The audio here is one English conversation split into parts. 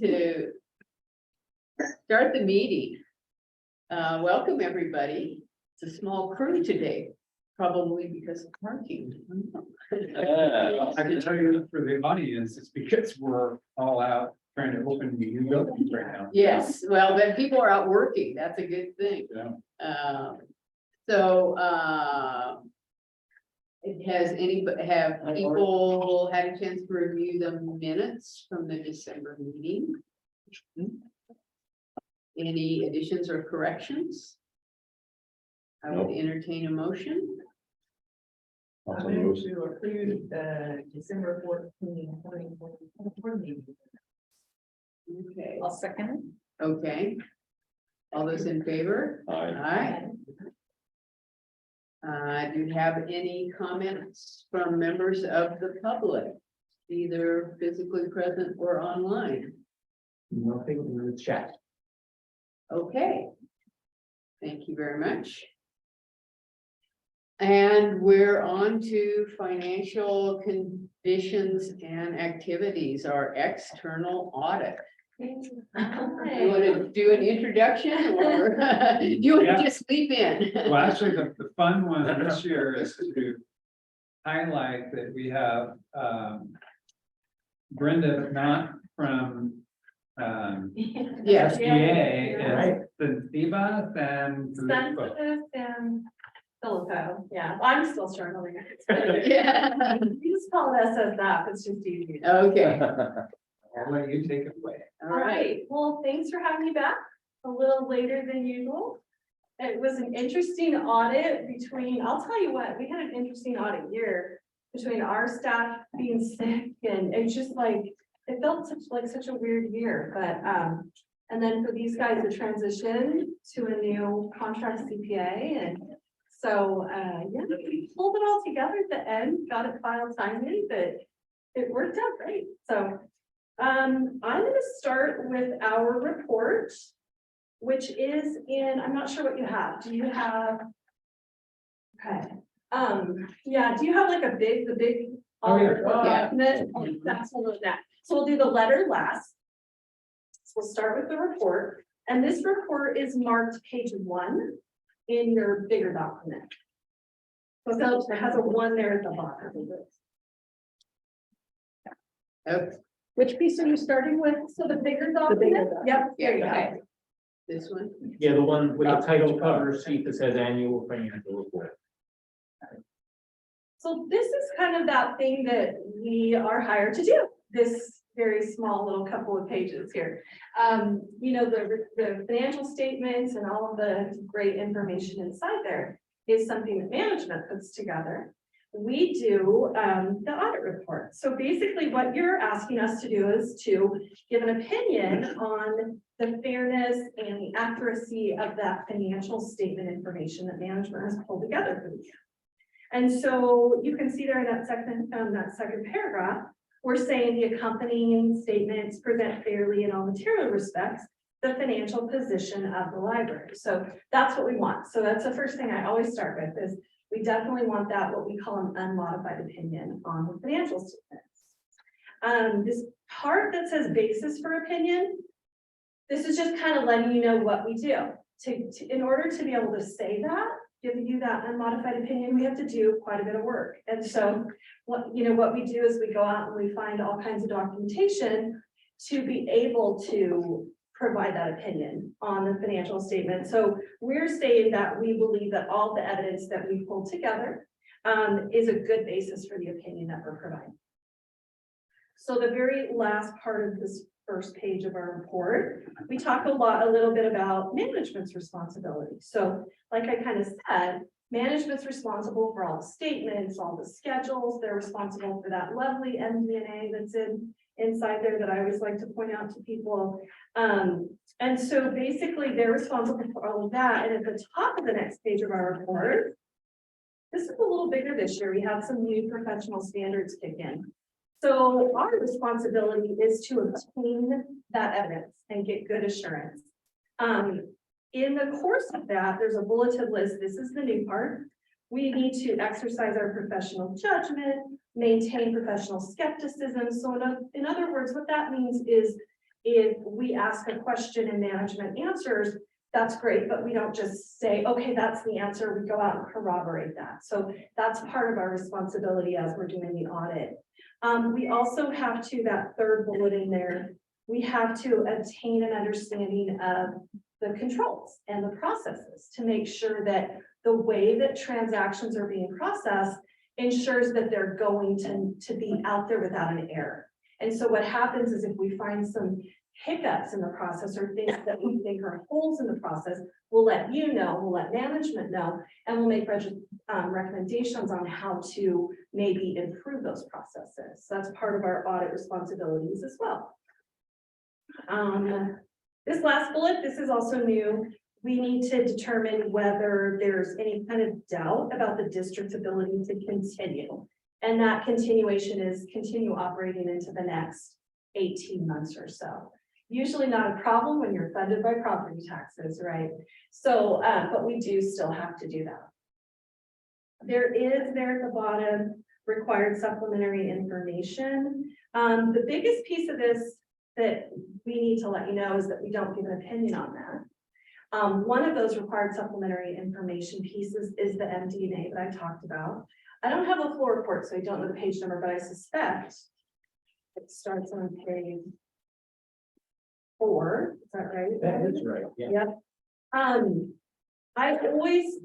to start the meeting. Welcome, everybody. It's a small crew today, probably because of parking. I can tell you for the audience, it's because we're all out trying to open new buildings right now. Yes, well, then people are out working. That's a good thing. Yeah. Has anybody, have people had a chance to review the minutes from the December meeting? Any additions or corrections? I would entertain a motion. I move to approve the December 14, 2024 meeting. Okay, I'll second okay. All those in favor? Aye. Do you have any comments from members of the public, either physically present or online? Nothing in the chat. Okay. Thank you very much. And we're on to financial conditions and activities, our external audit. You want to do an introduction or do you want to just leap in? Well, actually, the fun one this year is to highlight that we have Brenda, but not from Yes. SBA, Right. and Diva and Sensitive and Filippo, yeah, I'm still struggling. Yeah. You just call it SSF, it's just easy. Okay, I'll let you take it away. all All right. right, well, thanks for having me back a little later than usual. It was an interesting audit between, I'll tell you what, we had an interesting audit year between our staff being sick and it's just like, it felt such a weird year, but, and then for these guys to transition to a new contract CPA. And so, yeah, we pulled it all together at the end, got it filed timely, but it worked out great. So, I'm going to start with our report, which is in, I'm not sure what you have. Do you have? Okay. Yeah, do you have like the big Yeah. document? That's one of that. So we'll do the letter last. So we'll start with the report, and this report is marked page 1 in your bigger document. So it has a 1 there at the bottom of it. Okay, Which piece are you starting with? So the bigger document, yep, there you go. okay. This one? Yeah, the one with the title cover sheet that says annual financial report. So this is kind of that thing that we are hired to do, this very small little couple of pages here. You know, the financial statements and all of the great information inside there is something that management puts together. We do the audit report. So basically what you're asking us to do is to give an opinion on the fairness and the accuracy of that financial statement information that management has pulled together for the year. And so you can see there in that second paragraph, we're saying the accompanying statements present fairly in all material respects the financial position of the library. So that's what we want. So that's the first thing I always start with is we definitely want that, what we call an unmodified opinion on the financial statements. This part that says basis for opinion, this is just kind of letting you know what we do. In order to be able to say that, give you that unmodified opinion, we have to do quite a bit of work. And so what we do is we go out and we find all kinds of documentation to be able to provide that opinion on the financial statement. So we're saying that we believe that all the evidence that we pulled together is a good basis for the opinion that we're providing. So the very last part of this first page of our report, we talk a little bit about management's responsibility. So like I kind of said, management's responsible for all the statements, all the schedules. They're responsible for that lovely MD&A that's inside there that I always like to point out to people. And so basically they're responsible for all of that. And at the top of the next page of our report, this is a little bigger this year. We have some new professional standards kick in. So our responsibility is to obtain that evidence and get good assurance. In the course of that, there's a bulleted list. This is the new part. We need to exercise our professional judgment, maintain professional skepticism. So in other words, what that means is if we ask a question and management answers, that's great, but we don't just say, okay, that's the answer. We go out and corroborate that. So that's part of our responsibility as we're doing the audit. We also have to, that third bullet in there, we have to obtain an understanding of the controls and the processes to make sure that the way that transactions are being processed ensures that they're going to be out there without an error. And so what happens is if we find some hiccups in the process or things that we think are holes in the process, we'll let you know, we'll let management know, and we'll make recommendations on how to maybe improve those processes. So that's part of our audit responsibilities as well. This last bullet, this is also new. We need to determine whether there's any kind of doubt about the district's ability to continue. And that continuation is continue operating into the next 18 months or so. Usually not a problem when you're funded by property taxes, right? So, but we do still have to do that. There is there at the bottom required supplementary information. The biggest piece of this that we need to let you know is that we don't give an opinion on that. One of those required supplementary information pieces is the MD&A that I talked about. I don't have a floor report, so I don't know the page number, but I suspect it starts on page 4. Is that right? That is right, yeah. Yep. I always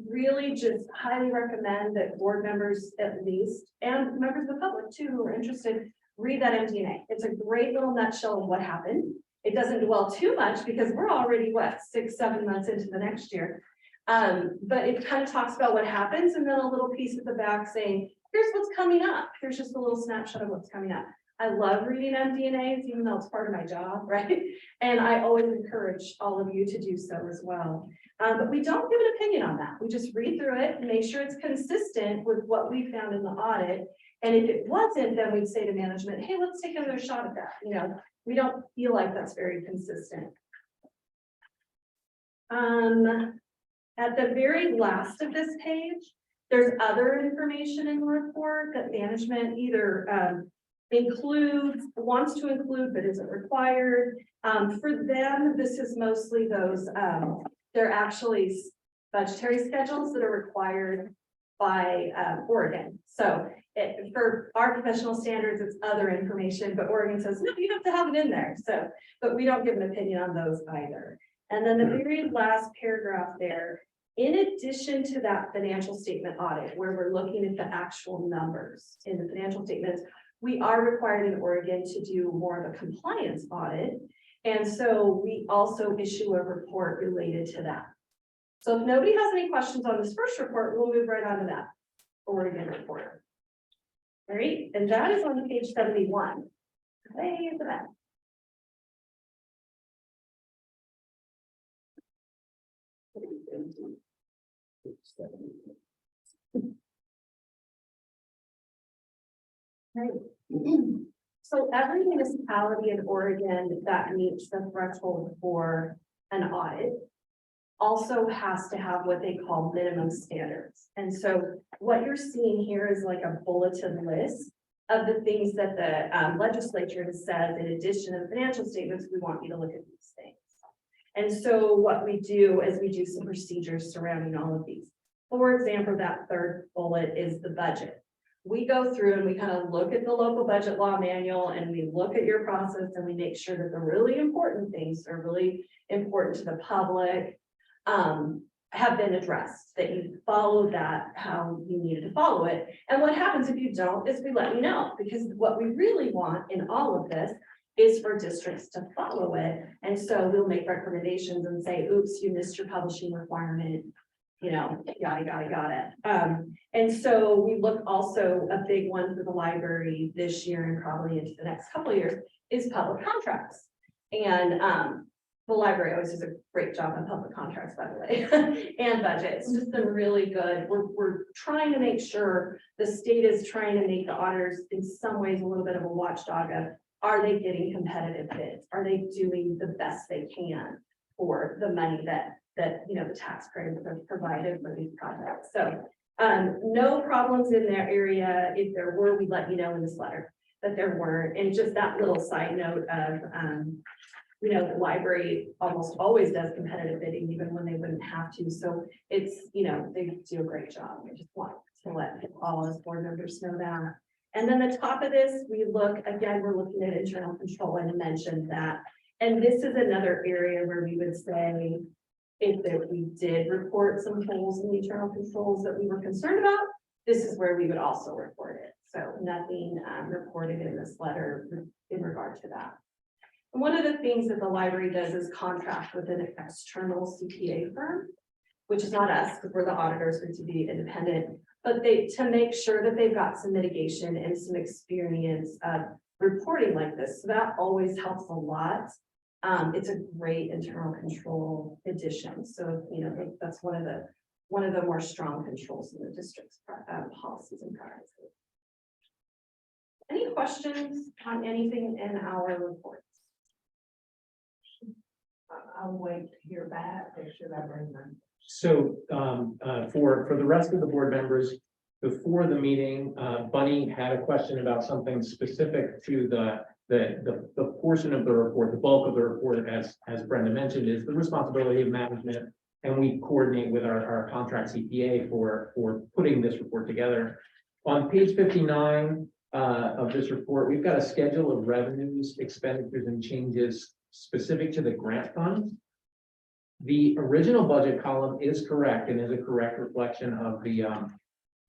really just highly recommend that board members at least, and members of the public too, who are interested, read that MD&A. It's a great little nutshell of what happened. It doesn't dwell too much because we're already, what, 6-7 months into the next year. But it kind of talks about what happens and then a little piece at the back saying, here's what's coming up. Here's just a little snapshot of what's coming up. I love reading MD&As, even though it's part of my job, right? And I always encourage all of you to do so as well. But we don't give an opinion on that. We just read through it and make sure it's consistent with what we found in the audit. And if it wasn't, then we'd say to management, hey, let's take another shot at that. You know, we don't feel like that's very consistent. At the very last of this page, there's other information in the report that management either wants to include, but isn't required. For them, this is mostly those, they're actually budgetary schedules that are required by Oregon. So for our professional standards, it's other information, but Oregon says, no, you have to have it in there. So, but we don't give an opinion on those either. And then the very last paragraph there, in addition to that financial statement audit, where we're looking at the actual numbers in the financial statements, we are required in Oregon to do more of a compliance audit. And so we also issue a report related to that. So if nobody has any questions on this first report, we'll move right on to that Oregon report. All right, and that is on page 71. Hey, the back. Right. So every municipality in Oregon that meets the threshold for an audit also has to have what they call minimum standards. And so what you're seeing here is like a bulleted list of the things that the legislature has said, in addition to financial statements, we want you to look at these things. And so what we do is we do some procedures surrounding all of these. For example, that third bullet is the budget. We go through and we kind of look at the local budget law manual and we look at your process and we make sure that the really important things are really important to the public have been addressed, that you follow that how you needed to follow it. And what happens if you don't is we let you know, because what we really want in all of this is for districts to follow it. And so we'll make recommendations and say, oops, you missed your publishing requirement, you know, got it. And so we look also, a big one for the library this year and probably into the next couple of years is public contracts. And the library always does a great job on public contracts, by the way, and budget. It's just been really good. We're trying to make sure the state is trying to make the auditors in some ways a little bit of a watchdog of, are they getting competitive bids? Are they doing the best they can for the money that you know the taxpayers have provided for these projects? So no problems in their area. If there were, we'd let you know in this letter. that there weren't. And just that little side note of, the library almost always does competitive bidding, even when they wouldn't have to. So it's, they do a great job. I just want to let all us board members know that. And then the top of this, we're looking at internal control, and I mentioned that. And this is another area where we would say, if we did report some holes in the internal controls that we were concerned about, this is where we would also report it. So nothing reported in this letter in regard to that. And one of the things that the library does is contract with an external CPA firm, which is not us, because we're the auditors, we're to be independent, but to make sure that they've got some mitigation and some experience of reporting like this. So that always helps a lot. It's a great internal control addition. So, that's one of the more strong controls in the district's policies and practices. Any questions on anything in our reports? I'll wait to hear back, or should I bring them? So for the rest of the board members, before the meeting, Bunny had a question about something specific to the portion of the report. The bulk of the report, as Brenda mentioned, is the responsibility of management, and we coordinate with our contract CPA for putting this report together. On page 59 of this report, we've got a schedule of revenues, expenditures, and changes specific to the grant fund. The original budget column is correct and is a correct reflection of the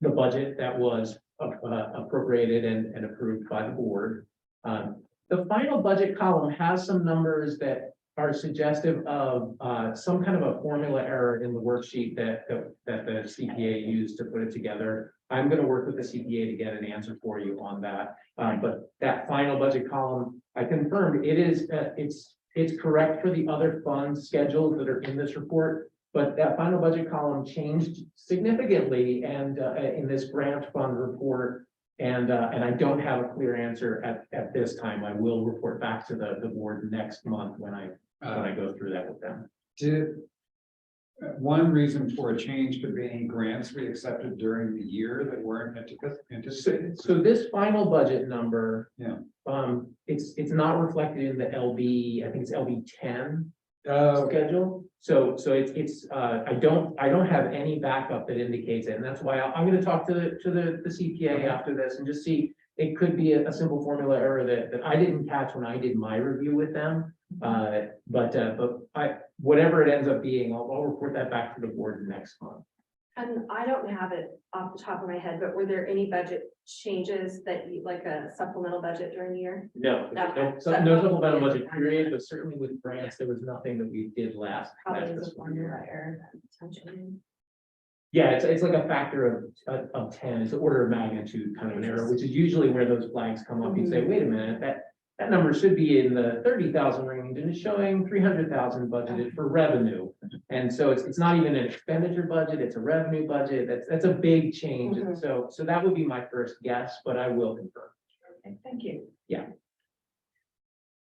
budget that was appropriated and approved by the board. The final budget column has some numbers that are suggestive of some kind of a formula error in the worksheet that the CPA used to put it together. I'm going to work with the CPA to get an answer for you on that. But that final budget column, I confirmed it is it's correct for the other funds schedules that are in this report, but that final budget column changed significantly and in this grant fund report. And I don't have a clear answer at this time. I will report back to the board next month when I go through that with them. One reason for a change could be any grants we accepted during the year that weren't anticipated. So this final budget number, Yeah. It's not reflected in the LB, I think it's LB 10 Okay. schedule. So it's I don't have any backup that indicates it, and that's why I'm going to talk to the CPA after this and just see. It could be a simple formula error that I didn't catch when I did my review with them. But whatever it ends up being, I'll report that back to the board next month. And I don't have it off the top of my head, but were there any budget changes that you, like a supplemental budget during the year? No, no supplemental budget period, but certainly with grants, there was nothing that we did last. Probably is a formula error potentially. Yeah, it's like a factor of 10. It's an order of magnitude kind of an error, which is usually where those flags come up. You say, wait a minute, that number should be in the 30,000 range, and it's showing 300,000 budgeted for revenue. And so it's not even an expenditure budget, it's a revenue budget. That's a big change. And so that would be my first guess, but I will confirm. Okay, thank you. Yeah.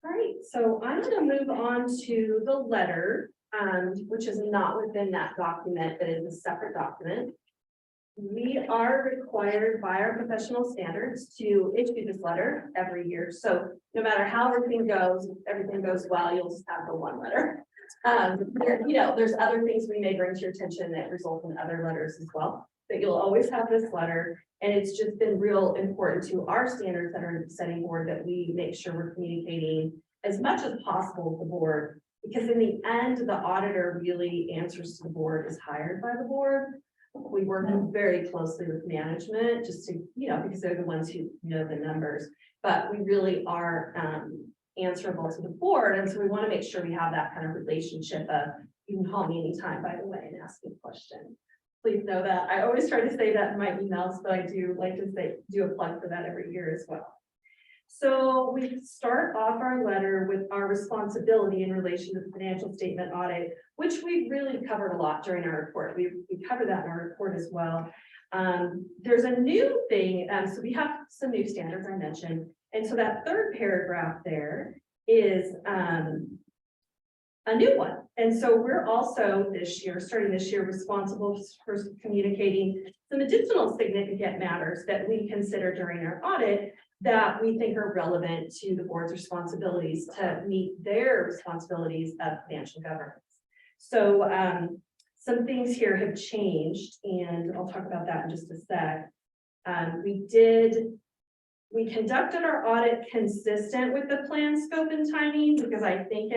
All right, so I'm going to move on to the letter, which is not within that document, but is a separate document. We are required by our professional standards to issue this letter every year. So no matter how everything goes well, you'll just have the one letter. There's other things we may bring to your attention that result in other letters as well, but you'll always have this letter. And it's just been real important to our standards that are setting board that we make sure we're communicating as much as possible with the board, because in the end, the auditor really answers to the board, is hired by the board. We work very closely with management just to, because they're the ones who know the numbers, but we really are answerable to the board. And so we want to make sure we have that kind of relationship of, you can call me anytime, by the way, and ask me a question. Please know that. I always try to say that in my emails, but I do like to do a plug for that every year as well. So we start off our letter with our responsibility in relation to the financial statement audit, which we really covered a lot during our report. We covered that in our report as well. There's a new thing. So we have some new standards I mentioned. And so that third paragraph there is a new one. And so we're also starting this year, responsible for communicating some additional significant matters that we consider during our audit that we think are relevant to the board's responsibilities to meet their responsibilities of financial governance. So some things here have changed, and I'll talk about that in just a sec. We conducted our audit consistent with the plan, scope, and timing, because I think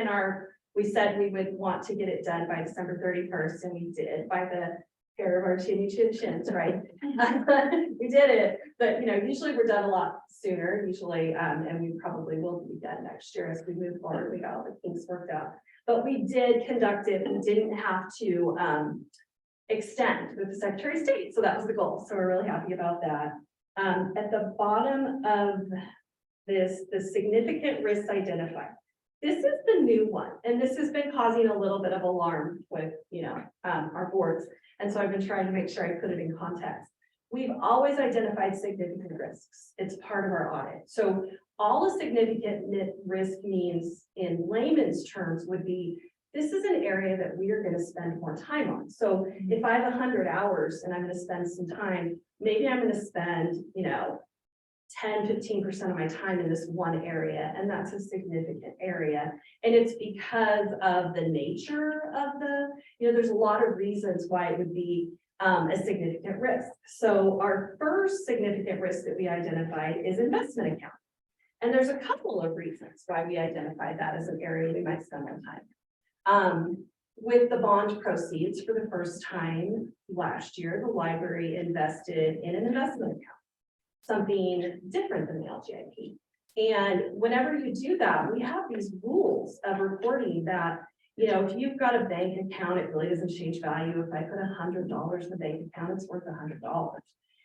we said we would want to get it done by December 31st, and we did by the hair of our chinny chins, right? We did it, but usually we're done a lot sooner, and we probably will be done next year as we move forward. We got all the kinks worked out, but we did conduct it. We didn't have to extend with the Secretary of State, so that was the goal. So we're really happy about that. At the bottom of this, the significant risks identified. This is the new one, and this has been causing a little bit of alarm with our boards. And so I've been trying to make sure I put it in context. We've always identified significant risks. It's part of our audit. So all a significant risk means in layman's terms would be, this is an area that we are going to spend more time on. So if I have 100 hours and I'm going to spend some time, maybe I'm going to spend, 10–15% of my time in this one area, and that's a significant area. And it's because of the nature of there's a lot of reasons why it would be a significant risk. So our first significant risk that we identified is investment account. And there's a couple of reasons why we identified that as an area we might spend more time. With the bond proceeds, for the first time last year, the library invested in an investment account, something different than the LGIP. And whenever you do that, we have these rules of reporting that, if you've got a bank account, it really doesn't change value. If I put $100 in the bank account, it's worth $100.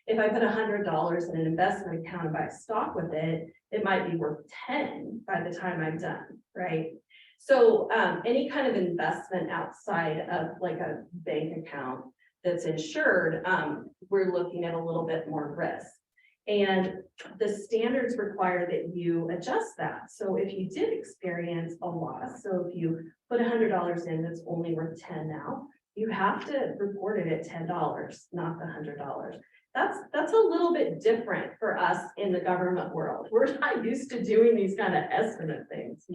If I put $100 in an investment account and buy stock with it, it might be worth 10 by the time I'm done, right? So any kind of investment outside of like a bank account that's insured, we're looking at a little bit more risk. And the standards require that you adjust that. So if you did experience a loss, so if you put $100 in that's only worth 10 now, you have to report it at $10, not the $100. That's a little bit different for us in the government world. We're not used to doing these kind of estimate things,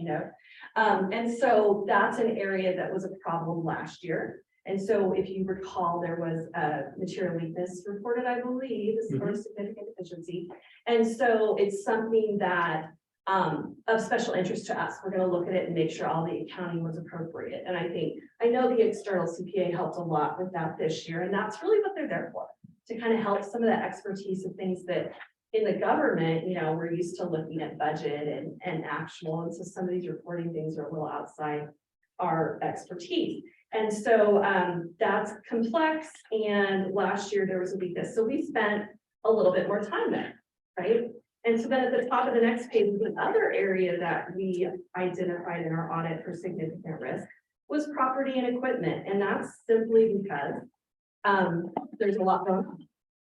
and so that's an area that was a problem last year. And so if you recall, there was a material weakness reported, I believe, as far as significant deficiency. And so it's something that of special interest to us. We're going to look at it and make sure all the accounting was appropriate. And I know the external CPA helped a lot with that this year, and that's really what they're there for, to kind of help some of the expertise of things that in the government, we're used to looking at budget and actual. And so some of these reporting things are a little outside our expertise. And so that's complex. And last year there was a weakness. So we spent a little bit more time there, right? And so then at the top of the next page, the other area that we identified in our audit for significant risk was property and equipment. And that's simply because there's a lot going on,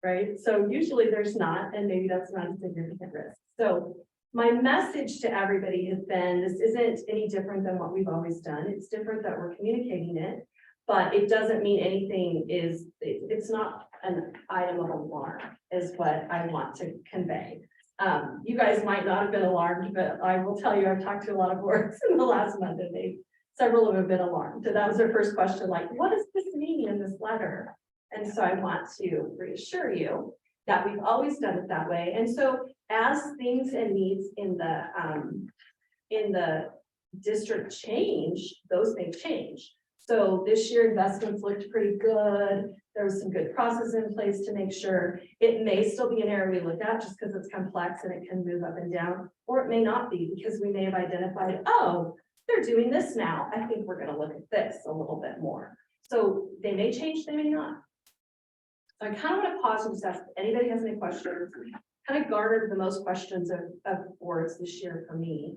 right? So usually there's not, and maybe that's not a significant risk. So my message to everybody has been, this isn't any different than what we've always done. It's different that we're communicating it, but it doesn't mean anything it's not an item of alarm is what I want to convey. You guys might not have been alarmed, but I will tell you, I've talked to a lot of boards in the last month, and several of them have been alarmed. So that was their first question, like, what does this mean in this letter? And so I want to reassure you that we've always done it that way. And so as things and needs in the district change, those may change. So this year investments looked pretty good. There was some good process in place to make sure. It may still be an area we look at just because it's complex and it can move up and down, or it may not be because we may have identified, oh, they're doing this now. I think we're going to look at this a little bit more. So they may change, they may not. So I kind of want to pause and just ask if anybody has any questions. Kind of garnered the most questions of boards this year for me.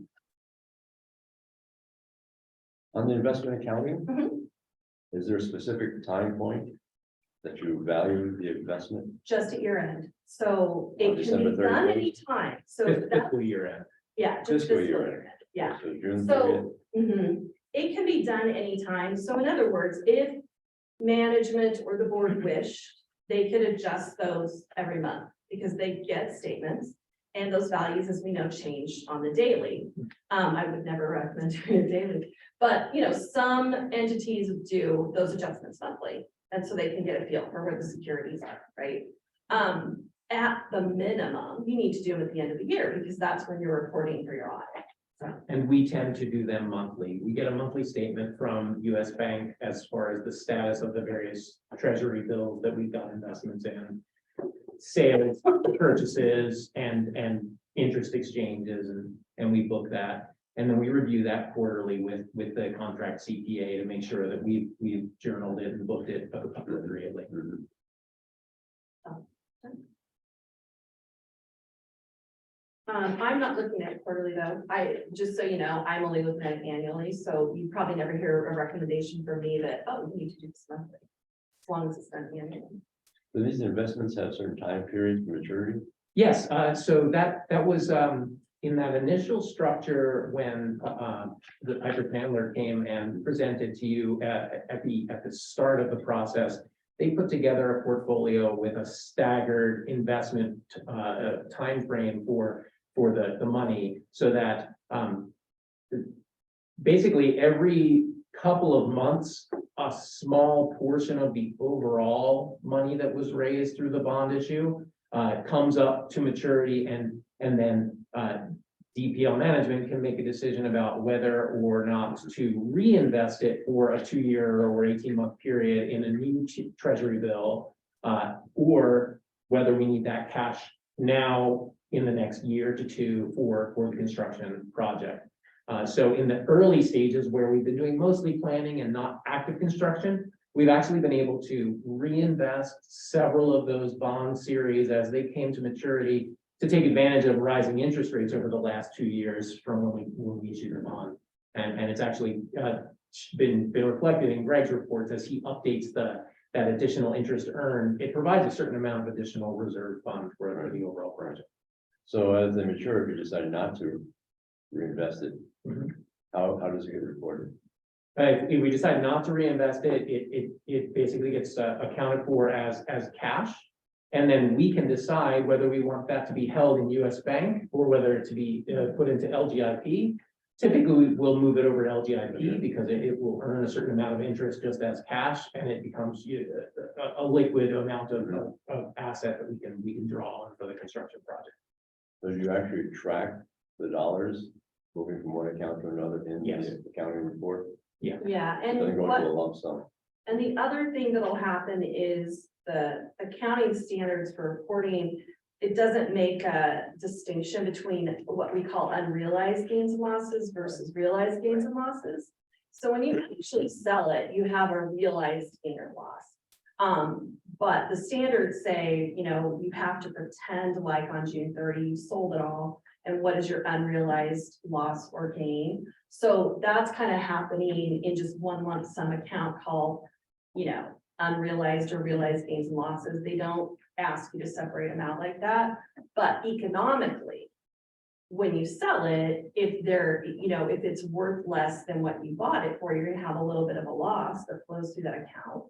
On the investment accounting, is there a specific time point that you value the investment? Just at year end. So it can December be done 31st? anytime. So Fiscal year end. yeah, just Fiscal fiscal year year end. Yeah. So June 30th? So it can be done anytime. So in other words, if management or the board wish, they could adjust those every month because they get statements And those values, as we know, change on the daily. I would never recommend doing it daily, but some entities do those adjustments monthly. And so they can get a feel for where the securities are, right? At the minimum, you need to do them at the end of the year because that's when you're reporting for your audit. So, And we tend to do them monthly. We get a monthly statement from US Bank as far as the status of the various treasury bills that we've got investments in, sales, purchases, and interest exchanges, and we book that. And then we review that quarterly with the contract CPA to make sure that we've journaled it and booked it appropriately. I'm not looking at it quarterly though. Just so you know, I'm only looking at it annually, so you probably never hear a recommendation from me that, oh, you need to do this monthly. As long as it's done annually. Do these investments have certain time periods for maturity? Yes, so that was in that initial structure when the Piper Handler came and presented to you at the start of the process. They put together a portfolio with a staggered investment time frame for the money, so that basically every couple of months, a small portion of the overall money that was raised through the bond issue comes up to maturity, and then DPL management can make a decision about whether or not to reinvest it for a 2-year or 18-month period in a new treasury bill, or whether we need that cash now in the next year to 2 for the construction project. So in the early stages where we've been doing mostly planning and not active construction, we've actually been able to reinvest several of those bond series as they came to maturity to take advantage of rising interest rates over the last 2 years from when we issued the bond. And it's actually been reflected in Greg's reports as he updates that additional interest earned. It provides a certain amount of additional reserve fund for the overall project. So as they mature, if you decide not to reinvest it, Mhm. how does it get reported? If we decide not to reinvest it, it basically gets accounted for as cash. And then we can decide whether we want that to be held in US Bank or whether it to be put into LGIP. Typically, we'll move it over to LGIP because it will earn a certain amount of interest just as cash, and it becomes a liquid amount of asset that we can draw on for the construction project. So you actually track the dollars moving from one account to another in Yes. the accounting report? Yeah, Doesn't and go what, into a lump sum. and the other thing that'll happen is the accounting standards for reporting, it doesn't make a distinction between what we call unrealized gains and losses versus realized gains and losses. So when you actually sell it, you have a realized gain or loss. But the standards say, you have to pretend like on June 30, you sold it all. And what is your unrealized loss or gain? So that's kind of happening in just one lump sum account called, unrealized or realized gains and losses. They don't ask you to separate them out like that, but economically, when you sell it, if if it's worth less than what you bought it for, you're gonna have a little bit of a loss that flows through that account.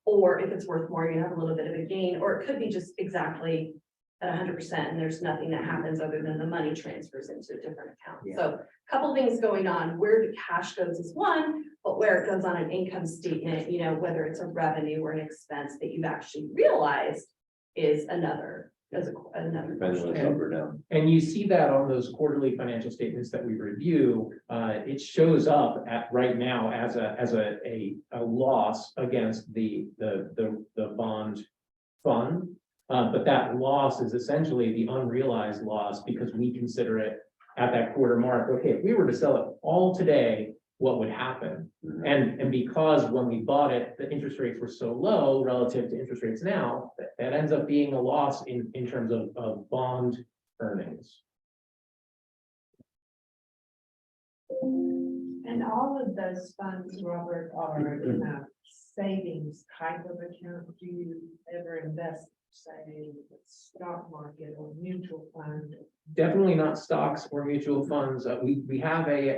Or if it's worth more, you have a little bit of a gain, or it could be just exactly at 100% and there's nothing that happens other than the money transfers into a different account. Yeah. So a couple things going on. Where the cash goes is one, but where it goes on an income statement, whether it's a revenue or an expense that you've actually realized is another. Another Depends on the up or down. And you see that on those quarterly financial statements that we review. It shows up right now as a loss against the bond fund. But that loss is essentially the unrealized loss because we consider it at that quarter mark. Okay, if we were to sell it all today, what would happen? Mhm. And because when we bought it, the interest rates were so low relative to interest rates now, that ends up being a loss in terms of bond earnings. And all of those funds, Robert, are in a savings type of account. Do you ever invest, say, in the stock market or mutual fund? Definitely not stocks or mutual funds. We have a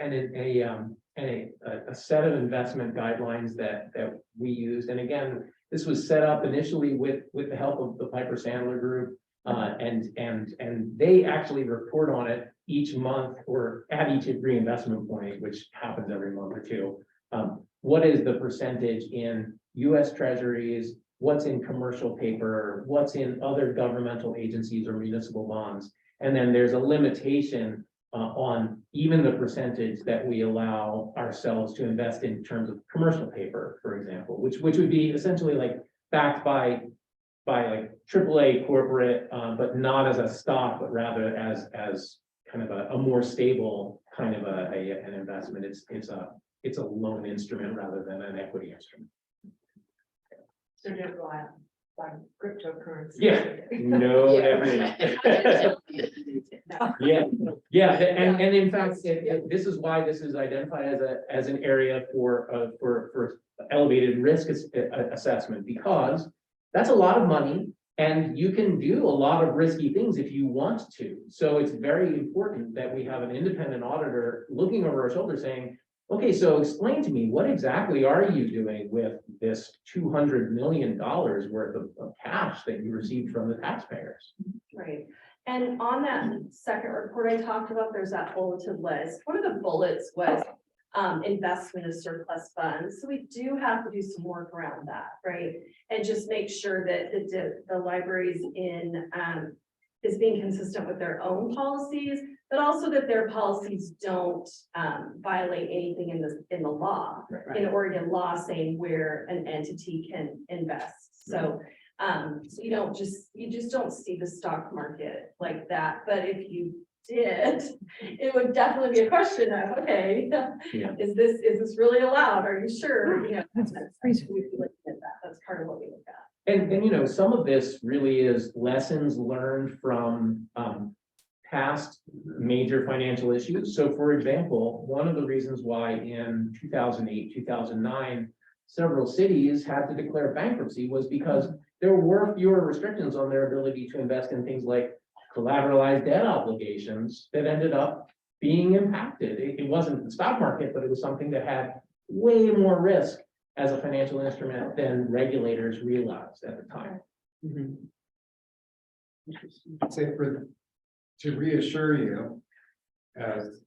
set of investment guidelines that we used. And again, this was set up initially with the help of the Piper Sandler group. And they actually report on it each month or at each reinvestment point, which happens every month or two. What is the percentage in US treasuries? What's in commercial paper? What's in other governmental agencies or municipal bonds? And then there's a limitation on even the percentage that we allow ourselves to invest in terms of commercial paper, for example, which would be essentially like backed by like AAA corporate, but not as a stock, but rather as kind of a more stable kind of an investment. It's a loan instrument rather than an equity instrument. So just like cryptocurrency. Yeah, no, Yeah. yeah, and in fact, this is why this is identified as an area for elevated risk assessment, because that's a lot of money, and you can do a lot of risky things if you want to. So it's very important that we have an independent auditor looking over our shoulder saying, okay, so explain to me, what exactly are you doing with this $200 million worth of cash that you received from the taxpayers? Right. And on that second report I talked about, there's that bulleted list. One of the bullets was investment of surplus funds. So we do have to do some work around that, right? And just make sure that the library's is being consistent with their own policies, but also that their policies don't violate anything in the law. Right. In Oregon law saying where an entity can invest. So so you just don't see the stock market like that. But if you did, it would definitely be a question of, okay, Yeah. is this really allowed? Are you sure? You know, that's we'd be looking at that. That's part of what we look at. And you know, some of this really is lessons learned from past major financial issues. So for example, one of the reasons why in 2008, 2009, several cities had to declare bankruptcy was because there were fewer restrictions on their ability to invest in things like collateralized debt obligations that ended up being impacted. It wasn't the stock market, but it was something that had way more risk as a financial instrument than regulators realized at the time. I'd say to reassure you, as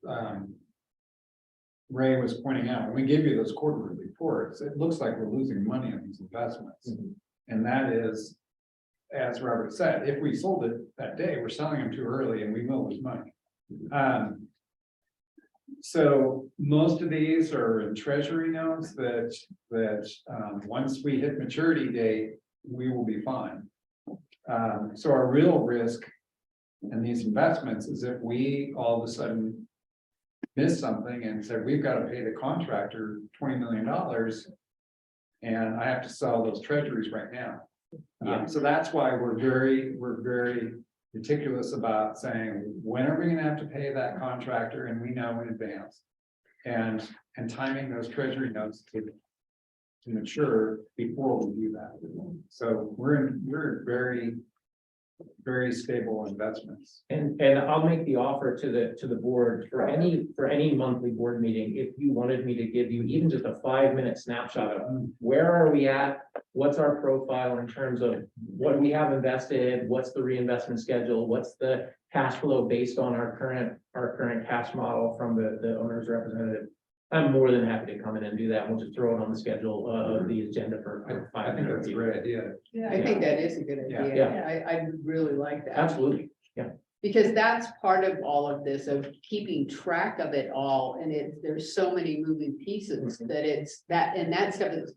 Ray was pointing out, when we give you those quarterly reports, it looks like we're losing money on these investments. And that is, as Robert said, if we sold it that day, we're selling them too early and we will lose money. So most of these are in treasury notes that once we hit maturity date, we will be fine. So our real risk in these investments is if we all of a sudden miss something and said, we've got to pay the contractor $20 million and I have to sell those treasuries right now. So that's why we're very meticulous about saying, when are we going to have to pay that contractor? And we know in advance, and timing those treasury notes to mature before we do that. So we're very stable investments. And I'll make the offer to the board for any monthly board meeting, if you wanted me to give you even just a 5-minute snapshot of where are we at, what's our profile in terms of what we have invested, what's the reinvestment schedule, what's the cash flow based on our current cash model from the owner's representative. I'm more than happy to come in and do that. We'll just throw it on the schedule of the agenda for 5 I think minutes. that's a great idea. Yeah. I think that is a good Yeah. idea. I really like that. Absolutely. Because that's part of all of this, of keeping track of it all, and there's so many moving pieces that and that stuff is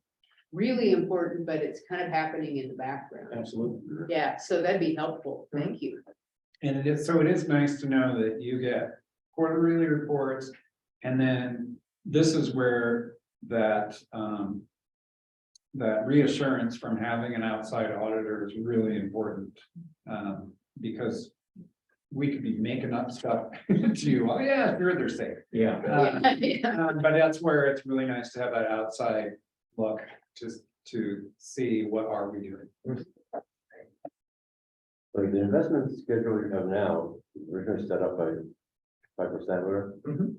really important, but it's kind of happening in the background. Absolutely. Yeah, so that'd be helpful. Thank you. And it is nice to know that you get quarterly reports, and then this is where that reassurance from having an outside auditor is really important, because we could be making up stuff to, oh yeah, sure, they're safe. Yeah. But that's where it's really nice to have that outside look, just to see what are we doing. So the investment schedule you have now, we're going to set up by 5% or Mhm.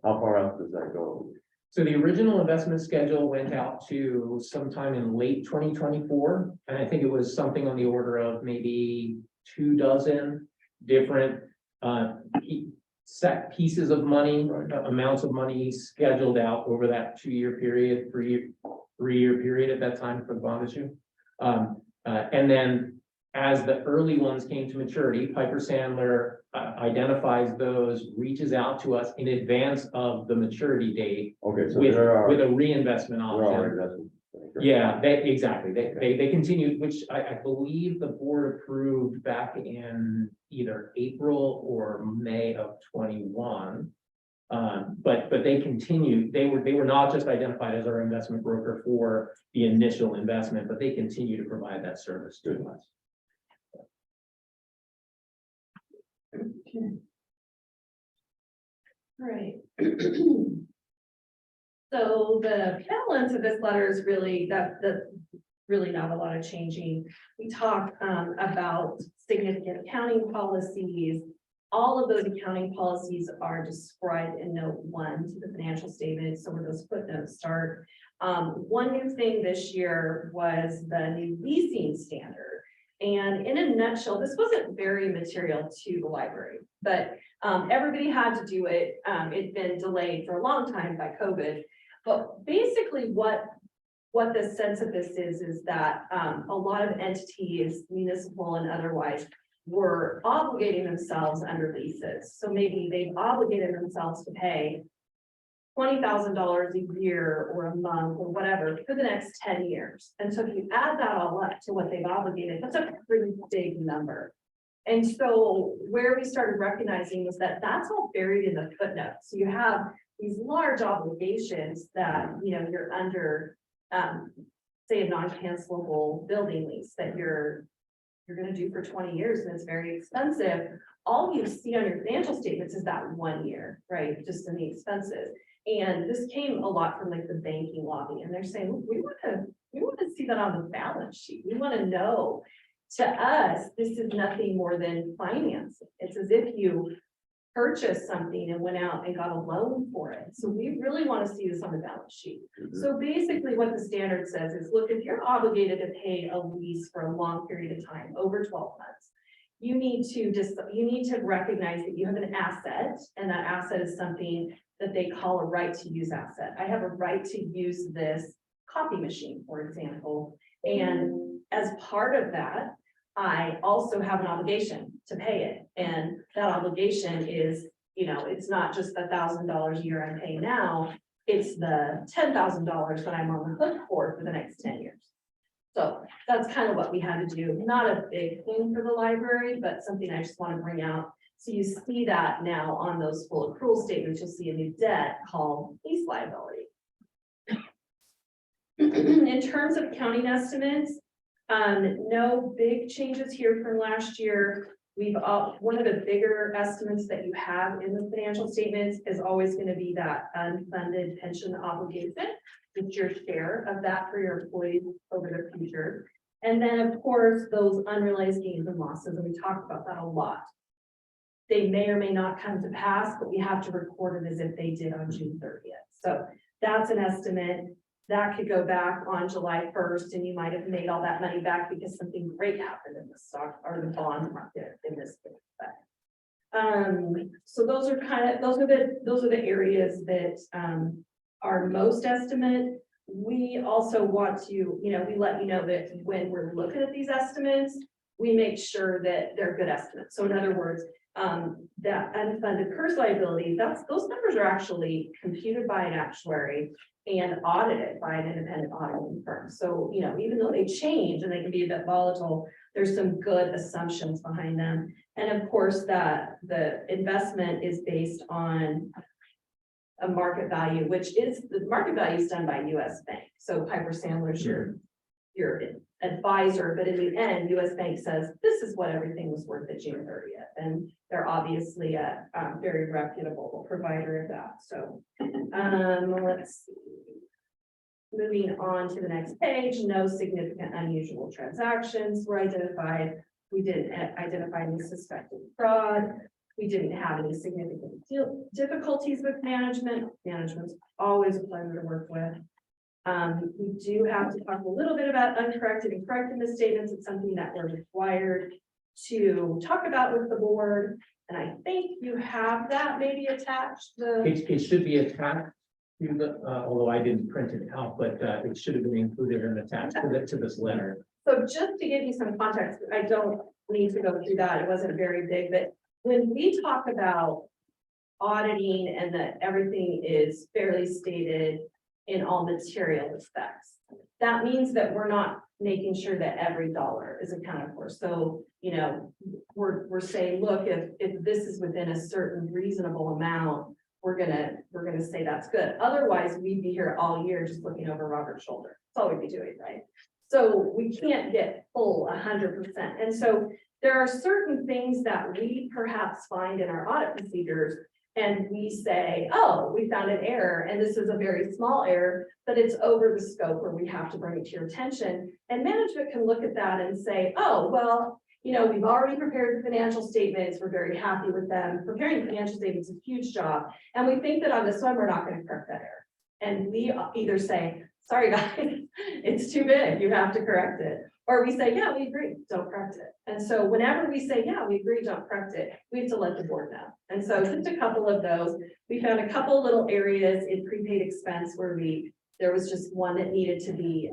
how far out does that go? So the original investment schedule went out to sometime in late 2024, and I think it was something on the order of maybe 24 different set pieces of money, amounts of money scheduled out over that 2-year period, 3-year period at that time for the bond issue. And then as the early ones came to maturity, Piper Sandler identifies those, reaches out to us in advance of the maturity date Okay, so with there a are, reinvestment there are option. investments. Yeah, exactly. They continued, which I believe the board approved back in either April or May of 21. But they continued, they were not just identified as our investment broker for the initial investment, but they continue to provide that service to us. Right. So the balance of this letter is really that's really not a lot of changing. We talk about significant accounting policies. All of those accounting policies are described in note 1 to the financial statement. So where those footnotes start. One new thing this year was the new leasing standard. And in a nutshell, this wasn't very material to the library, but everybody had to do it. It'd been delayed for a long time by COVID. But basically what the sense of this is that a lot of entities, municipal and otherwise, were obligating themselves under leases. So maybe they've obligated themselves to pay $20,000 a year or a month or whatever for the next 10 years. And so if you add that all up to what they've obligated, that's a pretty big number. And so where we started recognizing was that that's all buried in the footnotes. So you have these large obligations that, you know, you're under, say a non-cancelable building lease that you're going to do for 20 years and it's very expensive. All you see on your financial statements is that 1 year, right? Just in the expenses. And this came a lot from like the banking lobby, and they're saying, look, we want to see that on the balance sheet. We want to know. To us, this is nothing more than financing. It's as if you purchased something and went out and got a loan for it. So we really want to see this on the balance sheet. So basically what the standard says is, look, if you're obligated to pay a lease for a long period of time, over 12 months, you need to recognize that you have an asset, and that asset is something that they call a right to use asset. I have a right to use this copy machine, for example. And as part of that, I also have an obligation to pay it. And that obligation is, you know, it's not just the $1,000 a year I'm paying now, it's the $10,000 that I'm on the hook for the next 10 years. So that's kind of what we had to do. Not a big thing for the library, but something I just want to bring out. So you see that now on those full accrual statements, you'll see a new debt called lease liability. In terms of accounting estimates, no big changes here from last year. We've one of the bigger estimates that you have in the financial statements is always going to be that unfunded pension obligation. It's your share of that for your employees over the future. And then of course, those unrealized gains and losses, and we talked about that a lot. They may or may not come to pass, but we have to record it as if they did on June 30th. So that's an estimate. That could go back on July 1st, and you might have made all that money back because something great happened in the stock or the bond market in this case. So those are the areas that are most estimate. We also want to, you know, we let you know that when we're looking at these estimates, we make sure that they're good estimates. So in other words, that unfunded purse liability, those numbers are actually computed by an actuary and audited by an independent auditing firm. So, you know, even though they change and they can be a bit volatile, there's some good assumptions behind them. And of course, that the investment is based on a market value, which is the market value is done by US Bank. So Piper Sandler's your advisor, but in the end, US Bank says this is what everything was worth at June 30th. And they're obviously a very reputable provider of that. So let's see. Moving on to the next page, no significant unusual transactions were identified. We didn't identify any suspected fraud. We didn't have any significant difficulties with management. Management's always a pleasure to work with. We do have to talk a little bit about uncorrected and corrected misstatements. It's something that we're required to talk about with the board. And I think you have that maybe attached. It should be attached to the, although I didn't print it out, but it should have been included and attached to this letter. So just to give you some context, I don't need to go through that. It wasn't very big, but when we talk about auditing and that everything is fairly stated in all material respects, that means that we're not making sure that every dollar is accounted for. So, you know, we're saying, look, if this is within a certain reasonable amount, we're gonna say that's good. Otherwise, we'd be here all year just looking over Robert's shoulder. That's all we'd be doing, right? So we can't get full 100%. And so there are certain things that we perhaps find in our audit procedures, and we say, oh, we found an error, and this is a very small error, but it's over the scope where we have to bring it to your attention. And management can look at that and say, oh, well, you know, we've already prepared the financial statements. We're very happy with them. Preparing financial statements is a huge job. And we think that on this one, we're not going to correct that error. And we either say, sorry, guys, it's too big. You have to correct it. Or we say, yeah, we agree, don't correct it. And so whenever we say, yeah, we agree, don't correct it, we have to let the board know. And so just a couple of those, we found a couple little areas in prepaid expense where there was just one that needed to be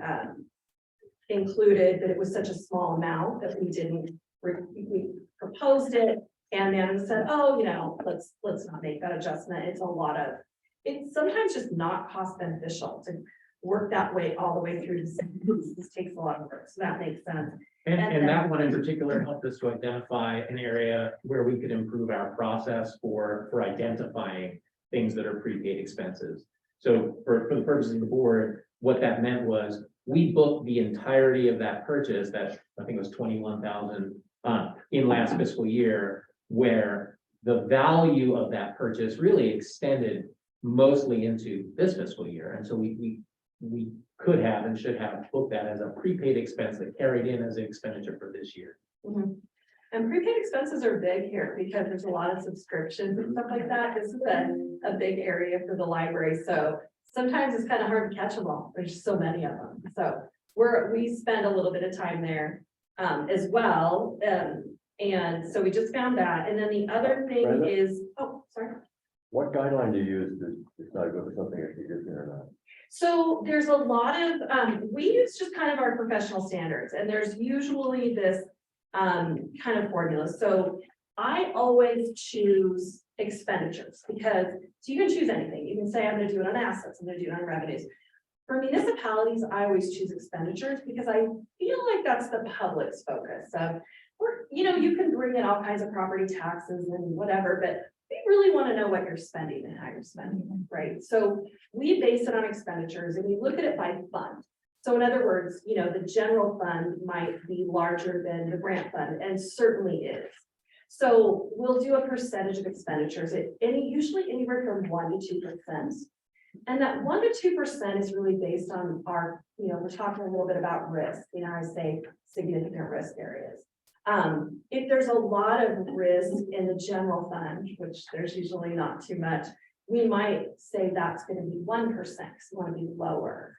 included, but it was such a small amount that we proposed it. And then said, oh, you know, let's not make that adjustment. It's sometimes just not cost beneficial to work that way all the way through. This takes a lot of work, so that makes sense. And that one in particular helped us to identify an area where we could improve our process for identifying things that are prepaid expenses. So for the purposes of the board, what that meant was we booked the entirety of that purchase, that I think it was 21,000 in last fiscal year, where the value of that purchase really extended mostly into this fiscal year. And so we could have and should have booked that as a prepaid expense that carried in as an expenditure for this year. Mm-hmm. And prepaid expenses are big here because there's a lot of subscriptions and stuff like that. This is a big area for the library. So sometimes it's kind of hard to catch them all. There's just so many of them. So we spend a little bit of time there as well. And so we just found that. And then the other thing Brenda? is, oh, sorry. What guideline do you use to decide whether something actually is in or not? So there's a lot of, we use just kind of our professional standards, and there's usually this kind of formula. So I always choose expenditures because so you can choose anything. You can say, I'm going to do it on assets, I'm going to do it on revenues. For municipalities, I always choose expenditures because I feel like that's the public's focus. Or, you know, you can bring in all kinds of property taxes and whatever, but we really want to know what you're spending and how you're spending, right? So we base it on expenditures and we look at it by fund. So in other words, you know, the general fund might be larger than the grant fund, and certainly is. So we'll do a percentage of expenditures, usually anywhere from 1 to 2%. And that 1 to 2% is really based on our, you know, we're talking a little bit about risk. You know, I say significant risk areas. If there's a lot of risk in the general fund, which there's usually not too much, we might say that's going to be 1%, because we want to be lower.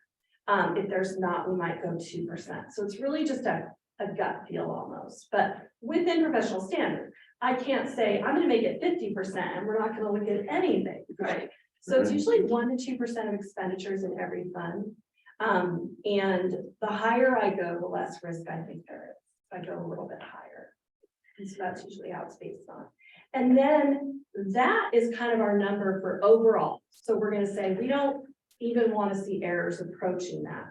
If there's not, we might go 2%. So it's really just a gut feel almost. But within professional standards, I can't say I'm going to make it 50% and we're not going to look at anything, right? So it's usually 1 to 2% of expenditures in every fund. And the higher I go, the less risk I think there is. I go a little bit higher. And so that's usually how it's based on. And then that is kind of our number for overall. So we're going to say we don't even want to see errors approaching that.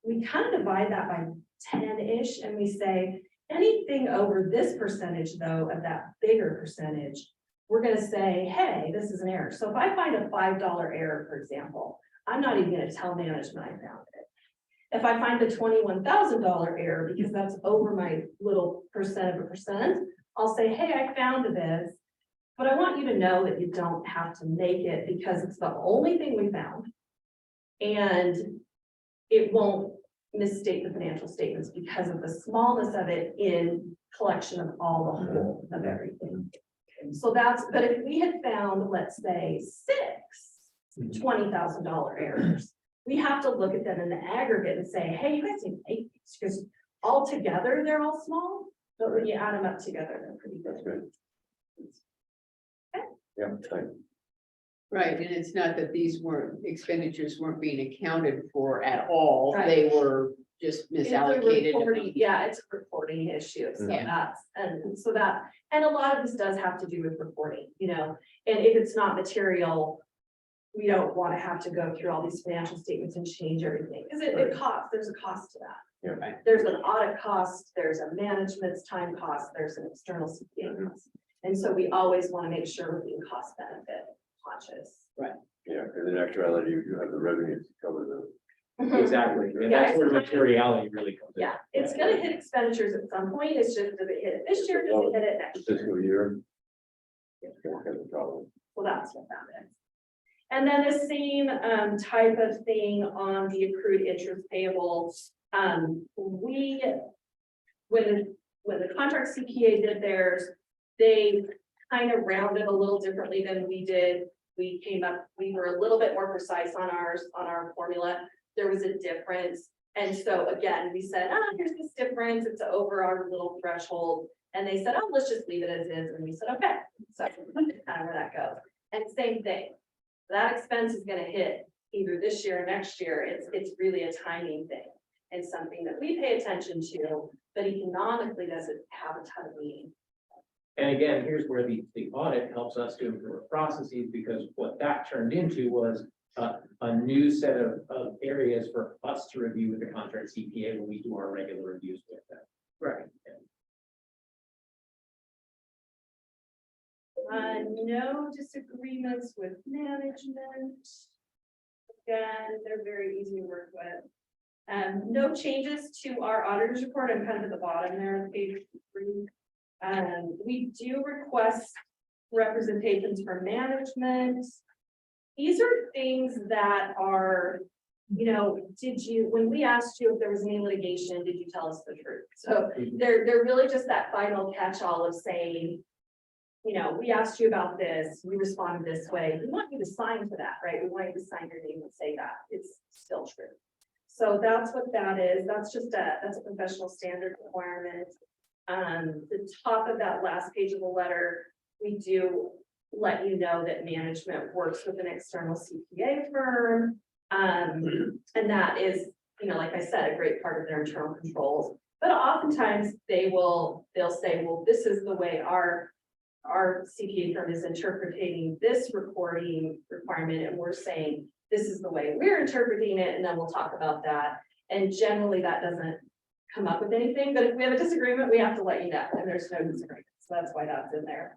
We kind of divide that by 10-ish and we say anything over this percentage though of that bigger percentage, we're going to say, hey, this is an error. So if I find a $5 error, for example, I'm not even going to tell management I found it. If I find the $21,000 error, because that's over my little percent of a percent, I'll say, hey, I found this, but I want you to know that you don't have to make it because it's the only thing we found. And it won't misstate the financial statements because of the smallness of it in collection of all the whole of everything. So that's, but if we had found, let's say, six $20,000 errors, we have to look at them in the aggregate and say, hey, you guys need to make these, because altogether, they're all small, but when you add them up together, they're pretty That's good. good. Yeah, thank you. Right, and it's not that these expenditures weren't being accounted for at all, Right. they were just It's a misallocated. reporting- Yeah, it's a reporting issue, so Yeah. that's, and so that, and a lot of this does have to do with reporting, you know, and if it's not material, we don't want to have to go through all these financial statements and change everything, because it costs, there's a cost to that. Yeah. Right. There's an audit cost, there's a management's time cost, there's an external CPA cost. And so we always want to make sure we're being cost benefit conscious. Yeah, because in actuality, you have the revenue to cover the. Exactly, and Yeah, that's where it's- materiality really comes in. Yeah, it's gonna hit expenditures at some point, it's just, does it hit it this year, does it hit it next year? Fiscal year. It's gonna have a problem. Well, that's what that is. And then the same type of thing on the accrued interest payable. When the contract CPA did theirs, they kind of rounded a little differently than we did. We were a little bit more precise on our formula. There was a difference. And so again, we said, here's this difference. It's over our little threshold. And they said, let's just leave it as is. And we said, okay. So that's kind of where that goes. And same thing. That expense is gonna hit either this year or next year. It's really a timing thing and something that we pay attention to, but economically doesn't have a ton of meaning. And again, here's where the audit helps us to improve processes, because what that turned into was a new set of areas for us to review with the contract CPA when we do our regular reviews with them. Right. No disagreements with management. Again, they're very easy to work with. No changes to our auditor's report. I'm kind of at the bottom there on page 3. We do request representations from management. These are things that are, when we asked you if there was any litigation, did you tell us the truth? So they're really just that final catch-all of saying, we asked you about this, we responded this way. We want you to sign to that, right? We want you to sign your name and say that it's still true. So that's what that is. That's a professional standard requirement. The top of that last page of the letter, we do let you know that management works with an external CPA firm. And that is, like I said, a great part of their internal controls. But oftentimes they'll say, well, this is the way our CPA firm is interpreting this reporting requirement, and we're saying this is the way we're interpreting it, and then we'll talk about that. And generally that doesn't come up with anything, but if we have a disagreement, we have to let you know, and there's no disagreement. So that's why that's in there.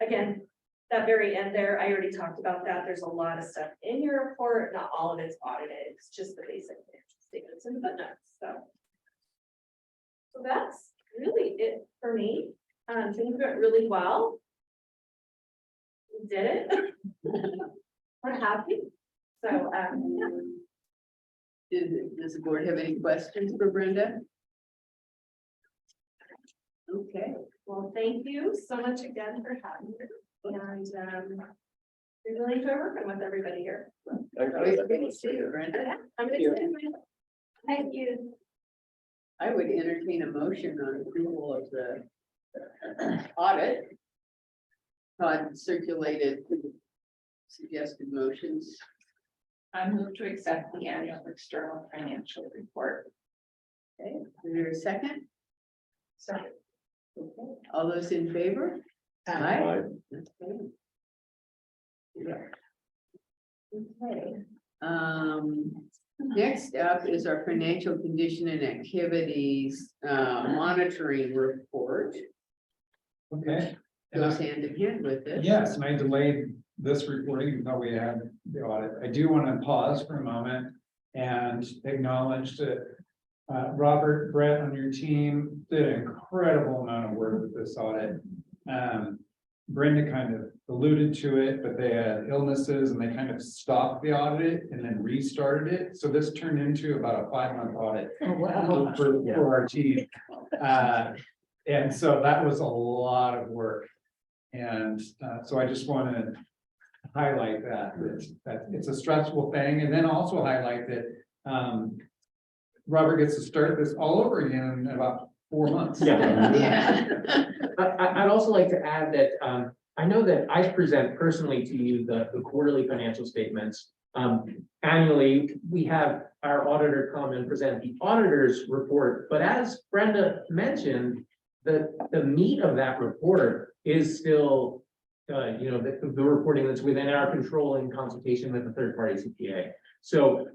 Again, that very end there, I already talked about that. There's a lot of stuff in your report, not all of it's audited. It's just the basic financial statements and footnotes. So that's really it for me. Things went really well. We did it. We're happy. So, yeah. Does the board have any questions for Brenda? Okay. Well, thank you so much again for having me. And we really enjoy working with everybody here. Always good to see you, Brenda. I'm excited. Thank you. I would entertain a motion on approval of the audit. Todd circulated suggested motions. I move to accept the annual external financial report. Okay, is there a second? Second. Okay, all those in favor? Aye. Okay. Yeah. Okay. Next up is our financial condition and activities monitoring report. Okay. Goes hand in hand with this. Yes, and I delayed this reporting until we had the audit. I do want to pause for a moment and acknowledge that Robert, Brett on your team did an incredible amount of work with this audit. Brenda kind of alluded to it, but they had illnesses and they kind of stopped the audit and then restarted it. So this turned into about a 5-month audit Oh, wow. for our team. And so that was a lot of work. And so I just want to highlight that it's a stressful thing, and then also highlight that Robert gets to start this all over again in about 4 months. Yeah. Yeah. I'd also like to add that, I know that I present personally to you the quarterly financial statements. Annually, we have our auditor come and present the auditor's report, but as Brenda mentioned, the meat of that report is still, the reporting that's within our control in consultation with the third-party CPA. So,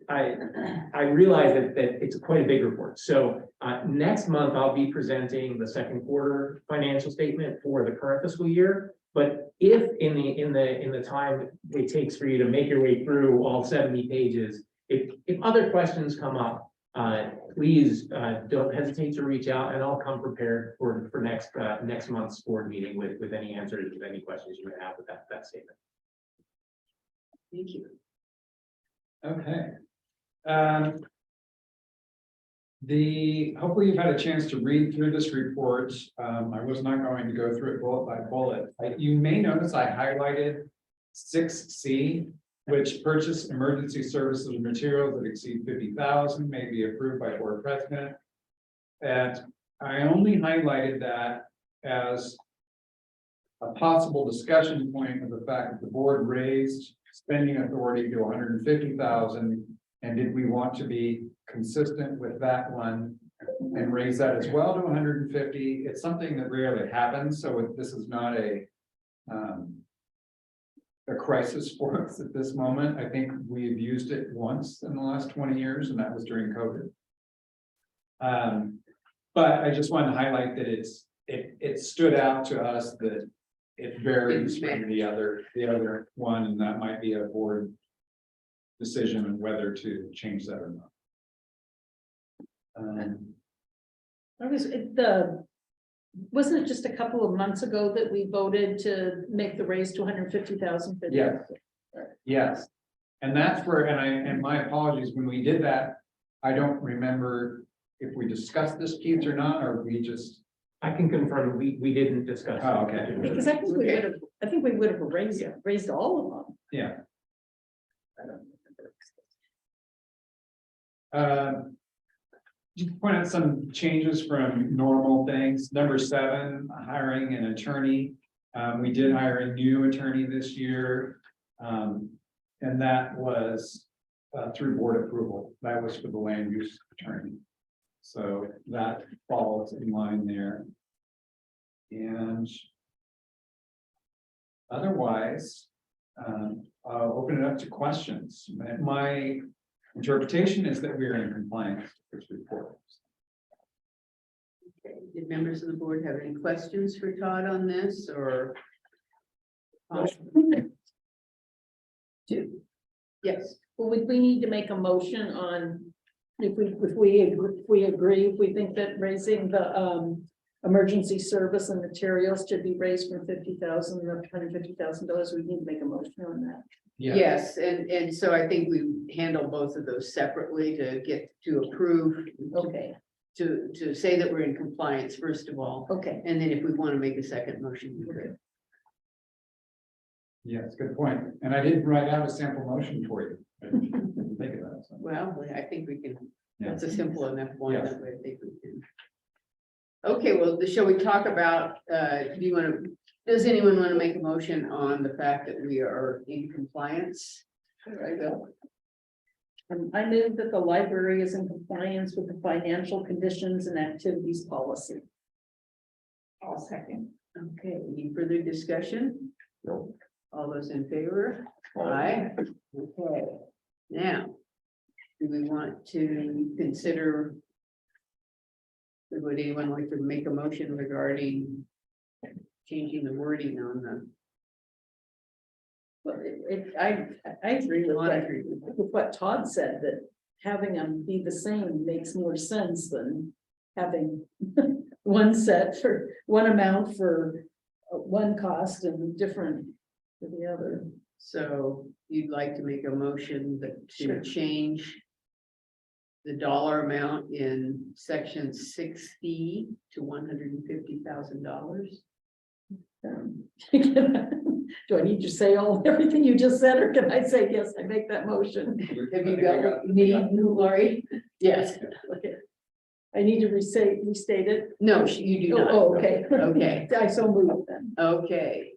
I realize that it's quite a big report. So next month, I'll be presenting the second quarter financial statement for the current fiscal year. But if in the time it takes for you to make your way through all 70 pages, if other questions come up, please don't hesitate to reach out, and I'll come prepared for next month's board meeting with any answers to any questions you may have with that statement. Thank you. Okay. Hopefully you've had a chance to read through this report. I was not going to go through it bullet by bullet. You may notice I highlighted 6C, which purchase emergency services and materials that exceed 50,000 may be approved by board president. And I only highlighted that as a possible discussion point of the fact that the board raised spending authority to 150,000. And did we want to be consistent with that one and raise that as well to 150? It's something that rarely happens. So this is not a crisis for us at this moment. I think we've used it once in the last 20 years, and that was during COVID. But I just wanted to highlight that it stood out to us that it varies from the other one, and that might be a board decision on whether to change that or not. Wasn't it just a couple of months ago that we voted to make the raise to 150,000? Yes. Yes. And that's where, and my apologies, when we did that, I don't remember if we discussed this piece or not, or we just. I can confirm we didn't discuss. Oh, okay. Because I think we would have raised all of them. Yeah. I don't remember. You point out some changes from normal things. Number 7, hiring an attorney. We did hire a new attorney this year. And that was through board approval. That was for the land use attorney. So that falls in line there. And otherwise, I'll open it up to questions. My interpretation is that we are in compliance with this report. Okay. Did members of the board have any questions for Todd on this, or? Yes. Well, would we need to make a motion on if we agree, if we think that raising the emergency service and materials should be raised from 50,000 to $150,000, we need to make a motion on that. Yeah. Yes, and so I think we handle both of those separately to get to approve. Okay, To say that we're in compliance, first of all, okay. and then if we want to make a second motion, we could. Yes, good point. And I didn't write out a sample motion for you. I didn't think of that. So. Well, I think we can, Yeah. that's a simple enough one, Yeah. that way I think we can. Okay, well, shall we talk about, does anyone want to make a motion on the fact that we are in compliance? There I go. I move that the library is in compliance with the financial conditions and activities policy. I'll second. Okay, any further discussion? No. All those in favor? Aye. Okay, now, do we want to consider? Would anyone like to make a motion regarding changing the wording on the? But I agree with what Todd said, that having them be the same makes more sense than having one set for one amount for one cost and different for the other. So you'd like to make a motion that to Sure. change the dollar amount in section 60 to $150,000. Do I need to say everything you just said, or can I say, yes, I make that motion? Have you got what you need, Lori? Yes. Okay. I need to restate it. No, you do not. Oh, okay. Okay. I so moved then. Okay,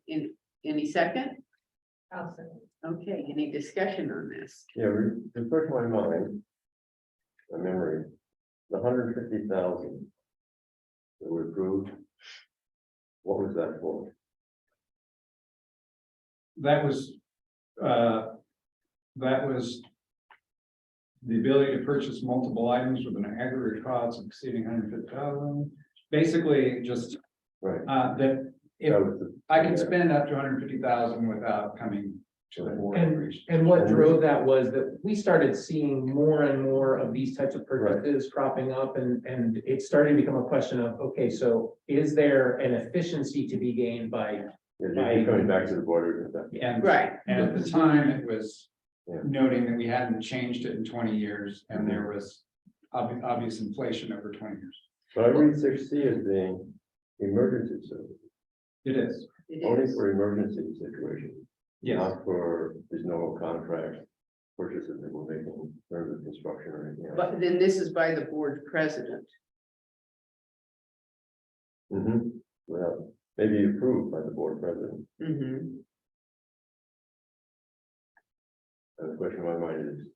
any second? I'll say. Okay, any discussion on this? Yeah, refresh my mind. My memory, the 150,000. That we approved. What was that for? That was the ability to purchase multiple items with an aggregate cost exceeding 150,000. Basically, just Right. that if That was the- I can spend up to 150,000 without coming to the board. And what drove that was that we started seeing more and more of these types of purchases cropping up, and it started to become a question of, okay, so is there an efficiency to be gained by? Yeah, you're coming back to the border with that. And Right. and at the time, it was Yeah. noting that we hadn't changed it in 20 years, and there was obvious inflation over 20 years. But I read 6C as being emergency service, It is, It only is. for emergency situations, yes. not for these normal contract purchases that we're making in terms of construction or anything else. But then this is by the board president. Well, maybe approved by the board president. Mhm. And the question in my mind is,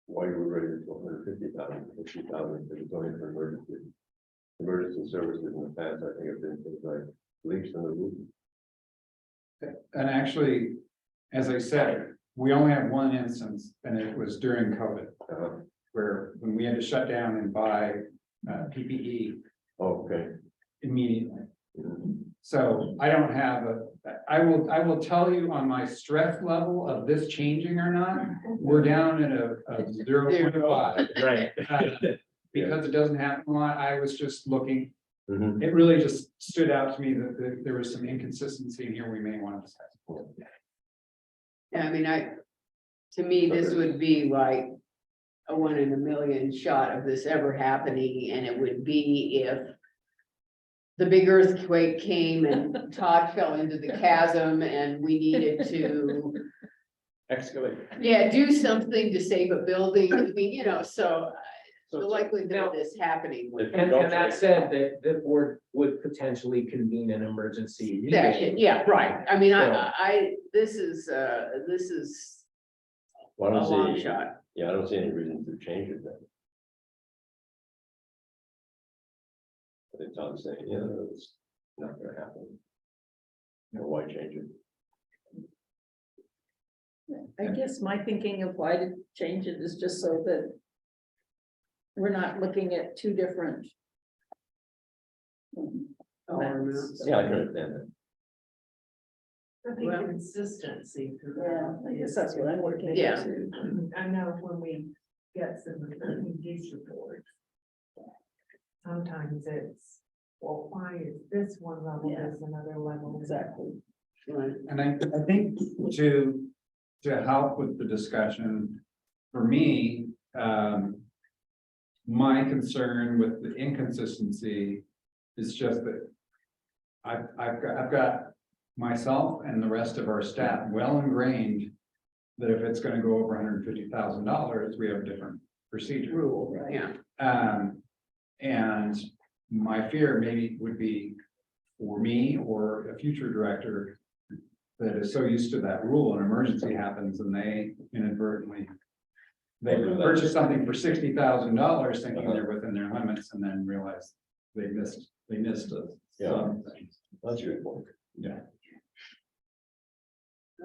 why we raise it to 150,000, 50,000, if it's only for emergency. Emergency services in the past, I think have been things like leaks in the roof. And actually, as I said, we only have one instance, and it was during COVID, where when we had to shut down and buy PPE Oh, okay. immediately. Mhm. So I don't have I will tell you on my stress level of this changing or not, we're down at a 0.5. Right. Because it doesn't happen a lot, I was just looking, Mhm. it really just stood out to me that there was some inconsistency in here we may want to discuss. Yeah, I mean, to me, this Okay. would be like a 1 in a million shot of this ever happening, and it would be if the big earthquake came and Todd fell into the chasm and we needed to, Excavate. do something to save a building. I mean, so the So- likelihood Now- of this happening would. And that said, that the board would potentially convene an emergency Session, meeting. yeah, right. I mean, this is a Well, I don't see long any- shot. Yeah, I don't see any reason to change it then. I think Tom's saying, it's not gonna happen. Why change it? I guess my thinking of why to change it is just so that we're not looking at two different. Dollar amounts. Yeah, I can understand that. I think Well- consistency. Yeah, throughout I guess is that's what I'm looking Yeah. at too. I know when we get some use reports. Sometimes it's, well, why is this one level, Yeah. this another level? Exactly. Right. And I think to help with the discussion, for me, my concern with the inconsistency is just that I've got myself and the rest of our staff well ingrained that if it's gonna go over $150,000, we have a different procedure. Rule, yeah. And my fear maybe would be for me or a future director that is so used to that rule, an emergency happens and they inadvertently they purchase something for $60,000 thinking they're within their limits and then realize they missed some things. That's a good point. Yeah.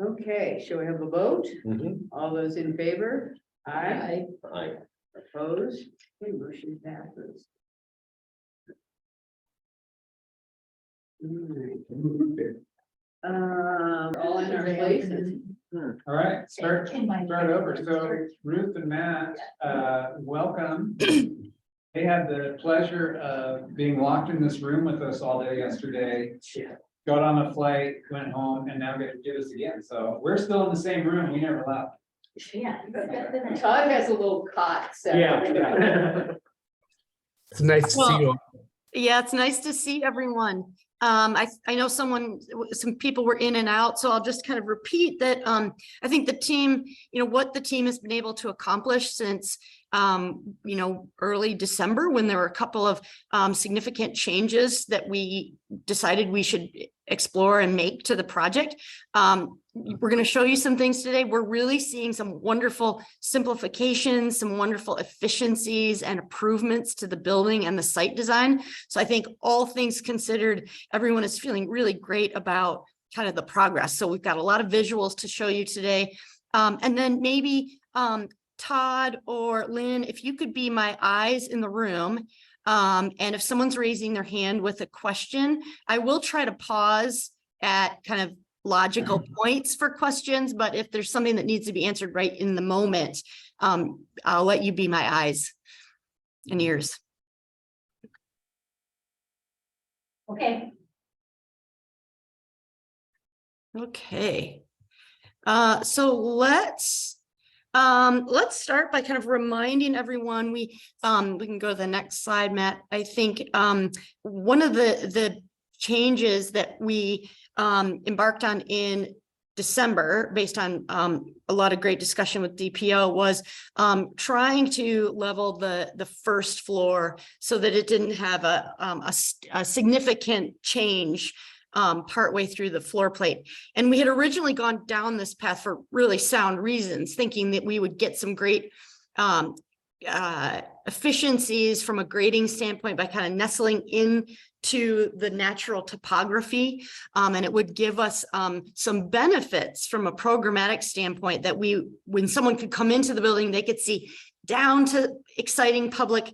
Okay, shall we have a vote? Mhm. All those in favor? Aye. Aye. Opposed? Okay, motion passes. All in our places. All right, start over. So Ruth and Matt, welcome. They had the pleasure of being locked in this room with us all day yesterday. Got on a flight, went home, and now get to do this again. So we're still in the same room. We never left. Yeah. Todd has a little cot set. Yeah. It's nice to see Well, you all. Yeah, it's nice to see everyone. I know some people were in and out, so I'll just kind of repeat that. I think the team, what the team has been able to accomplish since, early December, when there were a couple of significant changes that we decided we should explore and make to the project. We're going to show you some things today. We're really seeing some wonderful simplifications, some wonderful efficiencies and improvements to the building and the site design. So I think all things considered, everyone is feeling really great about kind of the progress. So we've got a lot of visuals to show you today. And then maybe Todd or Lynn, if you could be my eyes in the room. And if someone's raising their hand with a question, I will try to pause at kind of logical points for questions, but if there's something that needs to be answered right in the moment, I'll let you be my eyes and ears. Okay. Okay. So let's start by kind of reminding everyone, we can go to the next slide, Matt. I think one of the changes that we embarked on in December, based on a lot of great discussion with DPO, was trying to level the first floor so that it didn't have a significant change partway through the floor plate. And we had originally gone down this path for really sound reasons, thinking that we would get some great efficiencies from a grading standpoint by kind of nestling in to the natural topography, and it would give us some benefits from a programmatic standpoint, that when someone could come into the building, they could see down to exciting public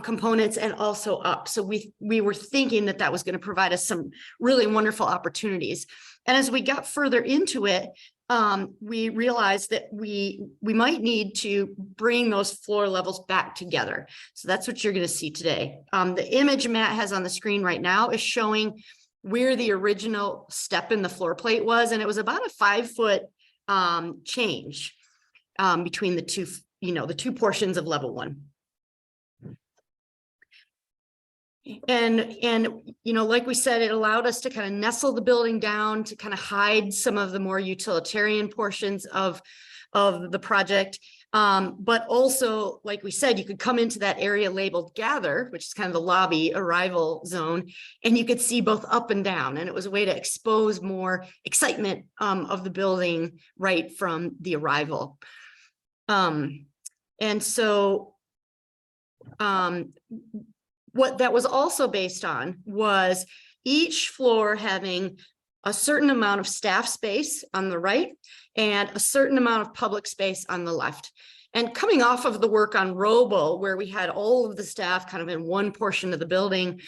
components and also up. So we were thinking that was going to provide us some really wonderful opportunities. And as we got further into it, we realized that we might need to bring those floor levels back together. So that's what you're going to see today. The image Matt has on the screen right now is showing where the original step in the floor plate was, and it was about a 5-foot change between the two portions of level 1. And like we said, it allowed us to kind of nestle the building down to kind of hide some of the more utilitarian portions of the project. But also, like we said, you could come into that area labeled gather, which is kind of the lobby arrival zone, and you could see both up and down. And it was a way to expose more excitement of the building right from the arrival. And so what that was also based on was each floor having a certain amount of staff space on the right and a certain amount of public space on the left. And coming off of the work on Robo, where we had all of the staff kind of in one portion of the building,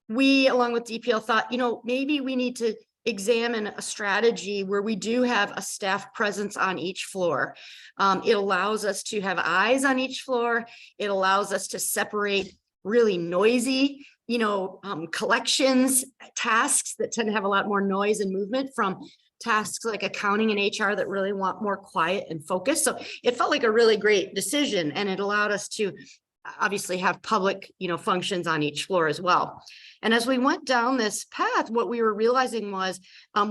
we, along with DPL, thought, maybe we need to examine a strategy where we do have a staff presence on each floor. It allows us to have eyes on each floor. It allows us to separate really noisy, collections, tasks that tend to have a lot more noise and movement from tasks like accounting and HR that really want more quiet and focus. So it felt like a really great decision, and it allowed us to obviously have public, functions on each floor as well. And as we went down this path, what we were realizing was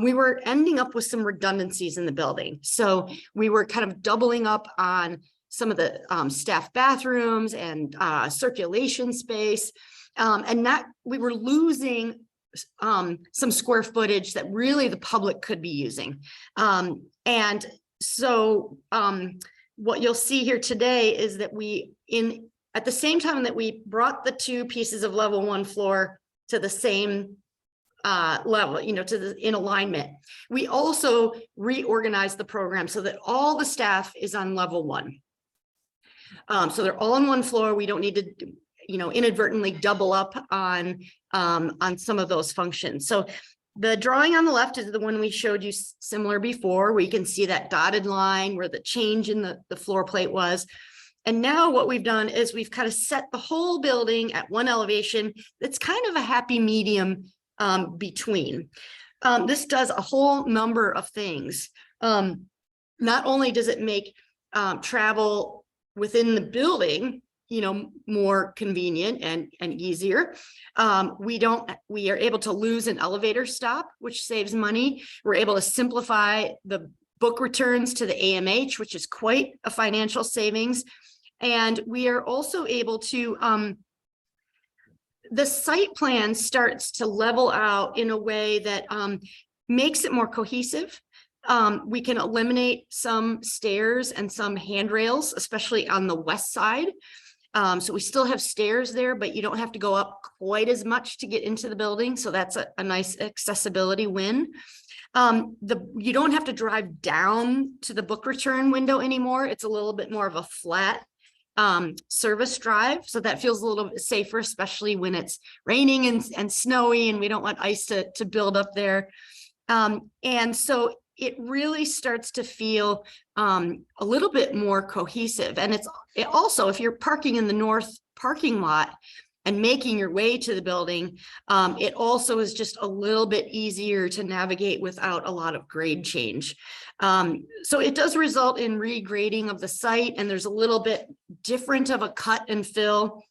we were ending up with some redundancies in the building. So we were kind of doubling up on some of the staff bathrooms and circulation space, and that we were losing some square footage that really the public could be using. And so what you'll see here today is that at the same time that we brought the two pieces of level 1 floor to the same level, in alignment, we also reorganized the program so that all the staff is on level 1. So they're all on one floor. We don't need to, inadvertently double up on some of those functions. So the drawing on the left is the one we showed you similar before, where you can see that dotted line where the change in the floor plate was. And now what we've done is we've kind of set the whole building at one elevation. It's kind of a happy medium between. This does a whole number of things. not only does it make travel within the building, more convenient and easier. We are able to lose an elevator stop, which saves money. We're able to simplify the book returns to the AMH, which is quite a financial savings. And we are also able to, the site plan starts to level out in a way that makes it more cohesive. We can eliminate some stairs and some handrails, especially on the west side. So we still have stairs there, but you don't have to go up quite as much to get into the building. So that's a nice accessibility win. You don't have to drive down to the book return window anymore. It's a little bit more of a flat service drive. So that feels a little bit safer, especially when it's raining and snowy and we don't want ice to build up there. And so it really starts to feel a little bit more cohesive. And it also, if you're parking in the north parking lot and making your way to the building, it also is just a little bit easier to navigate without a lot of grade change. So it does result in regrading of the site, and there's a little bit different of a cut and fill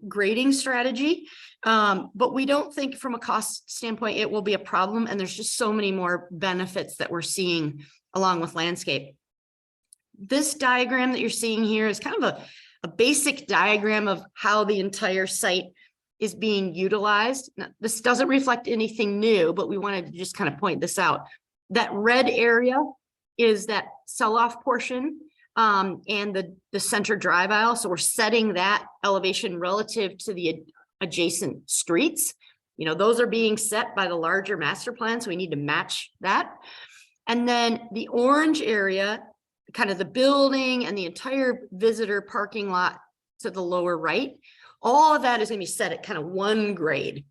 grading strategy. But we don't think from a cost standpoint, it will be a problem. And there's just so many more benefits that we're seeing along with landscape. This diagram that you're seeing here is kind of a basic diagram of how the entire site is being utilized. Now, this doesn't reflect anything new, but we wanted to just kind of point this out. That red area is that sell-off portion. And the center drive aisle. So we're setting that elevation relative to the adjacent streets. Those are being set by the larger master plan. So we need to match that. And then the orange area, kind of the building and the entire visitor parking lot to the lower right, all of that is going to be set at kind of one grade.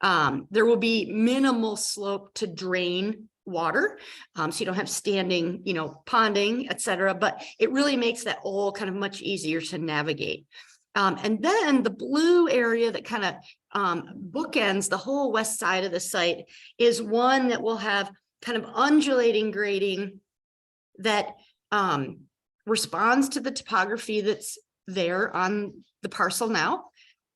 There will be minimal slope to drain water, so you don't have standing, ponding, etc. But it really makes that all kind of much easier to navigate. And then the blue area that kind of bookends the whole west side of the site is one that will have kind of undulating grading that responds to the topography that's there on the parcel now.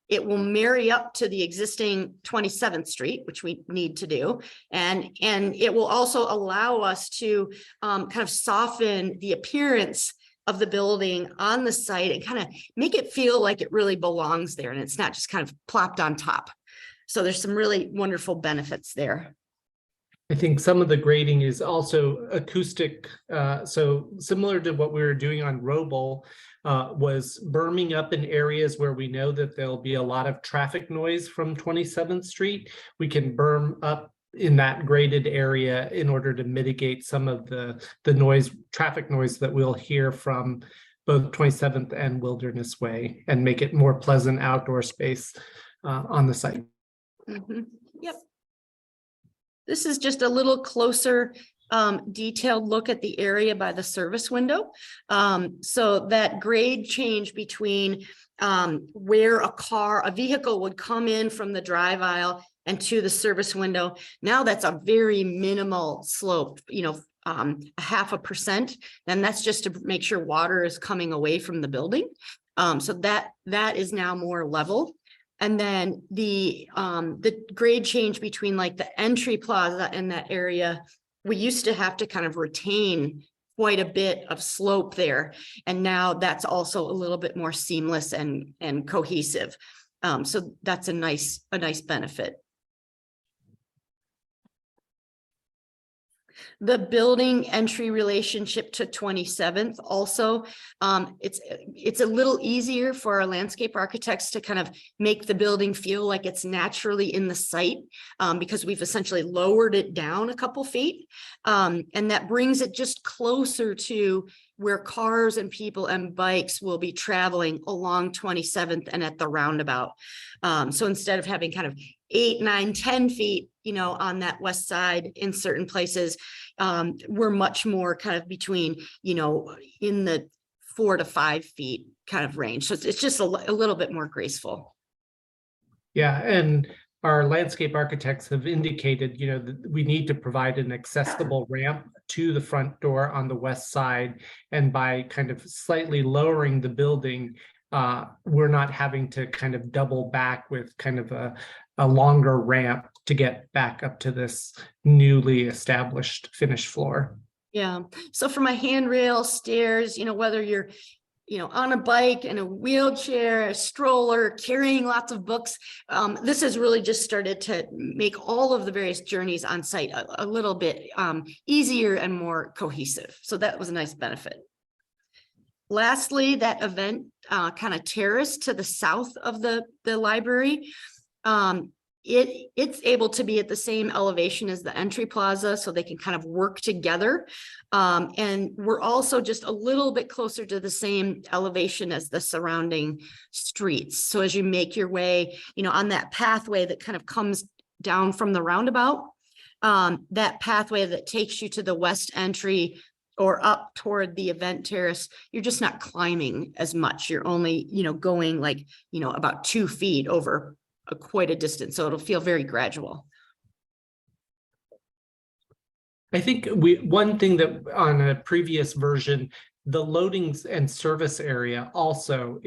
It will marry up to the existing 27th Street, which we need to do. And it will also allow us to kind of soften the appearance of the building on the site and kind of make it feel like it really belongs there. And it's not just kind of plopped on top. So there's some really wonderful benefits there. I think some of the grading is also acoustic. So similar to what we were doing on Roble, was berming up in areas where we know that there'll be a lot of traffic noise from 27th Street. We can berm up in that graded area in order to mitigate some of the traffic noise that we'll hear from both 27th and Wilderness Way, and make it more pleasant outdoor space on the site. Mm-hmm. Yep. This is just a little closer detailed look at the area by the service window. So that grade change between where a vehicle would come in from the drive aisle and to the service window, now that's a very minimal slope, 0.5%. And that's just to make sure water is coming away from the building. So that is now more level. And then the grade change between like the entry plaza and that area, we used to have to kind of retain quite a bit of slope there. And now that's also a little bit more seamless and cohesive. So that's a nice benefit. The building entry relationship to 27th also, it's a little easier for our landscape architects to kind of make the building feel like it's naturally in the site, because we've essentially lowered it down a couple feet. And that brings it just closer to where cars and people and bikes will be traveling along 27th and at the roundabout. So instead of having kind of 8, 9, 10 feet, on that west side in certain places, we're much more kind of between, in the 4 to 5 feet kind of range. So it's just a little bit more graceful. Yeah, and our landscape architects have indicated, that we need to provide an accessible ramp to the front door on the west side. And by kind of slightly lowering the building, we're not having to kind of double back with kind of a longer ramp to get back up to this newly established finished floor. Yeah, so for my handrail, stairs, whether you're, on a bike, in a wheelchair, a stroller, carrying lots of books, this has really just started to make all of the various journeys on site a little bit easier and more cohesive. So that was a nice benefit. Lastly, that event kind of terrace to the south of the library, it's able to be at the same elevation as the entry plaza, so they can kind of work together. And we're also just a little bit closer to the same elevation as the surrounding streets. So as you make your way, on that pathway that kind of comes down from the roundabout, that pathway that takes you to the west entry or up toward the event terrace, you're just not climbing as much. You're only, going like, about 2 feet over quite a distance. So it'll feel very gradual. I think one thing that on a previous version, the loadings and service area also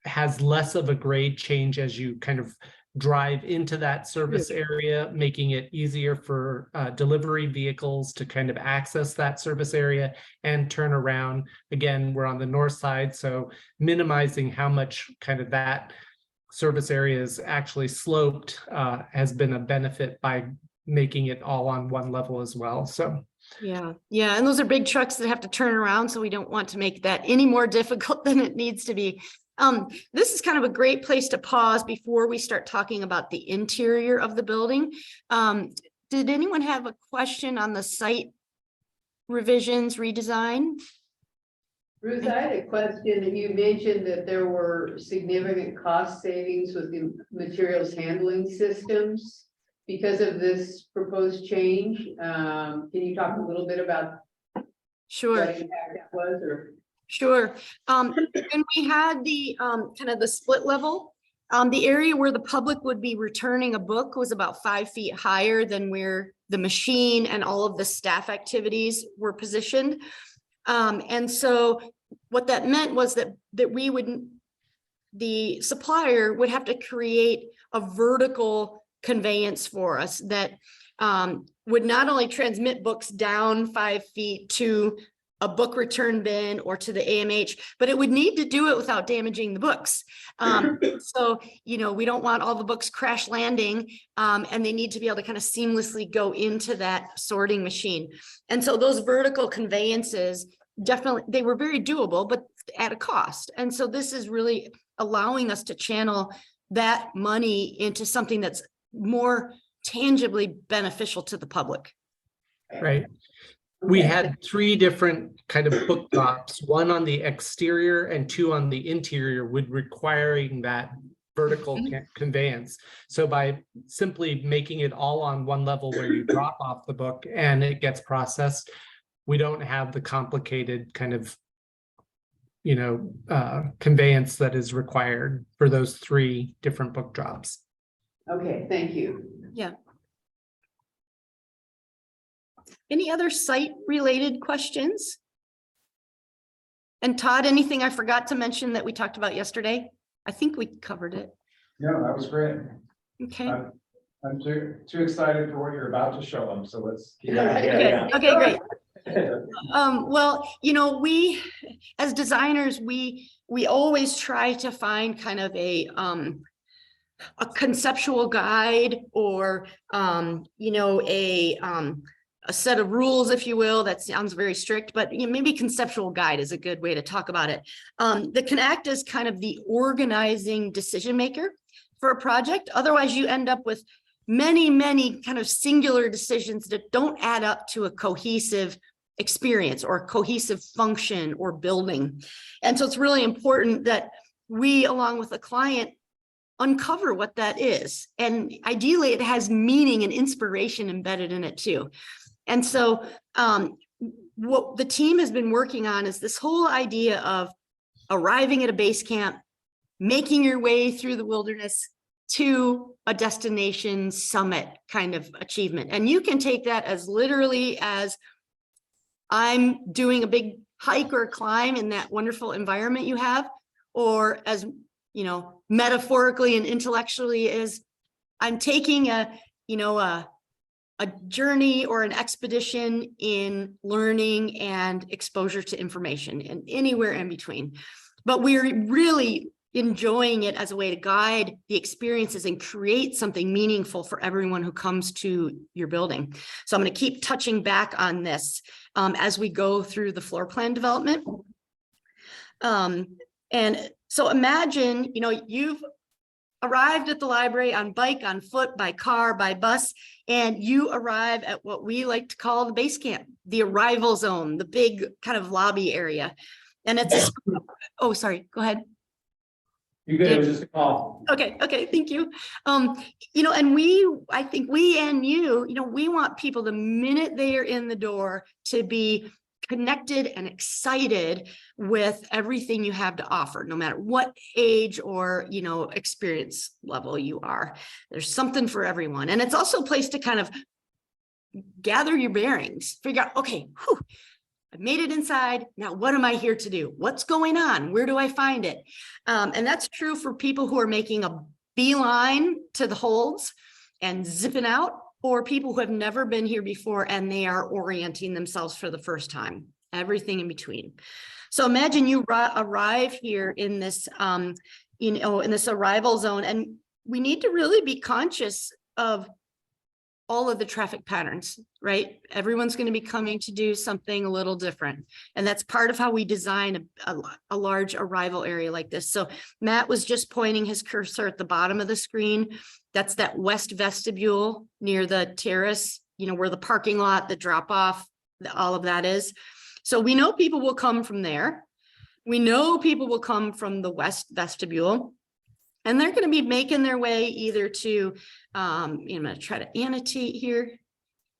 has less of a grade change as you kind of drive into that service area, making it easier for delivery vehicles to kind of access that service area and turn around. Again, we're on the north side, so minimizing how much kind of that service area is actually sloped has been a benefit by making it all on one level as well. So yeah, and those are big trucks that have to turn around, so we don't want to make that any more difficult than it needs to be. This is kind of a great place to pause before we start talking about the interior of the building. Did anyone have a question on the site revisions, redesign? Ruth, I had a question that you mentioned that there were significant cost savings with the materials handling systems because of this proposed change. Can you talk a little bit about Sure. what impact that was, or? Sure. When we had the kind of the split level, the area where the public would be returning a book was about 5 feet higher than where the machine and all of the staff activities were positioned. And so what that meant was that the supplier would have to create a vertical conveyance for us that would not only transmit books down 5 feet to a book return bin or to the AMH, but it would need to do it without damaging the books. So, we don't want all the books crash landing, and they need to be able to kind of seamlessly go into that sorting machine. And so those vertical conveyances, definitely, they were very doable, but at a cost. And so this is really allowing us to channel that money into something that's more tangibly beneficial to the public. right. We had 3 different kind of book drops, 1 on the exterior and 2 on the interior, with requiring that vertical conveyance. So by simply making it all on one level where you drop off the book and it gets processed, we don't have the complicated kind of, conveyance that is required for those 3 different book drops. Okay, thank you. Yeah. Any other site related questions? And Todd, anything I forgot to mention that we talked about yesterday? I think we covered it. Yeah, that was great. Okay. I'm too excited for what you're about to show them, so let's keep Okay, great. Well, we, as designers, we always try to find kind of a conceptual guide or, a set of rules, if you will. That sounds very strict, but maybe conceptual guide is a good way to talk about it. That can act as kind of the organizing decision maker for a project. Otherwise, you end up with many, many kind of singular decisions that don't add up to a cohesive experience or a cohesive function or building. And so it's really important that we, along with the client, uncover what that is. And ideally, it has meaning and inspiration embedded in it too. And so what the team has been working on is this whole idea of arriving at a base camp, making your way through the wilderness, to a destination summit kind of achievement. And you can take that as literally as I'm doing a big hike or climb in that wonderful environment you have, or as, you know, metaphorically and intellectually is I'm taking a journey or an expedition in learning and exposure to information and anywhere in between. But we're really enjoying it as a way to guide the experiences and create something meaningful for everyone who comes to your building. So I'm going to keep touching back on this as we go through the floor plan development. And so imagine, you know, you've arrived at the library on bike, on foot, by car, by bus, and you arrive at what we like to call the base camp, the arrival zone, the big kind of lobby area. And it's, oh, sorry, go ahead. You good? It was just a call. Okay, thank you. You know, and I think we and you know, we want people the minute they are in the door to be connected and excited with everything you have to offer, no matter what age or, you know, experience level you are. There's something for everyone. And it's also a place to kind of gather your bearings, figure out, okay, whew, I've made it inside. Now, what am I here to do? What's going on? Where do I find it? And that's true for people who are making a beeline to the holds and zipping out, or people who have never been here before and they are orienting themselves for the first time, everything in between. So imagine you arrive here in this, you know, in this arrival zone, and we need to really be conscious of all of the traffic patterns, right? Everyone's going to be coming to do something a little different. And that's part of how we design a large arrival area like this. So Matt was just pointing his cursor at the bottom of the screen. That's that west vestibule near the terrace, you know, where the parking lot, the drop off, all of that is. So we know people will come from there. We know people will come from the west vestibule. And they're going to be making their way either to, I'm going to try to annotate here.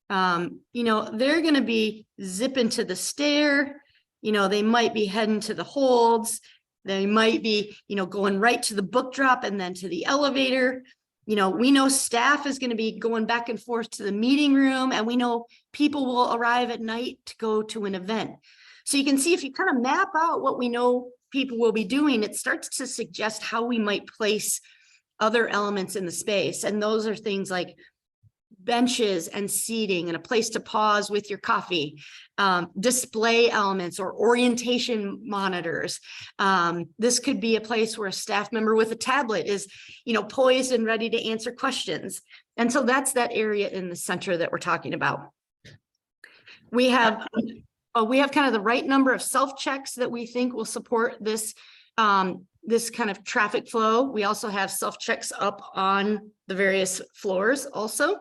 You know, they're going to be zipping to the stair. You know, they might be heading to the holds. They might be, you know, going right to the book drop and then to the elevator. You know, we know staff is going to be going back and forth to the meeting room, and we know people will arrive at night to go to an event. So you can see, if you kind of map out what we know people will be doing, it starts to suggest how we might place other elements in the space. And those are things like benches and seating and a place to pause with your coffee, display elements or orientation monitors. This could be a place where a staff member with a tablet is, you know, poised and ready to answer questions. And so that's that area in the center that we're talking about. We have kind of the right number of self-checks that we think will support this, this kind of traffic flow. We also have self-checks up on the various floors also.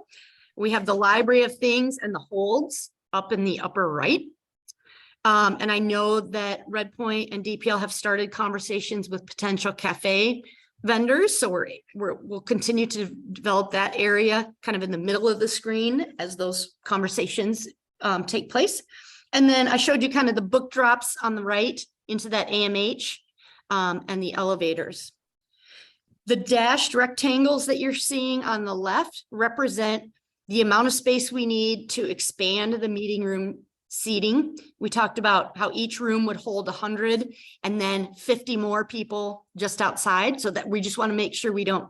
We have the library of things and the holds up in the upper right. And I know that Redpoint and DPL have started conversations with potential cafe vendors. So we'll continue to develop that area kind of in the middle of the screen as those conversations take place. And then I showed you kind of the book drops on the right into that AMH and the elevators. The dashed rectangles that you're seeing on the left represent the amount of space we need to expand the meeting room seating. We talked about how each room would hold 100 and then 50 more people just outside, so that we just want to make sure we don't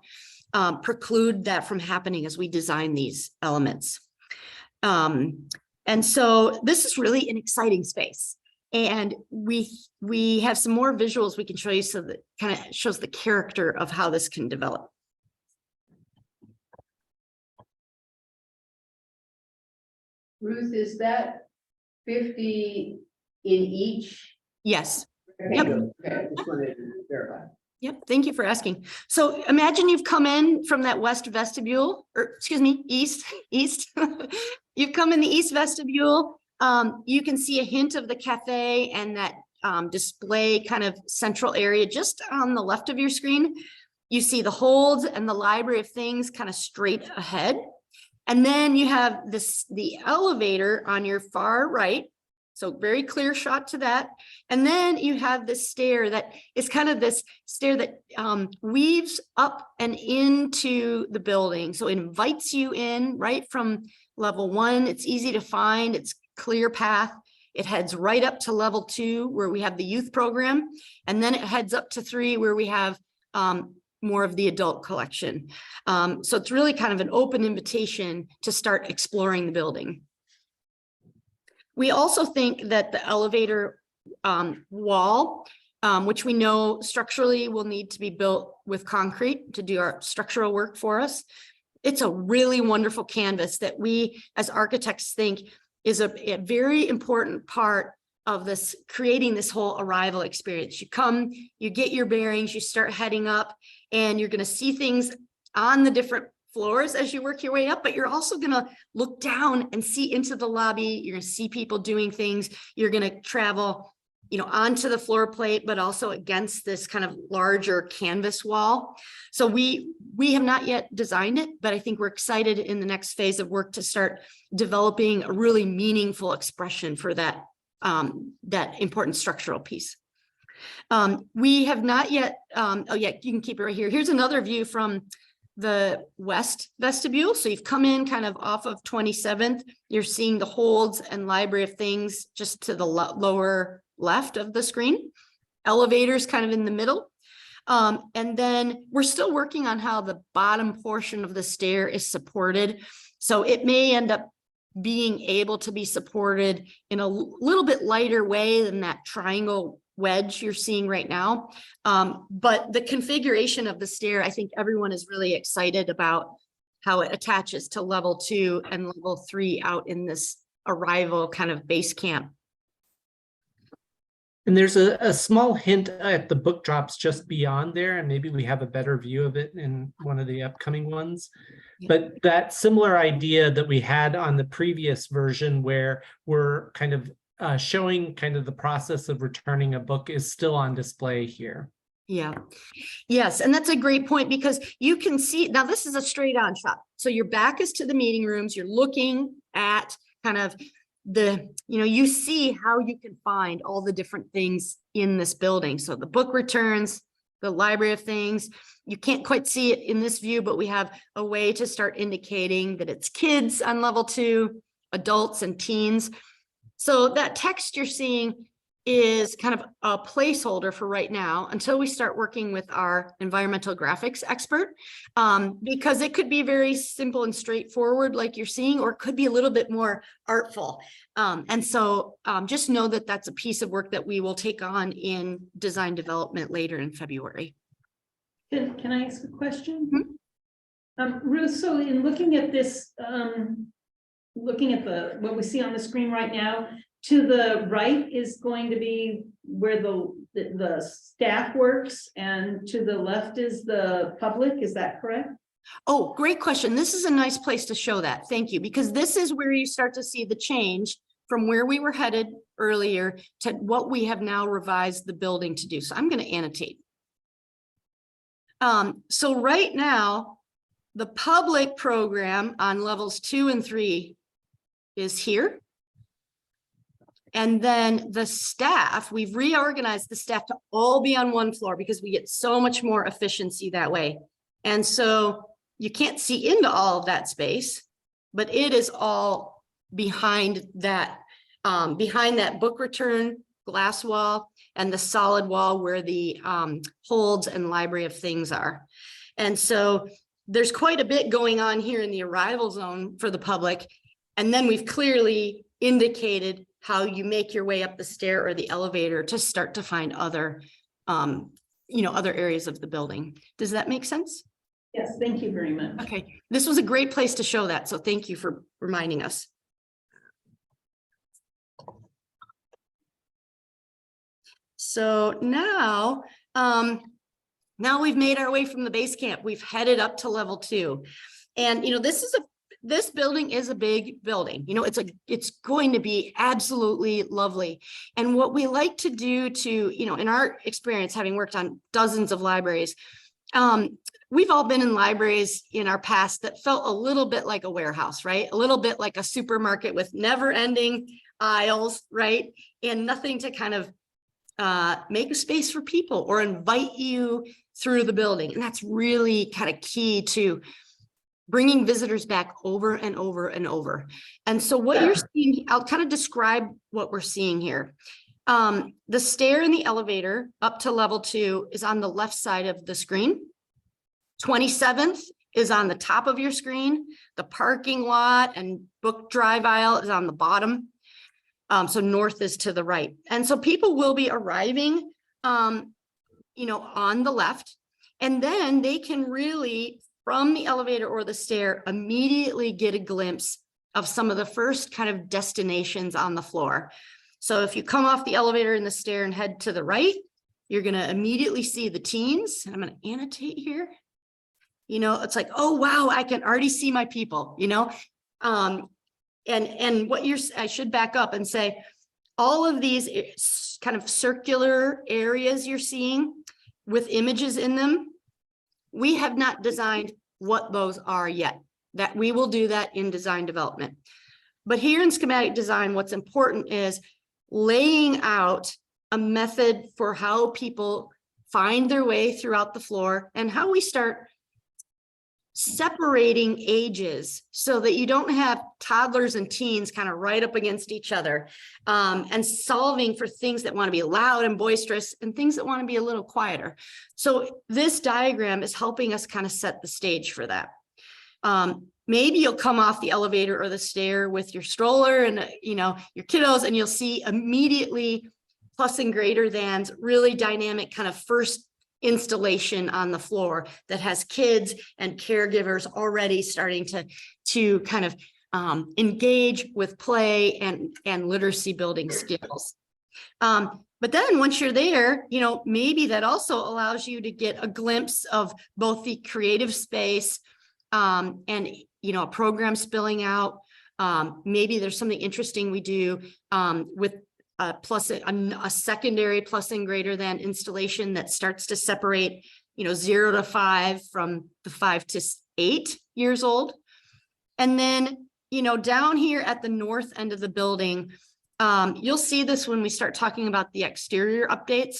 preclude that from happening as we design these elements. And so this is really an exciting space. And we have some more visuals we can show you, so that kind of shows the character of how this can develop. Ruth, is that 50 in each? Yes. Okay, Yep. okay, I just wanted to verify. Yep. Thank you for asking. So imagine you've come in from that west vestibule, or excuse me, east. You've come in the east vestibule. You can see a hint of the cafe and that display kind of central area just on the left of your screen. You see the holds and the library of things kind of straight ahead. And then you have the elevator on your far right. So very clear shot to that. And then you have this stair that is kind of this stair that weaves up and into the building. So it invites you in right from level 1. It's easy to find. It's clear path. It heads right up to level 2 where we have the youth program. And then it heads up to 3 where we have more of the adult collection. So it's really kind of an open invitation to start exploring the building. We also think that the elevator wall, which we know structurally will need to be built with concrete to do our structural work for us. It's a really wonderful canvas that we as architects think is a very important part of this, creating this whole arrival experience. You come, you get your bearings, you start heading up, and you're going to see things on the different floors as you work your way up, but you're also going to look down and see into the lobby. You're going to see people doing things. You're going to travel, onto the floor plate, but also against this kind of larger canvas wall. So we have not yet designed it, but I think we're excited in the next phase of work to start developing a really meaningful expression for that, that important structural piece. We have not yet, oh yeah, you can keep it right here. Here's another view from the west vestibule. So you've come in kind of off of 27th. You're seeing the holds and library of things just to the lower left of the screen. Elevators kind of in the middle. And then we're still working on how the bottom portion of the stair is supported. So it may end up being able to be supported in a little bit lighter way than that triangle wedge you're seeing right now. But the configuration of the stair, I think everyone is really excited about how it attaches to level 2 and level 3 out in this arrival kind of base camp. And there's a small hint at the book drops just beyond there, and maybe we have a better view of it in one of the upcoming ones. Yeah. But that similar idea that we had on the previous version where we're kind of showing kind of the process of returning a book is still on display here. Yeah. Yes. And that's a great point because you can see now this is a straight on shot. So your back is to the meeting rooms. You're looking at kind of the, you see how you can find all the different things in this building. So the book returns, the library of things. You can't quite see it in this view, but we have a way to start indicating that it's kids on level 2, adults and teens. So that text you're seeing is kind of a placeholder for right now until we start working with our environmental graphics expert, because it could be very simple and straightforward like you're seeing, or it could be a little bit more artful. And so just know that that's a piece of work that we will take on in design development later in February. Can I ask a question? Ruth, so in looking at this, looking at what we see on the screen right now, to the right is going to be where the staff works, and to the left is the public. Is that correct? Oh, great question. This is a nice place to show that. Thank you. Because this is where you start to see the change from where we were headed earlier to what we have now revised the building to do. So I'm going to annotate. So right now, the public program on levels 2 and 3 is here. And then the staff, we've reorganized the staff to all be on one floor because we get so much more efficiency that way. And so you can't see into all of that space, but it is all behind that book return glass wall and the solid wall where the holds and library of things are. And so there's quite a bit going on here in the arrival zone for the public. And then we've clearly indicated how you make your way up the stair or the elevator to start to find other, other areas of the building. Does that make sense? Yes, thank you very much. Okay, this was a great place to show that. So thank you for reminding us. So now, now we've made our way from the base camp. We've headed up to level 2. And, this building is a big building. It's going to be absolutely lovely. And what we like to do to, in our experience, having worked on dozens of libraries, we've all been in libraries in our past that felt a little bit like a warehouse, right? A little bit like a supermarket with never ending aisles, right? And nothing to kind of make a space for people or invite you through the building. And that's really kind of key to bringing visitors back over and over and over. And so what you're seeing, I'll kind of describe what we're seeing here. The stair and the elevator up to level 2 is on the left side of the screen. 27th is on the top of your screen. The parking lot and book drive aisle is on the bottom. So north is to the right. And so people will be arriving, on the left, and then they can really, from the elevator or the stair, immediately get a glimpse of some of the first kind of destinations on the floor. So if you come off the elevator and the stair and head to the right, you're going to immediately see the teens. And I'm going to annotate here. It's like, oh, wow, I can already see my people, and what I should back up and say, all of these kind of circular areas you're seeing with images in them, we have not designed what those are yet. That we will do that in design development. But here in schematic design, what's important is laying out a method for how people find their way throughout the floor and how we start separating ages so that you don't have toddlers and teens kind of right up against each other, and solving for things that want to be loud and boisterous and things that want to be a little quieter. So this diagram is helping us kind of set the stage for that. Maybe you'll come off the elevator or the stair with your stroller and your kiddos, and you'll see immediately plus and greater thans, really dynamic kind of first installation on the floor that has kids and caregivers already starting to kind of engage with play and literacy building skills. But then once you're there, maybe that also allows you to get a glimpse of both the creative space and a program spilling out. Maybe there's something interesting we do with a secondary plus and greater than installation that starts to separate 0 to 5 from the 5 to 8 years old. And then down here at the north end of the building, you'll see this when we start talking about the exterior updates,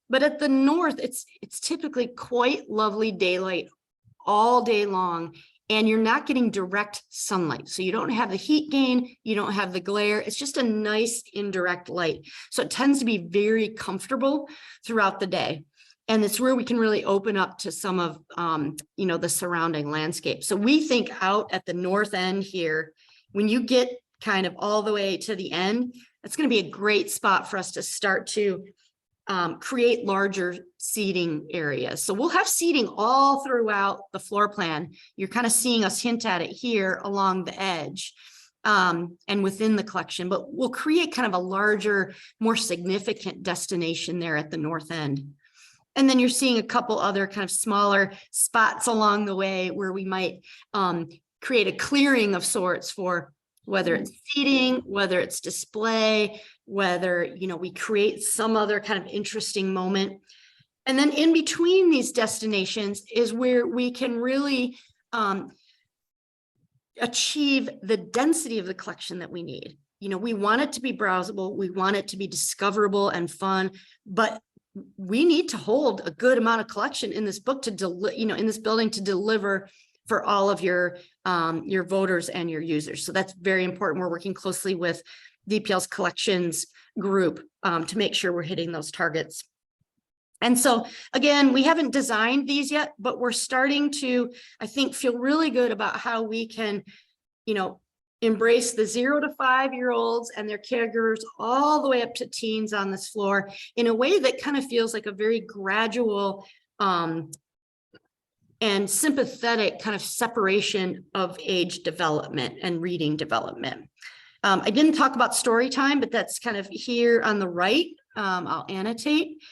but at the north it's typically quite lovely daylight all day long, and you're not getting direct sunlight. So you don't have the heat gain, you don't have the glare. It's just a nice indirect light. So it tends to be very comfortable throughout the day. And it's where we can really open up to some of, the surrounding landscape. So we think out at the north end here, when you get kind of all the way to the end, it's going to be a great spot for us to start to create larger seating areas. So we'll have seating all throughout the floor plan. You're kind of seeing us hint at it here along the edge and within the collection, but we'll create kind of a larger, more significant destination there at the north end. And then you're seeing a couple other kind of smaller spots along the way where we might create a clearing of sorts for whether it's seating, whether it's display, whether, we create some other kind of interesting moment. And then in between these destinations is where we can really achieve the density of the collection that we need. We want it to be browsable, we want it to be discoverable and fun, but we need to hold a good amount of collection in this book in this building to deliver for all of your voters and your users. So that's very important. We're working closely with DPL's collections group to make sure we're hitting those targets. And so again, we haven't designed these yet, but we're starting to, I think, feel really good about how we can, embrace the 0 to 5-year-olds and their caregivers all the way up to teens on this floor in a way that kind of feels like a very gradual and sympathetic kind of separation of age development and reading development. I didn't talk about story time, but that's kind of here on the right. I'll annotate.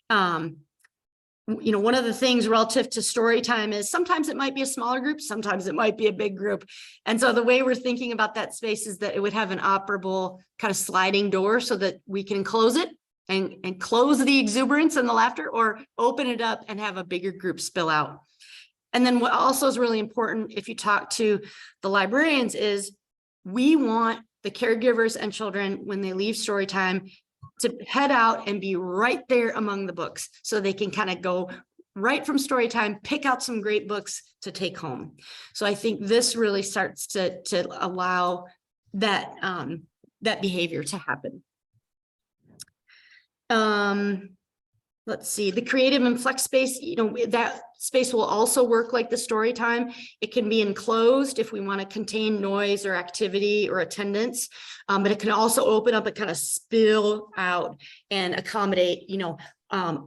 One of the things relative to story time is sometimes it might be a smaller group, sometimes it might be a big group. And so the way we're thinking about that space is that it would have an operable kind of sliding door so that we can close it and close the exuberance and the laughter, or open it up and have a bigger group spill out. And then what also is really important if you talk to the librarians is we want the caregivers and children, when they leave story time, to head out and be right there among the books, so they can kind of go right from story time, pick out some great books to take home. So I think this really starts to allow that that behavior to happen. Let's see, the creative and flex space, you know, that space will also work like the story time. It can be enclosed if we want to contain noise or activity or attendance, but it can also open up and kind of spill out and accommodate, you know,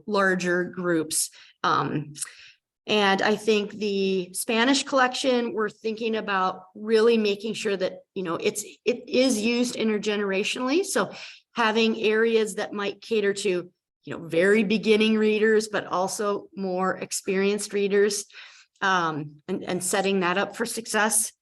larger groups. And I think the Spanish collection, we're thinking about really making sure that, you know, it is used intergenerationally. So having areas that might cater to, you know, very beginning readers, but also more experienced readers, and setting that up for success.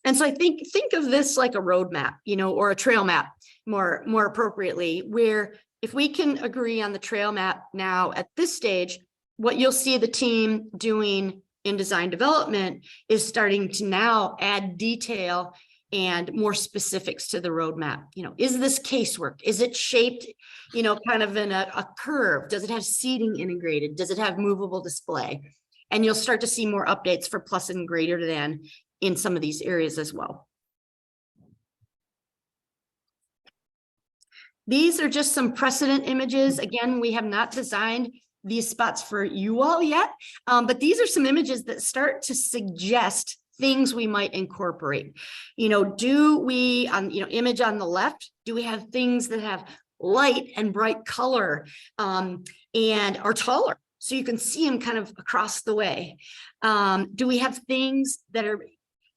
And so I think of this like a roadmap, you know, or a trail map more appropriately, where if we can agree on the trail map now at this stage, what you'll see the team doing in design development is starting to now add detail and more specifics to the roadmap. You know, is this casework? Is it shaped, you know, kind of in a curve? Does it have seating integrated? Does it have movable display? And you'll start to see more updates for plus and greater than in some of these areas as well. These are just some precedent images. Again, we have not designed these spots for you all yet, but these are some images that start to suggest things we might incorporate. You know, do we, you know, image on the left, do we have things that have light and bright color, and are taller, so you can see them kind of across the way? Do we have things that are,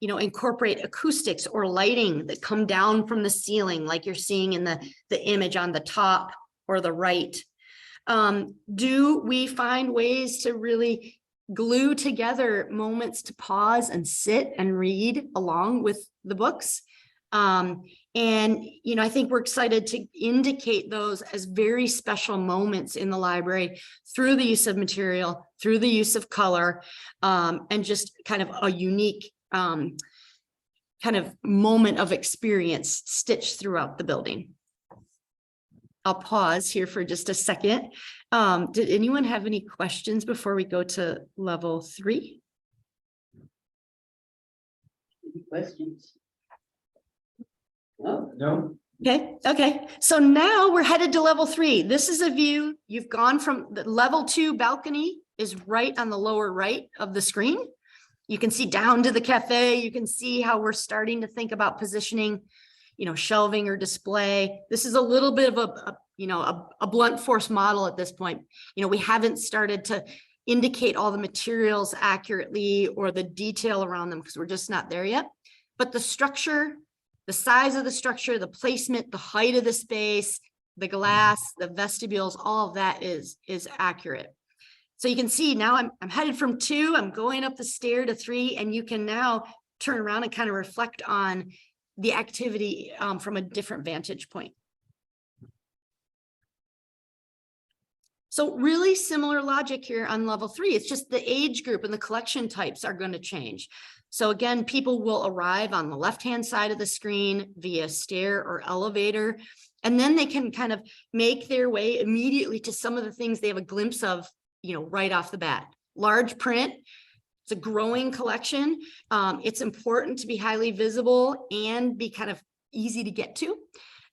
you know, incorporate acoustics or lighting that come down from the ceiling, like you're seeing in the image on the top or the right? Do we find ways to really glue together moments to pause and sit and read along with the books? And, you know, I think we're excited to indicate those as very special moments in the library through the use of material, through the use of color, and just kind of a unique kind of moment of experience stitched throughout the building. I'll pause here for just a second. Did anyone have any questions before we go to level 3? Any questions? No? No, Okay. So now we're headed to level 3. This is a view. You've gone from the level 2 balcony is right on the lower right of the screen. You can see down to the cafe. You can see how we're starting to think about positioning, you know, shelving or display. This is a little bit of a blunt force model at this point. You know, we haven't started to indicate all the materials accurately or the detail around them because we're just not there yet. But the structure, the size of the structure, the placement, the height of the space, the glass, the vestibules, all of that is accurate. So you can see now I'm headed from 2, I'm going up the stair to 3, and you can now turn around and kind of reflect on the activity from a different vantage point. So really similar logic here on level 3. It's just the age group and the collection types are going to change. So again, people will arrive on the left-hand side of the screen via stair or elevator, and then they can kind of make their way immediately to some of the things they have a glimpse of, you know, right off the bat. Large print. It's a growing collection. It's important to be highly visible and be kind of easy to get to,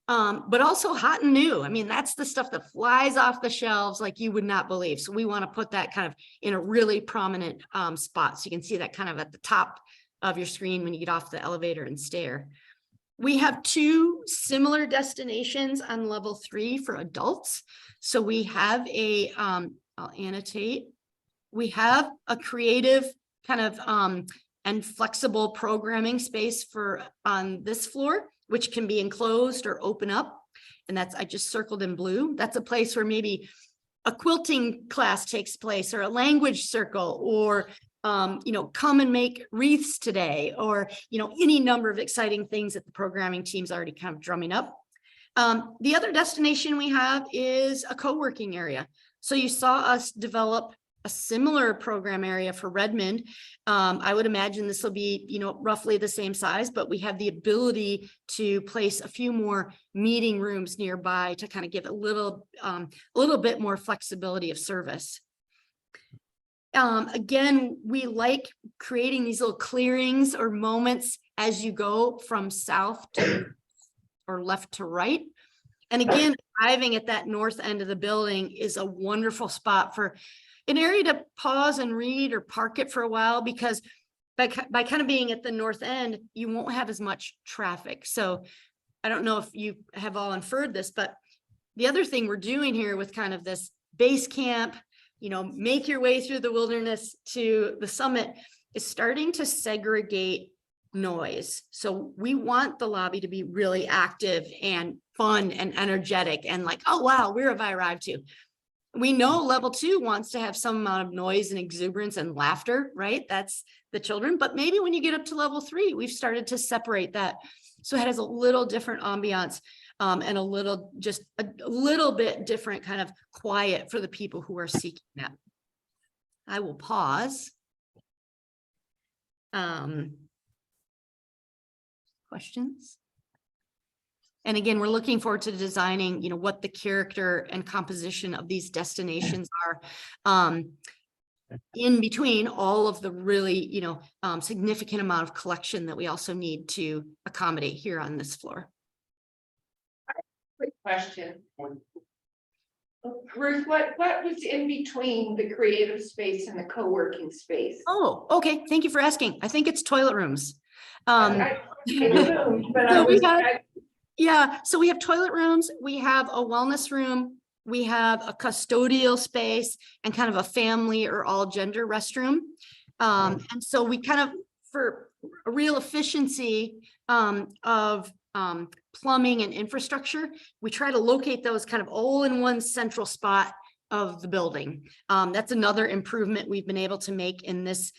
but also hot and new. I mean, that's the stuff that flies off the shelves like you would not believe. So we want to put that kind of in a really prominent spot. So you can see that kind of at the top of your screen when you get off the elevator and stair. We have 2 similar destinations on level 3 for adults. So we have a, I'll annotate. We have a creative kind of and flexible programming space for on this floor, which can be enclosed or open up. And that's, I just circled in blue. That's a place where maybe a quilting class takes place, or a language circle, or you know, come and make wreaths today, or, you know, any number of exciting things that the programming team's already kind of drumming up. The other destination we have is a co-working area. So you saw us develop a similar program area for Redmond. I would imagine this will be, you know, roughly the same size, but we have the ability to place a few more meeting rooms nearby to kind of give a little bit more flexibility of service. Again, we like creating these little clearings or moments as you go from south to or left to right. And again, arriving at that north end of the building is a wonderful spot for an area to pause and read or park it for a while, because by kind of being at the north end, you won't have as much traffic. So I don't know if you have all inferred this, but the other thing we're doing here with kind of this base camp, you know, make your way through the wilderness to the summit, is starting to segregate noise. So we want the lobby to be really active and fun and energetic and like, oh, wow, where have I arrived to? We know level 2 wants to have some amount of noise and exuberance and laughter, right? That's the children. But maybe when you get up to level 3, we've started to separate that. So it has a little different ambiance and a little bit different kind of quiet for the people who are seeking that. I will pause. Questions? And again, we're looking forward to designing, you know, what the character and composition of these destinations are in between all of the really, you know, significant amount of collection that we also need to accommodate here on this floor. Quick question. Ruth, what was in between the creative space and the co-working space? Oh, okay. Thank you for asking. I think it's toilet rooms. Yeah, so we have toilet rooms, we have a wellness room, we have a custodial space and kind of a family or all gender restroom. And so we kind of, for a real efficiency of plumbing and infrastructure, we try to locate those kind of all in one central spot of the building. That's another improvement we've been able to make in this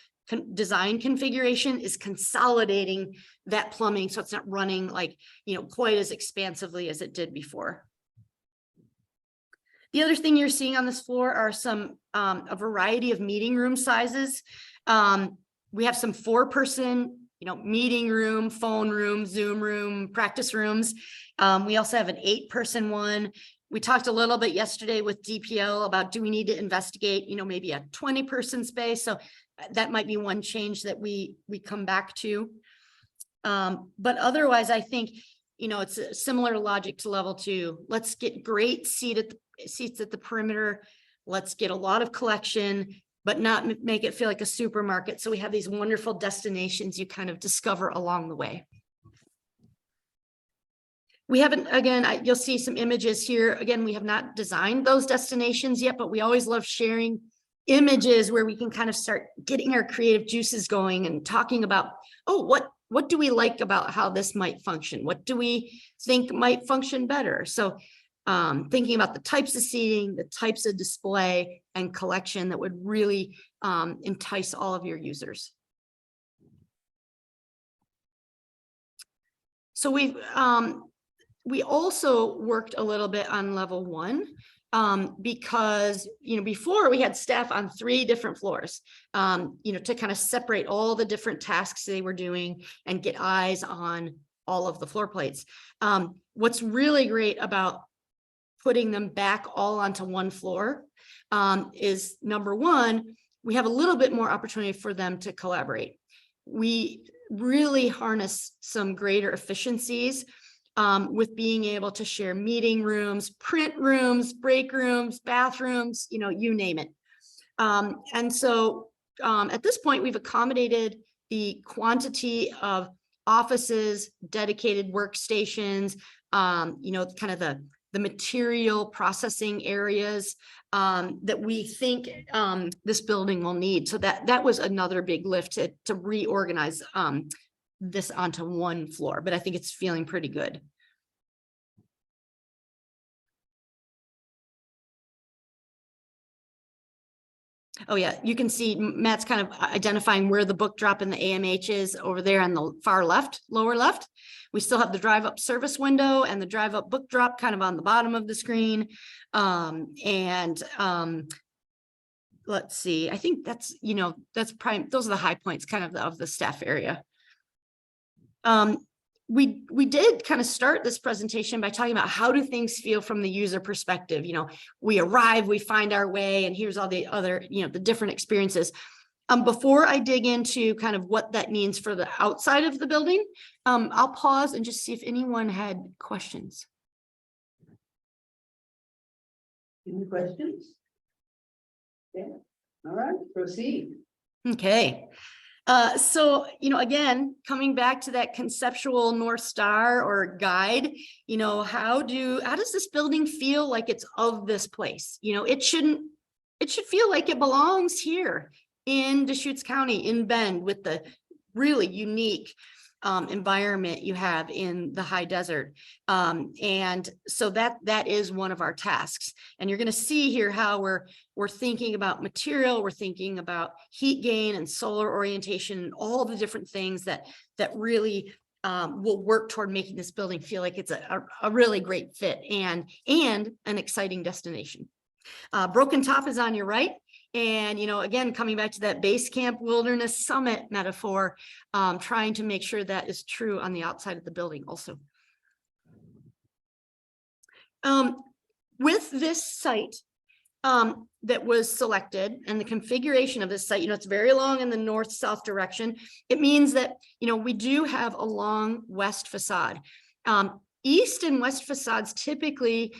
design configuration, is consolidating that plumbing so it's not running like, you know, quite as expansively as it did before. The other thing you're seeing on this floor are some a variety of meeting room sizes. We have some 4-person, you know, meeting room, phone room, Zoom room, practice rooms. We also have an 8-person one. We talked a little bit yesterday with DPL about, do we need to investigate, you know, maybe a 20-person space? So that might be one change that we come back to. But otherwise, I think, you know, it's a similar logic to level 2. Let's get great seats at the perimeter. Let's get a lot of collection, but not make it feel like a supermarket. So we have these wonderful destinations you kind of discover along the way. We haven't, again, you'll see some images here. Again, we have not designed those destinations yet, but we always love sharing images where we can kind of start getting our creative juices going and talking about, oh, what do we like about how this might function? What do we think might function better? So thinking about the types of seating, the types of display and collection that would really entice all of your users. So we also worked a little bit on level 1 because, you know, before we had staff on 3 different floors, you know, to kind of separate all the different tasks they were doing and get eyes on all of the floor plates. What's really great about putting them back all onto one floor is, number 1, we have a little bit more opportunity for them to collaborate. We really harness some greater efficiencies with being able to share meeting rooms, print rooms, break rooms, bathrooms, you know, you name it. And so at this point, we've accommodated the quantity of offices, dedicated workstations, you know, kind of the material processing areas that we think this building will need. So that was another big lift to reorganize this onto one floor, but I think it's feeling pretty good. Oh yeah, you can see Matt's kind of identifying where the book drop in the AMH is over there on the far left, lower left. We still have the drive up service window and the drive up book drop kind of on the bottom of the screen. let's see, I think that's, that's prime, those are the high points kind of the staff area. We did kind of start this presentation by talking about how do things feel from the user perspective. We arrive, we find our way, and here's all the other, the different experiences. Before I dig into kind of what that means for the outside of the building, I'll pause and just see if anyone had questions. Any questions? Yeah, all right, proceed. Okay. So, again, coming back to that conceptual North Star or guide, how does this building feel like it's of this place? It should feel like it belongs here in Deschutes County, in Bend, with the really unique environment you have in the high desert. And so that is one of our tasks. And you're going to see here how we're thinking about material, we're thinking about heat gain and solar orientation, and all the different things that really will work toward making this building feel like it's a really great fit and an exciting destination. Broken Top is on your right. And, again, coming back to that base camp wilderness summit metaphor, trying to make sure that is true on the outside of the building also. With this site that was selected and the configuration of this site, it's very long in the north-south direction. It means that, we do have a long west facade. East and west facades typically,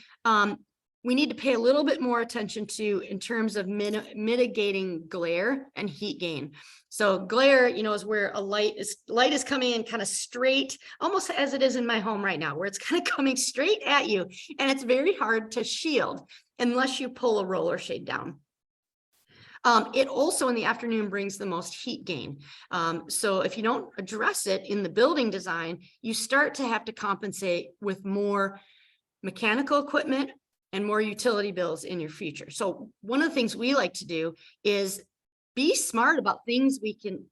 we need to pay a little bit more attention to in terms of mitigating glare and heat gain. So glare, is where light is coming in kind of straight, almost as it is in my home right now, where it's kind of coming straight at you. And it's very hard to shield unless you pull a roller shade down. It also in the afternoon brings the most heat gain. So if you don't address it in the building design, you start to have to compensate with more mechanical equipment and more utility bills in your future. So one of the things we like to do is be smart about things we can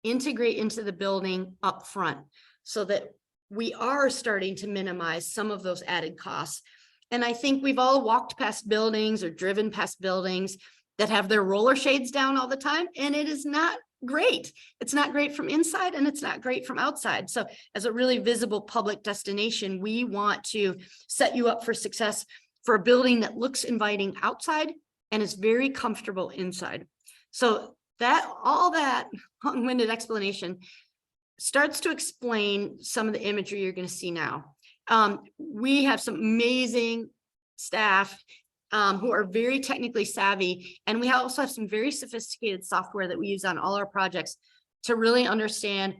integrate into the building up front so that we are starting to minimize some of those added costs. And I think we've all walked past buildings or driven past buildings that have their roller shades down all the time, and it is not great. It's not great from inside and it's not great from outside. So as a really visible public destination, we want to set you up for success for a building that looks inviting outside and is very comfortable inside. So all that long-winded explanation starts to explain some of the imagery you're going to see now. We have some amazing staff who are very technically savvy, and we also have some very sophisticated software that we use on all our projects to really understand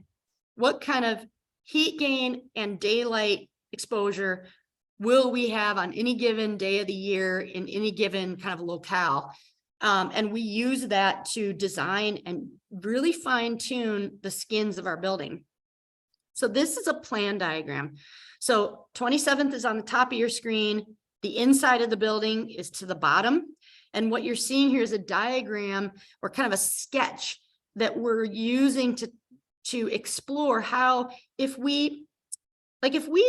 what kind of heat gain and daylight exposure will we have on any given day of the year in any given kind of locale. And we use that to design and really fine tune the skins of our building. So this is a plan diagram. So 27th is on the top of your screen. The inside of the building is to the bottom. And what you're seeing here is a diagram or kind of a sketch that we're using to explore how if we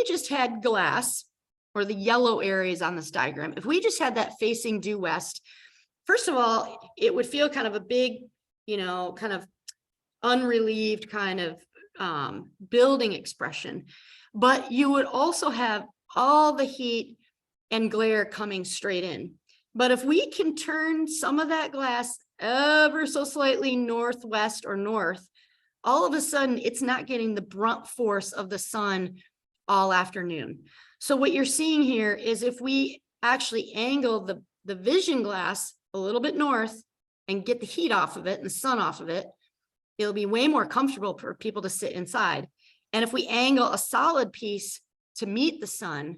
just had glass, or the yellow areas on this diagram, if we just had that facing due west, first of all, it would feel kind of a big, kind of unrelieved kind of building expression, but you would also have all the heat and glare coming straight in. But if we can turn some of that glass ever so slightly northwest or north, all of a sudden it's not getting the brunt force of the sun all afternoon. So what you're seeing here is if we actually angle the vision glass a little bit north and get the heat off of it and the sun off of it, it'll be way more comfortable for people to sit inside. And if we angle a solid piece to meet the sun,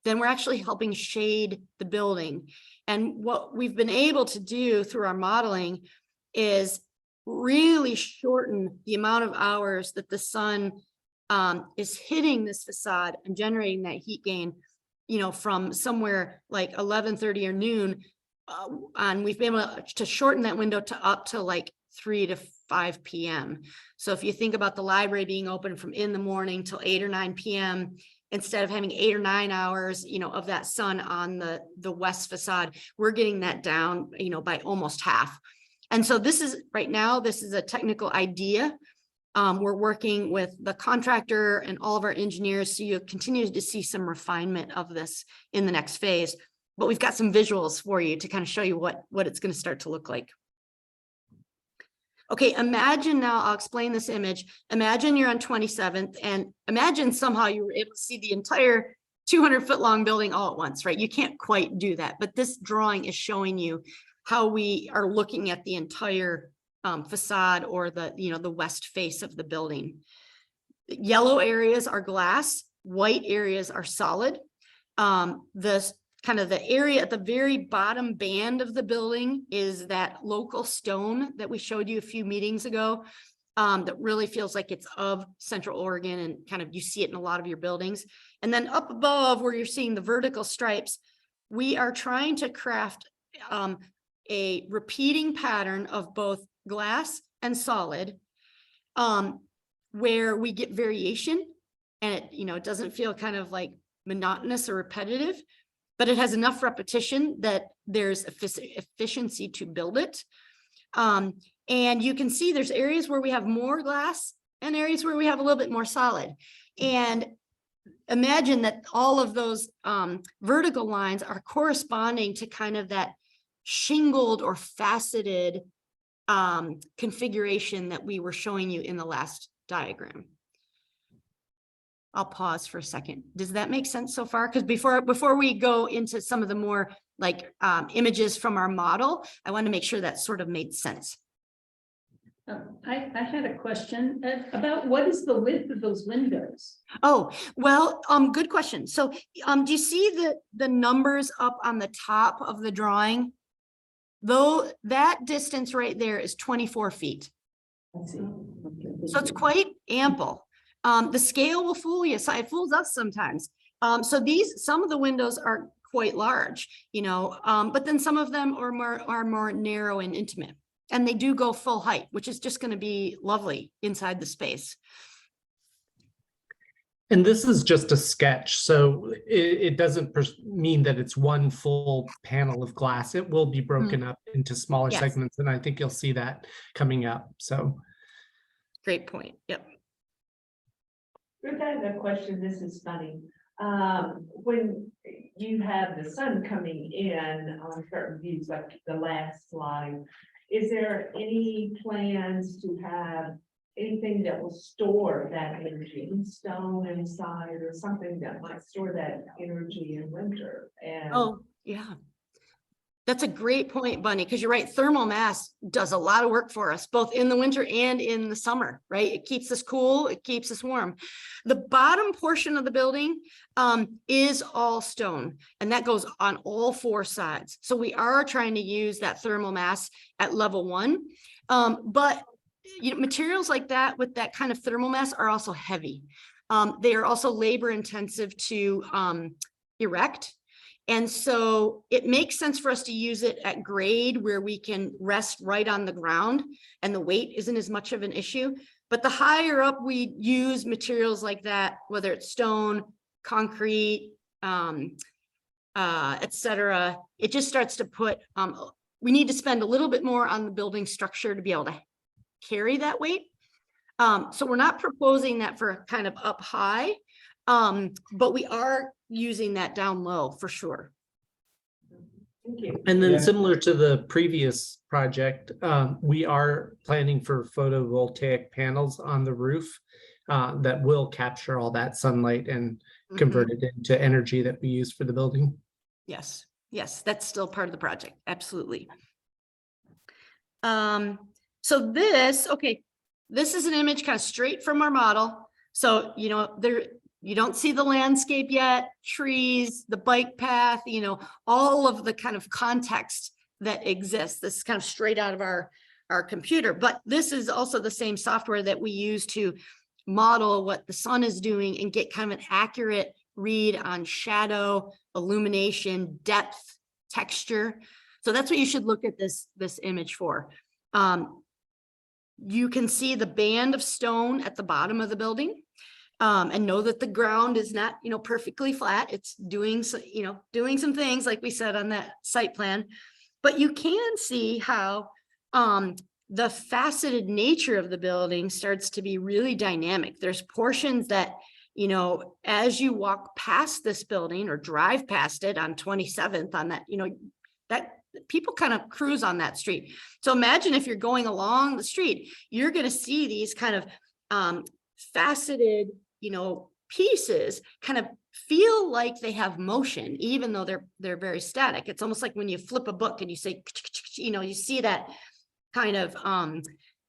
then we're actually helping shade the building. And what we've been able to do through our modeling is really shorten the amount of hours that the sun is hitting this facade and generating that heat gain, from somewhere like 11:30 or noon. And we've been able to shorten that window to up to like 3 to 5 p.m. So if you think about the library being open from in the morning till 8 or 9 p.m., instead of having 8 or 9 hours, of that sun on the west facade, we're getting that down, by almost half. And so this is, right now, this is a technical idea. We're working with the contractor and all of our engineers, so you'll continue to see some refinement of this in the next phase. But we've got some visuals for you to kind of show you what it's going to start to look like. Okay, imagine now, I'll explain this image. Imagine you're on 27th and imagine somehow you were able to see the entire 200-foot long building all at once, right? You can't quite do that, but this drawing is showing you how we are looking at the entire facade, or the, the west face of the building. Yellow areas are glass, white areas are solid. The kind of the area at the very bottom band of the building is that local stone that we showed you a few meetings ago, that really feels like it's of Central Oregon, and kind of you see it in a lot of your buildings. And then up above where you're seeing the vertical stripes, we are trying to craft a repeating pattern of both glass and solid, where we get variation, and it, it doesn't feel kind of like monotonous or repetitive, but it has enough repetition that there's efficiency to build it. And you can see there's areas where we have more glass and areas where we have a little bit more solid. And imagine that all of those vertical lines are corresponding to kind of that shingled or faceted configuration that we were showing you in the last diagram. I'll pause for a second. Does that make sense so far? Because before we go into some of the more like images from our model, I want to make sure that sort of made sense. I had a question about what is the width of those windows? Oh, well, good question. So do you see the numbers up on the top of the drawing? Though that distance right there is 24 feet. I see. Okay. So it's quite ample. The scale will fool you. So it fools us sometimes. So some of the windows are quite large, but then some of them are more narrow and intimate, and they do go full height, which is just going to be lovely inside the space. And this is just a sketch, so it doesn't mean that it's one full panel of glass. It will be broken up into smaller Yes. segments, and I think you'll see that coming up. So, Great point. Yep. Ruth, I have a question. This is funny. When you have the sun coming in on certain views, like the last slide, is there any plans to have anything that will store that energy, stone inside, or something that might store that energy in winter? And Oh, yeah. That's a great point, Bunny, because you're right. Thermal mass does a lot of work for us, both in the winter and in the summer, right? It keeps us cool, it keeps us warm. The bottom portion of the building is all stone, and that goes on all four sides. So we are trying to use that thermal mass at level 1. But materials like that with that kind of thermal mass are also heavy. They are also labor intensive to erect. And so it makes sense for us to use it at grade where we can rest right on the ground and the weight isn't as much of an issue. But the higher up we use materials like that, whether it's stone, concrete, etc., it just starts to put, we need to spend a little bit more on the building structure to be able to carry that weight. So we're not proposing that for kind of up high, but we are using that down low for sure. thank you. and then Yeah. similar to the previous project, we are planning for photovoltaic panels on the roof that will capture all that sunlight and convert it into energy that we use for the building. Yes, that's still part of the project. Absolutely. So this is an image kind of straight from our model. So, you don't see the landscape yet, trees, the bike path, all of the kind of context that exists. This is kind of straight out of our computer, but this is also the same software that we use to model what the sun is doing and get kind of an accurate read on shadow, illumination, depth, texture. So that's what you should look at this image for. You can see the band of stone at the bottom of the building. And know that the ground is not, perfectly flat. It's doing some things like we said on that site plan, but you can see how the faceted nature of the building starts to be really dynamic. There's portions that, you know, as you walk past this building or drive past it on 27th on that, you know, that people kind of cruise on that street. So imagine if you're going along the street, you're going to see these kind of faceted, you know, pieces kind of feel like they have motion, even though they're very static. It's almost like when you flip a book and you say, you know, you see that kind of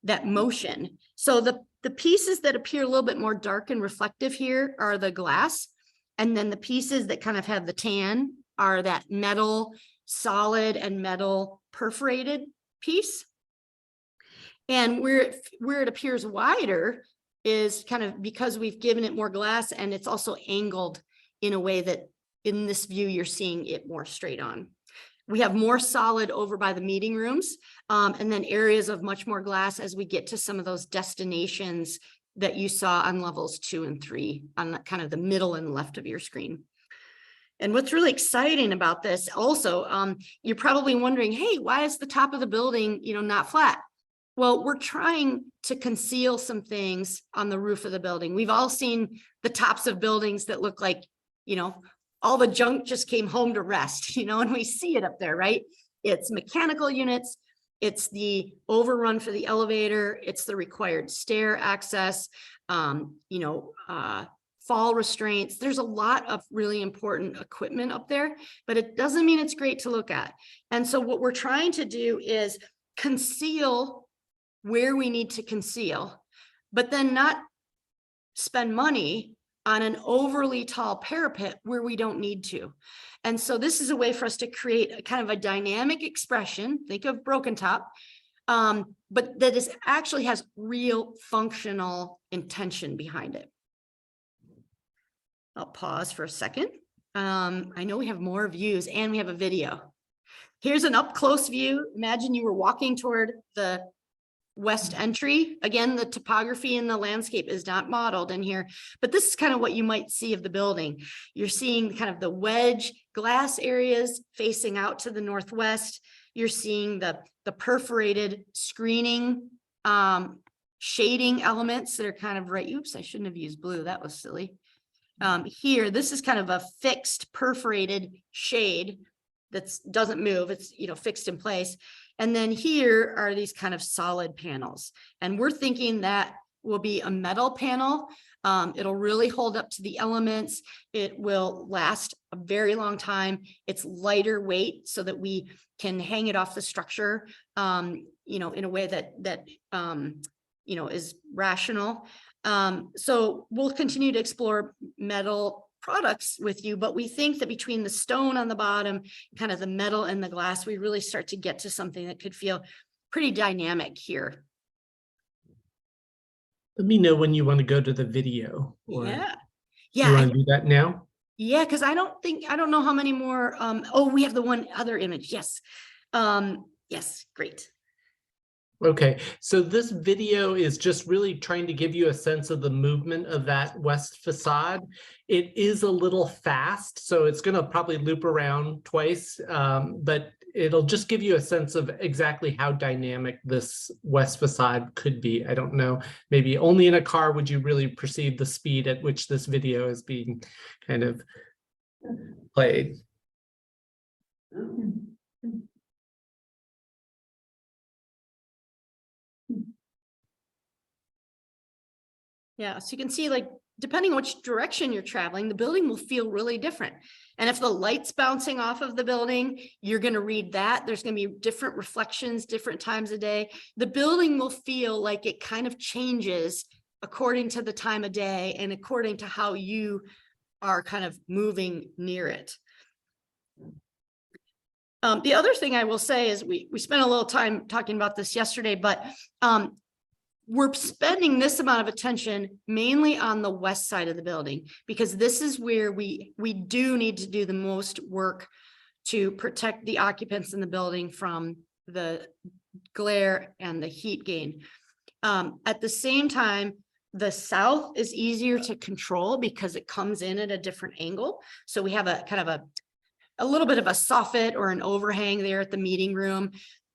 that motion. So the pieces that appear a little bit more dark and reflective here are the glass. And then the pieces that kind of have the tan are that metal, solid and metal perforated piece. And where it appears wider is kind of because we've given it more glass, and it's also angled in a way that in this view, you're seeing it more straight on. We have more solid over by the meeting rooms, and then areas of much more glass as we get to some of those destinations that you saw on levels 2 and 3 on kind of the middle and left of your screen. And what's really exciting about this also, you're probably wondering, hey, why is the top of the building, you know, not flat? Well, we're trying to conceal some things on the roof of the building. We've all seen the tops of buildings that look like, you know, all the junk just came home to rest, you know, and we see it up there, right? It's mechanical units, it's the overrun for the elevator, it's the required stair access, you know, fall restraints. There's a lot of really important equipment up there, but it doesn't mean it's great to look at. And so what we're trying to do is conceal where we need to conceal, but then not spend money on an overly tall parapet where we don't need to. And so this is a way for us to create a kind of a dynamic expression, think of broken top, but that is actually has real functional intention behind it. I'll pause for a second. I know we have more views and we have a video. Here's an up close view. Imagine you were walking toward the west entry. Again, the topography and the landscape is not modeled in here, but this is kind of what you might see of the building. You're seeing kind of the wedge glass areas facing out to the northwest. You're seeing the perforated screening, shading elements that are kind of right. Oops, I shouldn't have used blue. That was silly. Here, this is kind of a fixed perforated shade that doesn't move. It's, you know, fixed in place. And then here are these kind of solid panels. And we're thinking that will be a metal panel. It'll really hold up to the elements. It will last a very long time. It's lighter weight so that we can hang it off the structure, you know, in a way that you know, is rational. So we'll continue to explore metal products with you, but we think that between the stone on the bottom, kind of the metal and the glass, we really start to get to something that could feel pretty dynamic here. Let me know when you want to go to the video. Or Yeah. you want to do that now? Yeah, because I don't know how many more. Oh, we have the one other image. Yes. Yes, great. Okay, so this video is just really trying to give you a sense of the movement of that west facade. It is a little fast, so it's going to probably loop around twice, but it'll just give you a sense of exactly how dynamic this west facade could be. I don't know, maybe only in a car would you really perceive the speed at which this video is being kind of played. Yeah, so you can see, like, depending on which direction you're traveling, the building will feel really different. And if the light's bouncing off of the building, you're going to read that. There's going to be different reflections, different times of day. The building will feel like it kind of changes according to the time of day and according to how you are kind of moving near it. The other thing I will say is we spent a little time talking about this yesterday, but we're spending this amount of attention mainly on the west side of the building, because this is where we do need to do the most work to protect the occupants in the building from the glare and the heat gain. At the same time, the south is easier to control because it comes in at a different angle. So we have a kind of a little bit of a soffit or an overhang there at the meeting room.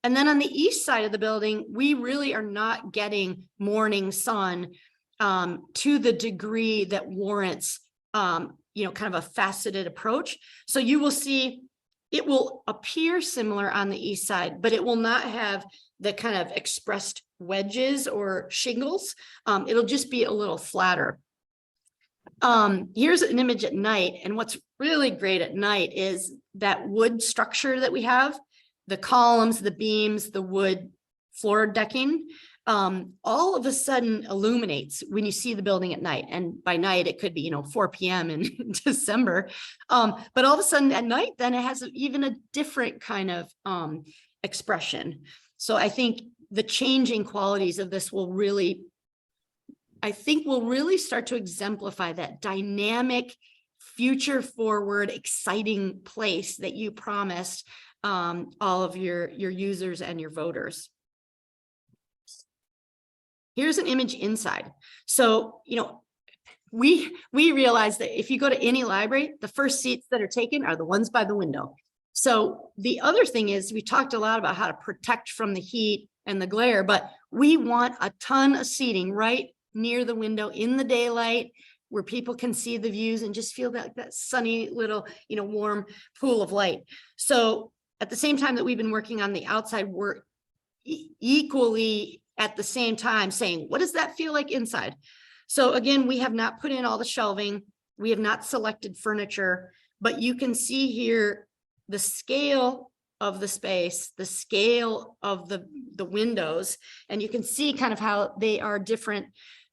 And then on the east side of the building, we really are not getting morning sun to the degree that warrants, you know, kind of a faceted approach. So you will see it will appear similar on the east side, but it will not have the kind of expressed wedges or shingles. It'll just be a little flatter. Here's an image at night. And what's really great at night is that wood structure that we have, the columns, the beams, the wood floor decking, all of a sudden illuminates when you see the building at night. And by night, it could be, 4 p.m. in December. But all of a sudden at night, then it has even a different kind of expression. So I think the changing qualities of this will really, start to exemplify that dynamic, future forward, exciting place that you promised all of your users and your voters. Here's an image inside. So, we realize that if you go to any library, the first seats that are taken are the ones by the window. So the other thing is we talked a lot about how to protect from the heat and the glare, but we want a ton of seating right near the window in the daylight where people can see the views and just feel that sunny little, warm pool of light. So at the same time that we've been working on the outside, we're equally at the same time saying, what does that feel like inside? So again, we have not put in all the shelving. We have not selected furniture, but you can see here the scale of the space, the scale of the windows, and you can see kind of how they are different.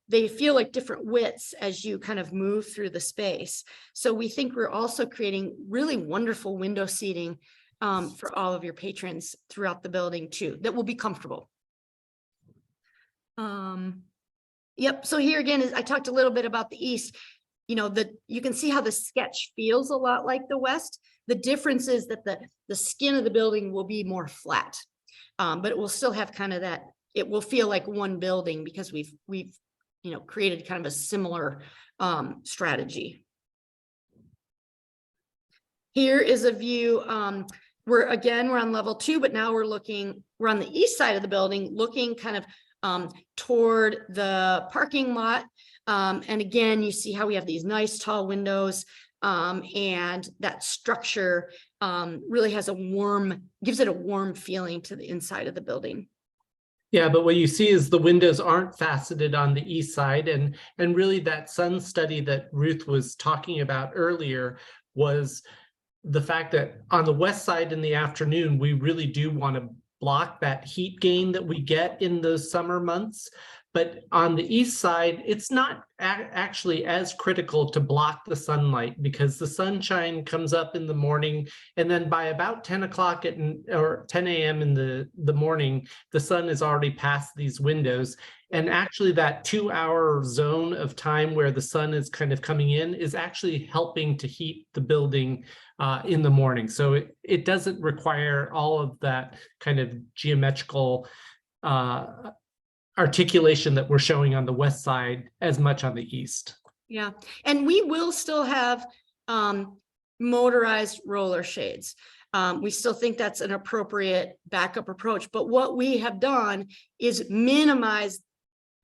They feel like different widths as you kind of move through the space. So we think we're also creating really wonderful window seating for all of your patrons throughout the building too, that will be comfortable. Yep. So here again, I talked a little bit about the east. You can see how the sketch feels a lot like the west. The difference is that the skin of the building will be more flat, but it will still have kind of that. It will feel like one building because we've created kind of a similar strategy. Here is a view. We're on level 2, but now we're on the east side of the building, looking kind of toward the parking lot. And again, you see how we have these nice tall windows and that structure really gives it a warm feeling to the inside of the building. Yeah, but what you see is the windows aren't faceted on the east side, and really that sun study that Ruth was talking about earlier was the fact that on the west side in the afternoon, we really do want to block that heat gain that we get in those summer months. But on the east side, it's not actually as critical to block the sunlight because the sunshine comes up in the morning, and then by about 10 o'clock or 10 a.m. in the morning, the sun is already past these windows. And actually that 2-hour zone of time where the sun is kind of coming in is actually helping to heat the building in the morning. So it doesn't require all of that kind of geometrical articulation that we're showing on the west side as much on the east. Yeah, and we will still have motorized roller shades. We still think that's an appropriate backup approach, but what we have done is minimize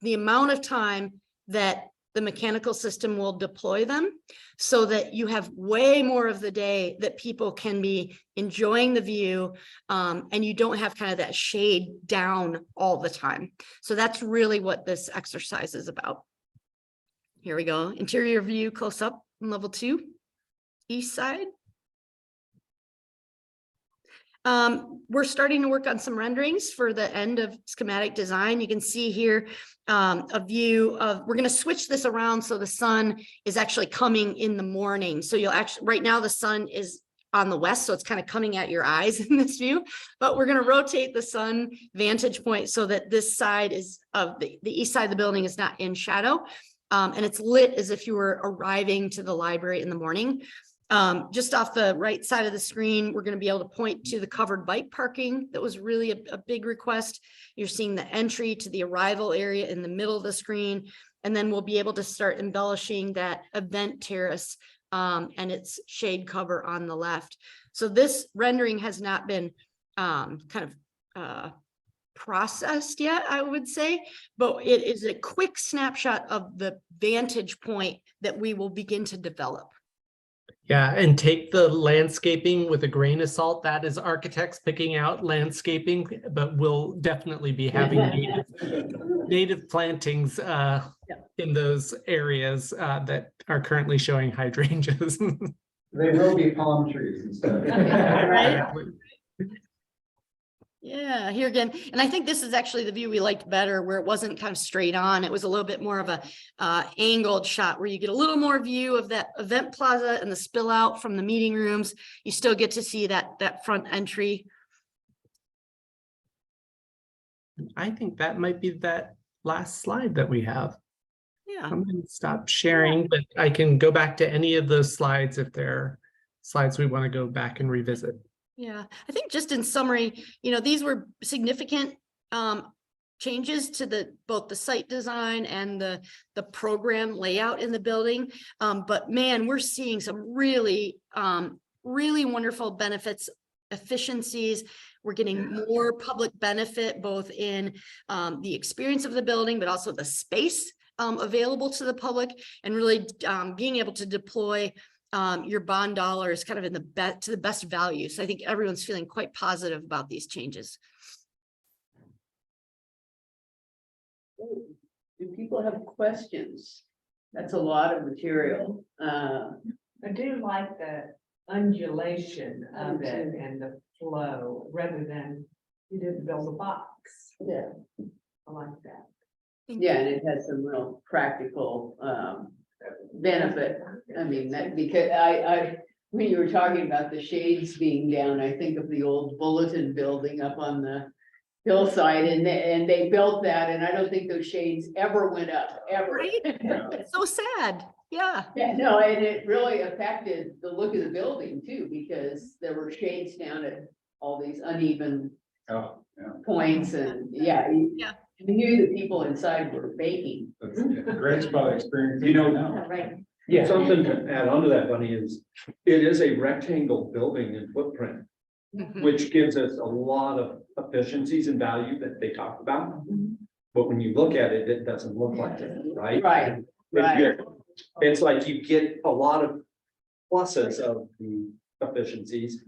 the amount of time that the mechanical system will deploy them so that you have way more of the day that people can be enjoying the view and you don't have kind of that shade down all the time. So that's really what this exercise is about. Here we go. Interior view close up on level 2, east side. We're starting to work on some renderings for the end of schematic design. You can see here a view of, we're going to switch this around so the sun is actually coming in the morning. So you'll actually, right now the sun is on the west, so it's kind of coming at your eyes in this view, but we're going to rotate the sun vantage point so that this side is of the east side of the building is not in shadow. And it's lit as if you were arriving to the library in the morning. Just off the right side of the screen, we're going to be able to point to the covered bike parking. That was really a big request. You're seeing the entry to the arrival area in the middle of the screen, and then we'll be able to start embellishing that event terrace and its shade cover on the left. So this rendering has not been kind of processed yet, I would say, but it is a quick snapshot of the vantage point that we will begin to develop. Yeah, and take the landscaping with a grain of salt. That is architects picking out landscaping, but we'll definitely be having native plantings in those areas that are currently showing hydrangeas. They will be palm trees instead. Right? Yeah, here again, and I think this is actually the view we liked better, where it wasn't kind of straight on. It was a little bit more of a angled shot where you get a little more view of that event plaza and the spill out from the meeting rooms. You still get to see that front entry. I think that might be that last slide that we have. Yeah. I'm going to stop sharing, but I can go back to any of those slides if there are slides we want to go back and revisit. Yeah, I think just in summary, these were significant changes to both the site design and the program layout in the building. But man, we're seeing some really wonderful benefits, efficiencies. We're getting more public benefit, both in the experience of the building, but also the space available to the public, and really being able to deploy your bond dollars kind of in to the best value. So I think everyone's feeling quite positive about these changes. Do people have questions? That's a lot of material. I do like the undulation of it and the flow, rather than you didn't build a box. Yeah. I like that. Yeah, and it has some real practical benefit. I mean, that because when you were talking about the shades being down, I think of the old Bulletin building up on the hillside, and they built that, and I don't think those shades ever went up, ever. Right? It's so sad. Yeah. Yeah, no, and it really affected the look of the building too, because there were shades down at all these uneven Oh, yeah. points, and you knew the people inside were baking. That's Greg's probably experienced. Right. Yeah. Something to add on to that, Bunny, is it is a rectangle building and footprint, Mhm. which gives us a lot of efficiencies and value that they talk about. But when you look at it, it doesn't look like it, right? Right, right. It's like you get a lot of pluses of the efficiencies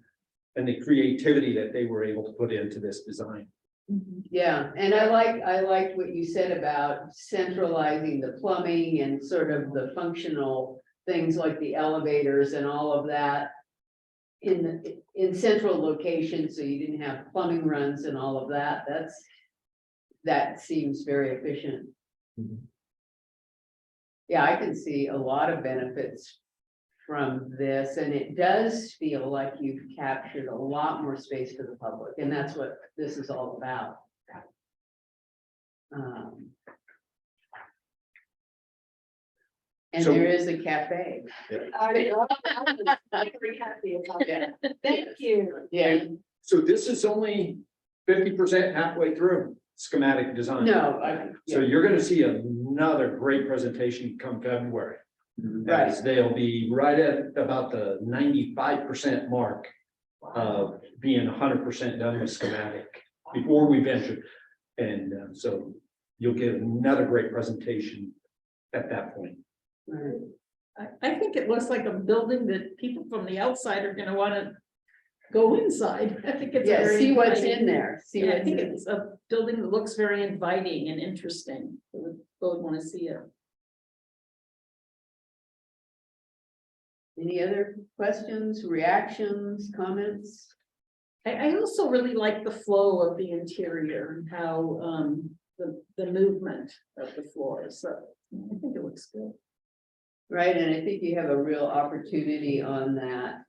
and the creativity that they were able to put into this design. Yeah, and I liked what you said about centralizing the plumbing and sort of the functional things like the elevators and all of that in central locations, so you didn't have plumbing runs and all of that. That seems very efficient. Yeah, I can see a lot of benefits from this, and it does feel like you've captured a lot more space for the public, and that's what this is all about. And So- there is a cafe. I'm very happy about that. Thank you. Yeah, So this is only 50% halfway through schematic design. no, So you're gonna see another great presentation come February. Right. As they'll be right at about the 95% mark of being 100% done with schematic before we venture. And so you'll get another great presentation at that point. right. I think it looks like a building that people from the outside are gonna wanna go inside. I think it's. Yeah, very see what's inviting. in there, see Yeah, I what's think in. it's a building that looks very inviting and interesting. I would want to see it. Any other questions, reactions, comments? I also really like the flow of the interior and how, the movement of the floors. So I think it looks good. Right, and I think you have a real opportunity on that.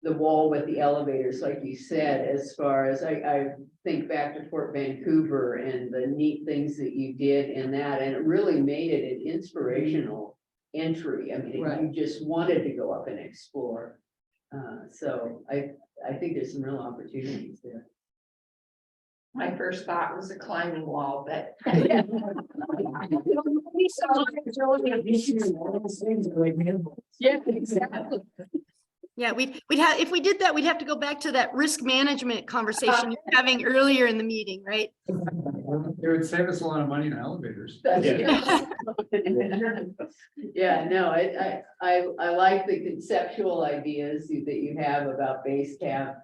The wall with the elevators, like you said, as far as I think back to Fort Vancouver and the neat things that you did in that, and it really made it an inspirational entry. I mean, Right. you just wanted to go up and explore. So I think there's some real opportunities there. My first thought was a climbing wall, but. Yeah, exactly. Yeah, we'd have, if we did that, we'd have to go back to that risk management conversation you were having earlier in the meeting, right? It would save us a lot of money in elevators. Yeah, no, I like the conceptual ideas that you have about base cap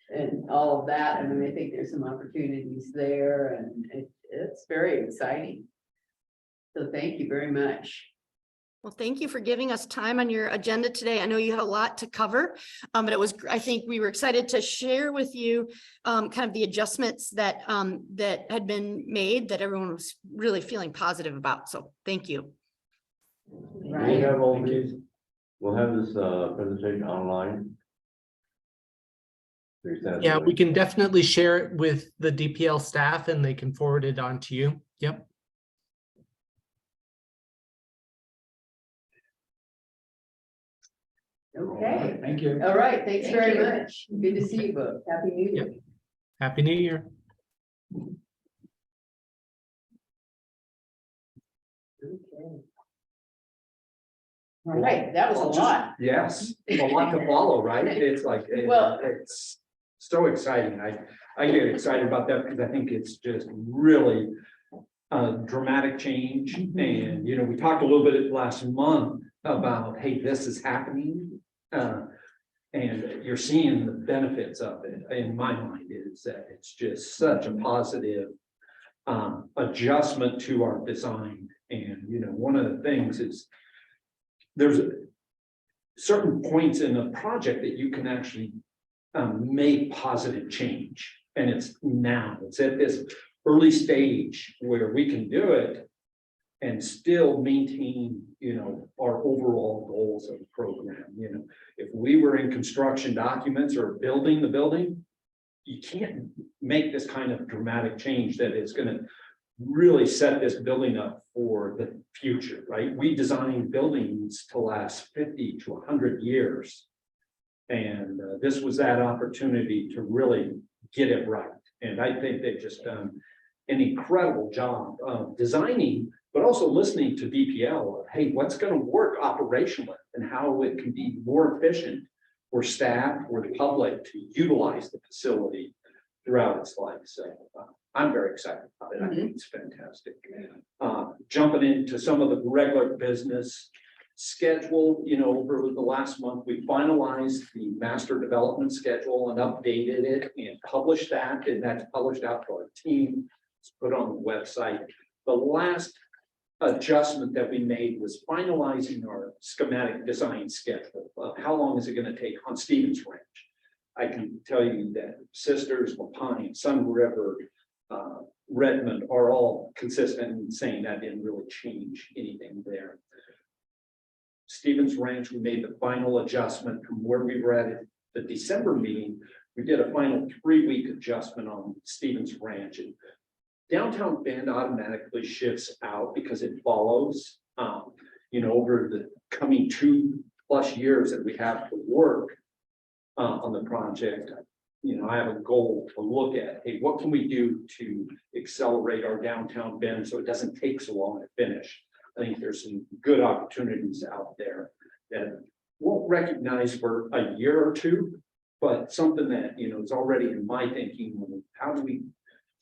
and all of that. I mean, I think there's some opportunities there and it's very exciting. So thank you very much. Well, thank you for giving us time on your agenda today. I know you had a lot to cover, but it was, I think we were excited to share with you kind of the adjustments that that had been made that everyone was really feeling positive about. So thank you. We have all these, we'll have this presentation online. Yeah, we can definitely share it with the DPL staff and they can forward it on to you. Yep. Okay, Thank you. all right, thanks Thank very you. much. Good to see you both. Happy New Year. Yep. Happy New Year. Okay. All right, that was a lot. Yes, a lot to follow, right? It's like, Well- it's so exciting. I get excited about that because I think it's just really a dramatic change. And, you know, we talked a little bit last month about, hey, this is happening. And you're seeing the benefits of it. In my mind is that it's just such a positive adjustment to our design. And, you know, one of the things is there's certain points in the project that you can actually make positive change. And it's now, it's at this early stage where we can do it and still maintain, you know, our overall goals of the program. You know, if we were in construction documents or building the building, you can't make this kind of dramatic change that is going to really set this building up for the future, right? We design buildings to last 50 to 100 years. And this was that opportunity to really get it right. And I think they've just done an incredible job of designing, but also listening to DPL of, hey, what's going to work operationally and how it can be more efficient for staff or the public to utilize the facility throughout its life. So I'm very excited about it. I think it's fantastic. Jumping into some of the regular business schedule, you know, over the last month, we finalized the master development schedule and updated it and published that, and that's published out to our team. It's put on the website. The last adjustment that we made was finalizing our schematic design schedule. How long is it going to take on Stevens Ranch? I can tell you that Sisters, Lapine, Sun River, Redmond are all consistent in saying that didn't really change anything there. Stevens Ranch, we made the final adjustment from where we were at the December meeting. We did a final 3-week adjustment on Stevens Ranch, and downtown Bend automatically shifts out because it follows, you know, over the coming 2+ years that we have to work on the project. You know, I have a goal to look at, hey, what can we do to accelerate our downtown Bend so it doesn't take so long to finish? I think there's some good opportunities out there that won't recognize for a year or two, but something that, you know, is already in my thinking. How do we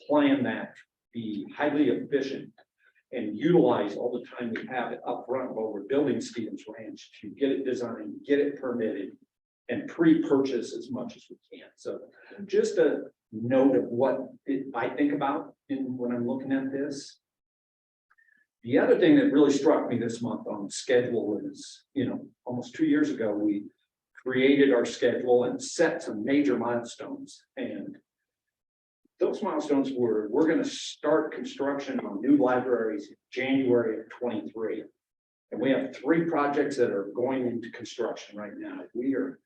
plan that to be highly efficient and utilize all the time we have it up front while we're building Stevens Ranch to get it designed, get it permitted, and pre-purchase as much as we can. So just a note of what I think about when I'm looking at this. The other thing that really struck me this month on the schedule is, you know, almost 2 years ago, we created our schedule and set some major milestones. And those milestones were, we're going to start construction on new libraries in January of 23. And we have 3 projects that are going into construction right now. We are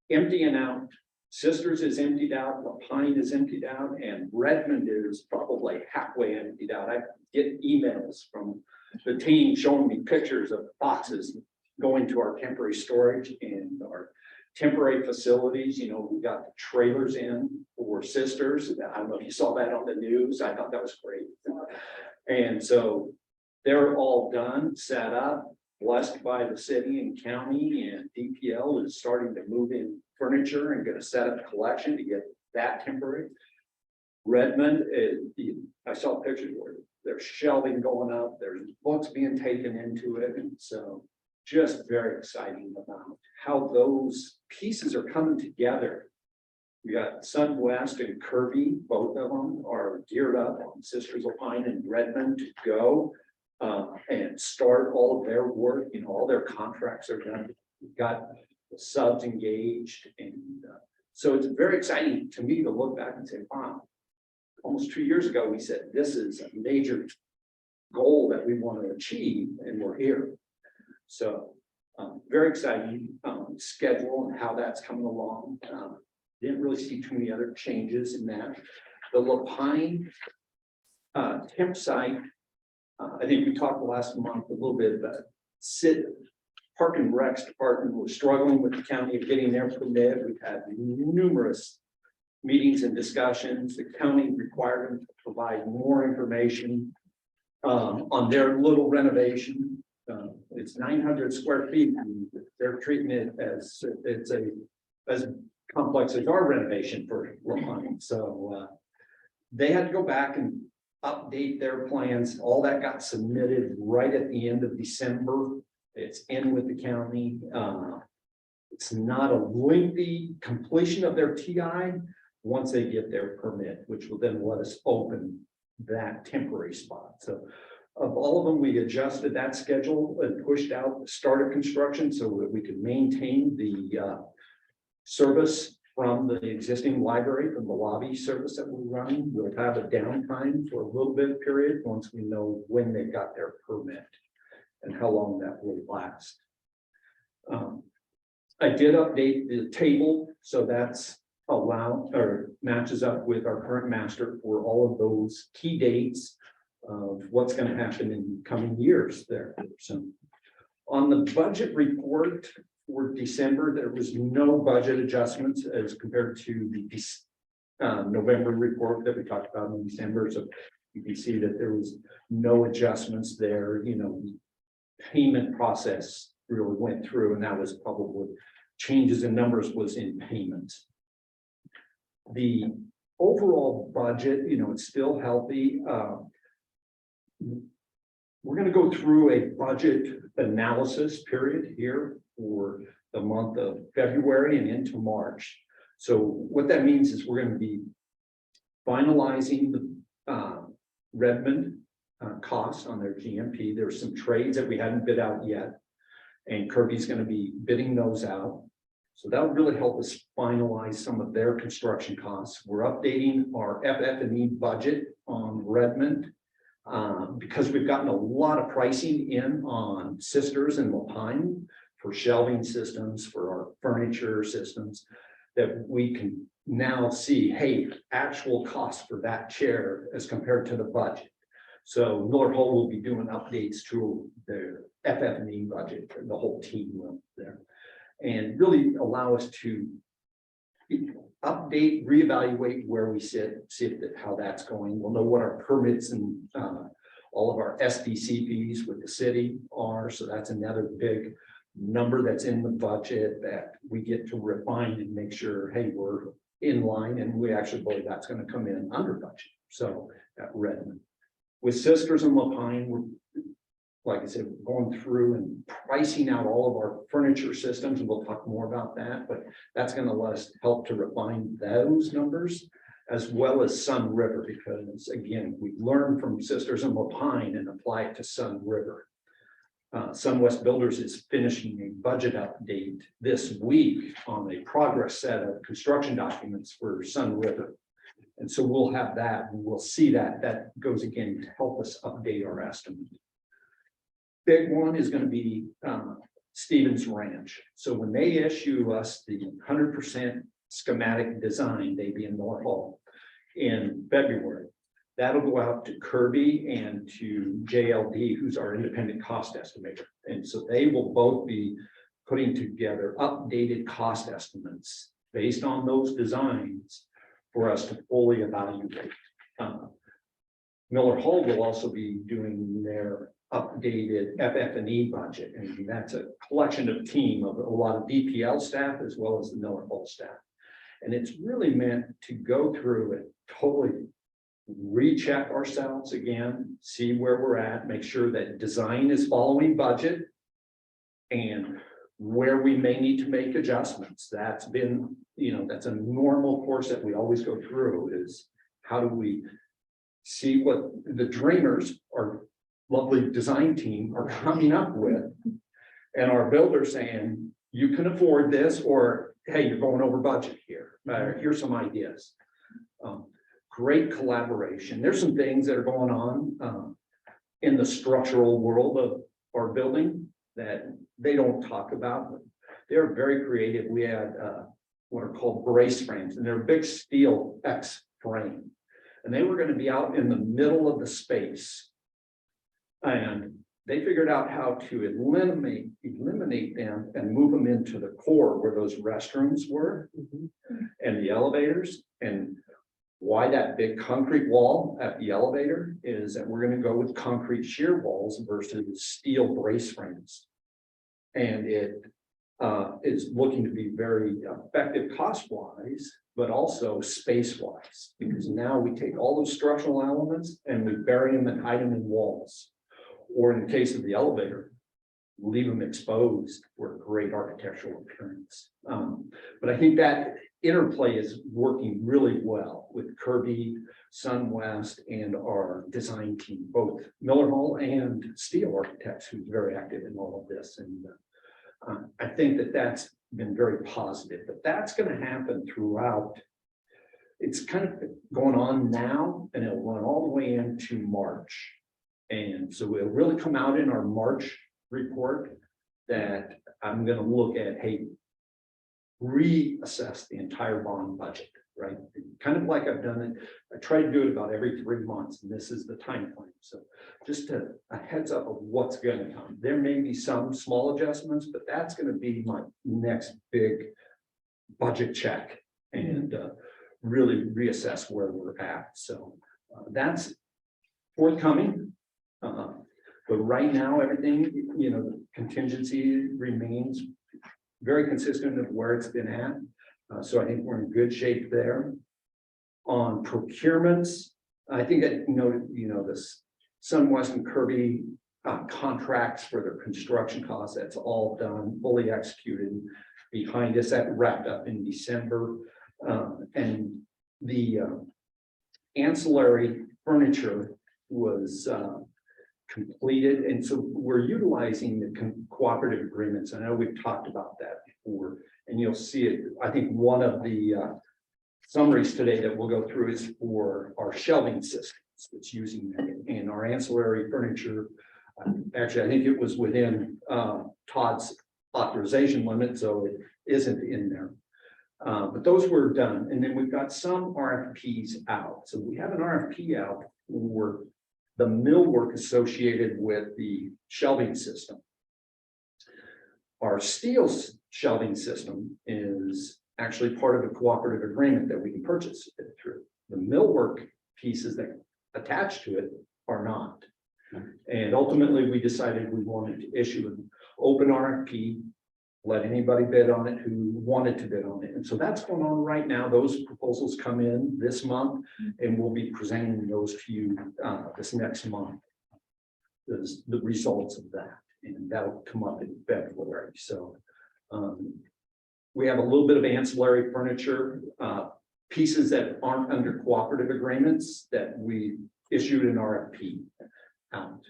emptying out. Sisters is emptied out, Lapine is emptied out, and Redmond is probably halfway emptied out. I get emails from the team showing me pictures of boxes going to our temporary storage and our temporary facilities. You know, we got the trailers in for Sisters. I don't know if you saw that on the news. I thought that was great. And so they're all done, set up, blessed by the city and county, and DPL is starting to move in furniture and gonna set up a collection to get that temporary. Redmond, I saw pictures where there's shelving going up, there's books being taken into it, and so just very exciting about how those pieces are coming together. We got Sunwest and Kirby, both of them are geared up on Sisters of Pine and Redmond to go and start all of their work. You know, all their contracts are done. We've got the subs engaged, and so it's very exciting to me to look back and say, wow, almost 2 years ago, we said, this is a major goal that we want to achieve, and we're here. So very exciting schedule and how that's coming along. Didn't really see too many other changes in that. The Lapine temp site, I think we talked last month a little bit about Park and Recs department was struggling with the county of getting their permit. We've had numerous meetings and discussions. The county required them to provide more information on their little renovation. It's 900 square feet, and they're treating it as it's as complex as our renovation for Lapine. So they had to go back and update their plans. All that got submitted right at the end of December. It's in with the county. It's not a lengthy completion of their TI once they get their permit, which will then let us open that temporary spot. So of all of them, we adjusted that schedule and pushed out the start of construction so that we could maintain the service from the existing library, from the lobby service that we're running. We'll have a downtime for a little bit of period once we know when they got their permit and how long that will last. I did update the table, so that's allowed or matches up with our current master for all of those key dates of what's going to happen in coming years there. So on the budget report for December, there was no budget adjustments as compared to the November report that we talked about in December. So you can see that there was no adjustments there. You know, the payment process really went through, and that was probably changes in numbers was in payments. The overall budget, you know, it's still healthy. We're going to go through a budget analysis period here for the month of February and into March. So what that means is we're going to be finalizing the Redmond costs on their GMP. There's some trades that we hadn't bid out yet, and Kirby's going to be bidding those out. So that would really help us finalize some of their construction costs. We're updating our FF&E budget on Redmond because we've gotten a lot of pricing in on Sisters and Lapine for shelving systems, for our furniture systems, that we can now see, hey, actual cost for that chair as compared to the budget. So Miller Hull will be doing updates to their FF&E budget, the whole team will there, and really allow us to update, reevaluate where we sit, see how that's going. We'll know what our permits and all of our SDC fees with the city are. So that's another big number that's in the budget that we get to refine and make sure, hey, we're in line, and we actually believe that's going to come in under budget. So at Redmond. With Sisters and Lapine, we're, like I said, going through and pricing out all of our furniture systems, and we'll talk more about that, but that's going to let us help to refine those numbers, as well as Sun River, because again, we learned from Sisters and Lapine and apply it to Sun River. Sunwest Builders is finishing a budget update this week on a progress set of construction documents for Sun River. And so we'll have that, and we'll see that goes again to help us update our estimate. Big one is going to be Stevens Ranch. So when they issue us the 100% schematic design, they be in North Hall in February, that'll go out to Kirby and to JLD, who's our independent cost estimator. And so they will both be putting together updated cost estimates based on those designs for us to fully evaluate. Miller Hull will also be doing their updated FF&E budget, and that's a collection of team of a lot of DPL staff as well as the Miller Hall staff. And it's really meant to go through and totally recheck ourselves again, see where we're at, make sure that design is following budget, and where we may need to make adjustments. That's been, that's a normal course that we always go through, is how do we see what the dreamers, our lovely design team, are coming up with, and our builders saying, you can afford this, or hey, you're going over budget here. Here's some ideas. Great collaboration. There's some things that are going on in the structural world of our building that they don't talk about. They're very creative. We had what are called brace frames, and they're a big steel X frame, and they were going to be out in the middle of the space, and they figured out how to eliminate them and move them into the core where those restrooms were and the elevators. And why that big concrete wall at the elevator is that we're going to go with concrete shear walls versus steel brace frames. And it is looking to be very effective cost-wise, but also space-wise, because now we take all those structural elements and we bury them and hide them in walls. Or in the case of the elevator, leave them exposed for a great architectural appearance. But I think that interplay is working really well with Kirby, SunWest, and our design team, both Miller Hall and Steel Architects, who's very active in all of this. And I think that that's been very positive, but that's going to happen throughout. It's kind of going on now, and it'll run all the way into March. And so it'll really come out in our March report that I'm going to look at, hey, reassess the entire bond budget, right? Kind of like I've done it. I try to do it about every 3 months, and this is the time frame. So just a heads up of what's going to come. There may be some small adjustments, but that's going to be my next big budget check and really reassess where we're at. So that's forthcoming. But right now, everything, the contingency remains very consistent of where it's been at. So I think we're in good shape there. On procurements, I think that, this SunWest and Kirby contracts for their construction costs, that's all done, fully executed behind us. That wrapped up in December. And the ancillary furniture was completed, and so we're utilizing the cooperative agreements. I know we've talked about that before, and you'll see it. I think one of the summaries today that we'll go through is for our shelving systems that's using that, and our ancillary furniture. Actually, I think it was within Todd's authorization limit, so it isn't in there. But those were done, and then we've got some RFPs out. So we have an RFP out for the millwork associated with the shelving system. Our steel shelving system is actually part of a cooperative agreement that we can purchase it through. The millwork pieces that attach to it are not. And ultimately, we decided we wanted to issue an open RFP, let anybody bid on it who wanted to bid on it. And so that's going on right now. Those proposals come in this month, and we'll be presenting those to you this next month. The results of that, and that'll come up in February. So we have a little bit of ancillary furniture pieces that aren't under cooperative agreements that we issued an RFP out.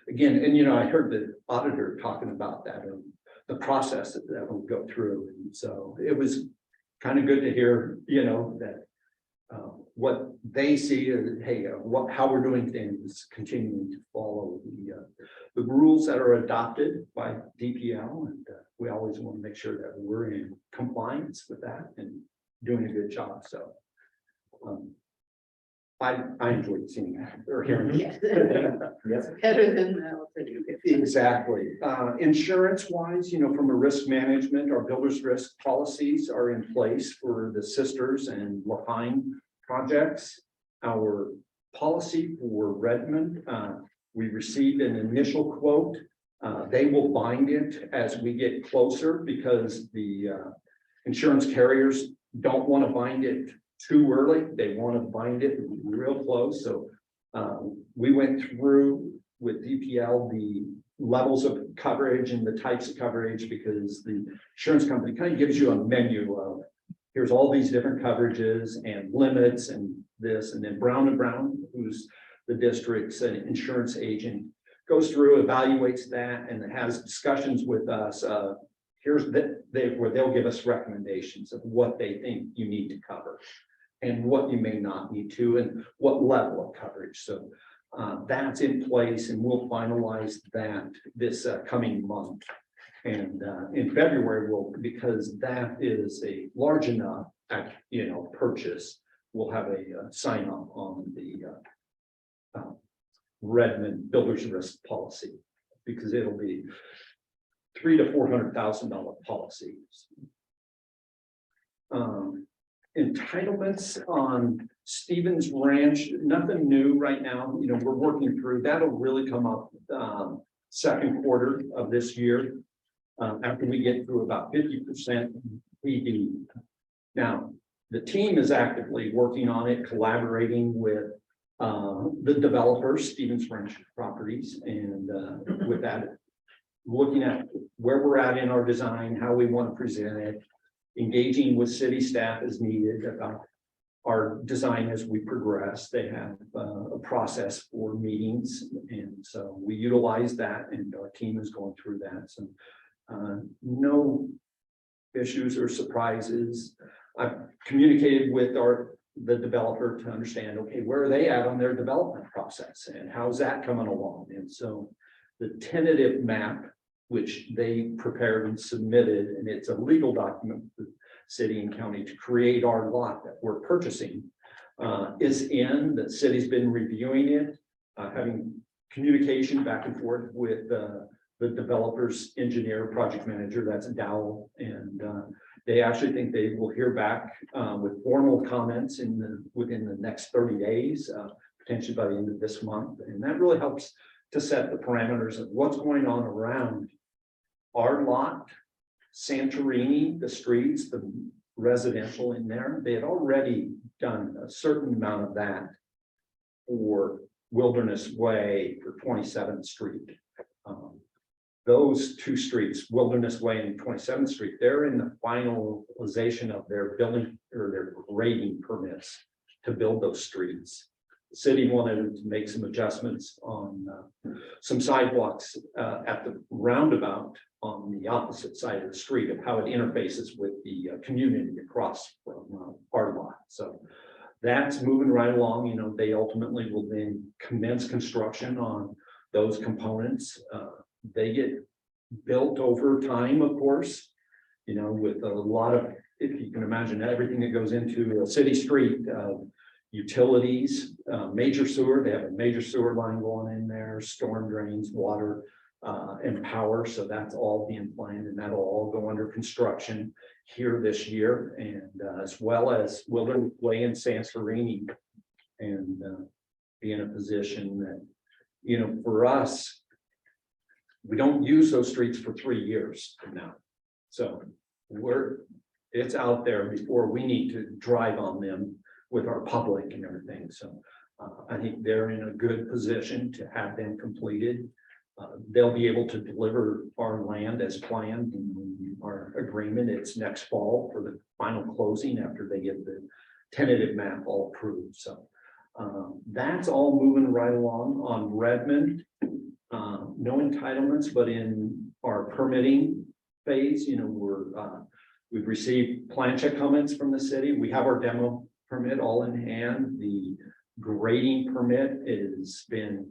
Again, and I heard the auditor talking about that. The process that we'll go through. And so it was kind of good to hear, that what they see is, hey, how we're doing things, continuing to follow the rules that are adopted by DPL. And we always want to make sure that we're in compliance with that and doing a good job. So I enjoyed seeing that or hearing Yes. Yes. Better than that. Exactly. Insurance wise, from a risk management, our builder's risk policies are in place for the Sisters and Lapine projects. Our policy for Redmond We received an initial quote. They will bind it as we get closer because the insurance carriers don't want to bind it too early. They want to bind it real close. So we went through with DPL the levels of coverage and the types of coverage because the insurance company kind of gives you a menu of here's all these different coverages and limits and this, and then Brown and Brown, who's the district's insurance agent, goes through, evaluates that, and has discussions with us. Here's where they'll give us recommendations of what they think you need to cover and what you may not need to, and what level of coverage. So that's in place, and we'll finalize that this coming month. And in February, because that is a large enough, purchase, we'll have a sign off on the Redmond Builders Risk policy, because it'll be $300,000 to $400,000 policies. Entitlements on Stevens Ranch, nothing new right now. We're working through, that'll really come up second quarter of this year. After we get through about 50% PD. Now, the team is actively working on it, collaborating with the developers, Stevens Ranch Properties, and with that, looking at where we're at in our design, how we want to present it, engaging with city staff as needed about our design as we progress. They have a process for meetings, and so we utilize that, and our team is going through that. So no issues or surprises. I've communicated with the developer to understand, okay, where are they at on their development process and how's that coming along? And so the tentative map, which they prepared and submitted, and it's a legal document for the city and county to create our lot that we're purchasing, is in. The city's been reviewing it, having communication back and forth with the developer's engineer, project manager, that's Dowell, and they actually think they will hear back with formal comments within the next 30 days, potentially by the end of this month. And that really helps to set the parameters of what's going on around our lot, Santorini, the streets, the residential in there. They had already done a certain amount of that for Wilderness Way for 27th Street. Those two streets, Wilderness Way and 27th Street, they're in the finalization of their building or their grading permits to build those streets. The city wanted to make some adjustments on some sidewalks at the roundabout on the opposite side of the street of how it interfaces with the community across from our lot. So that's moving right along. They ultimately will then commence construction on those components. They get built over time, of course, with a lot of, if you can imagine, everything that goes into a city street, utilities, major sewer. They have a major sewer line going in there, storm drains, water, and power. So that's all being planned, and that'll all go under construction here this year, and as well as Wilderness Way and Santorini, and be in a position that, for us, we don't use those streets for 3 years from now. So it's out there before we need to drive on them with our public and everything. So I think they're in a good position to have them completed. They'll be able to deliver our land as planned in our agreement. It's next fall for the final closing after they get the tentative map all approved. So that's all moving right along on Redmond. No entitlements, but in our permitting phase, we've received plan check comments from the city. We have our demo permit all in hand. The grading permit has been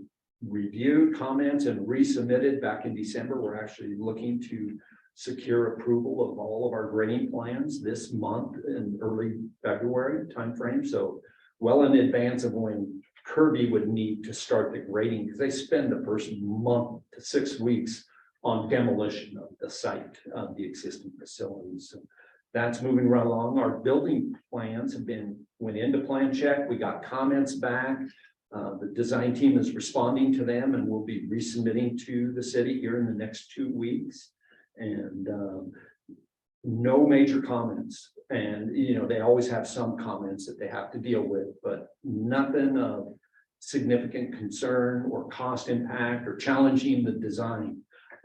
reviewed, comments, and resubmitted back in December. We're actually looking to secure approval of all of our grading plans this month in early February timeframe. So well in advance of when Kirby would need to start the grading, because they spend the first month to 6 weeks on demolition of the site of the existing facilities. So that's moving right along. Our building plans went into plan check. We got comments back. The design team is responding to them and will be resubmitting to the city here in the next 2 weeks. And no major comments. And, you know, they always have some comments that they have to deal with, but nothing of significant concern or cost impact or challenging the design.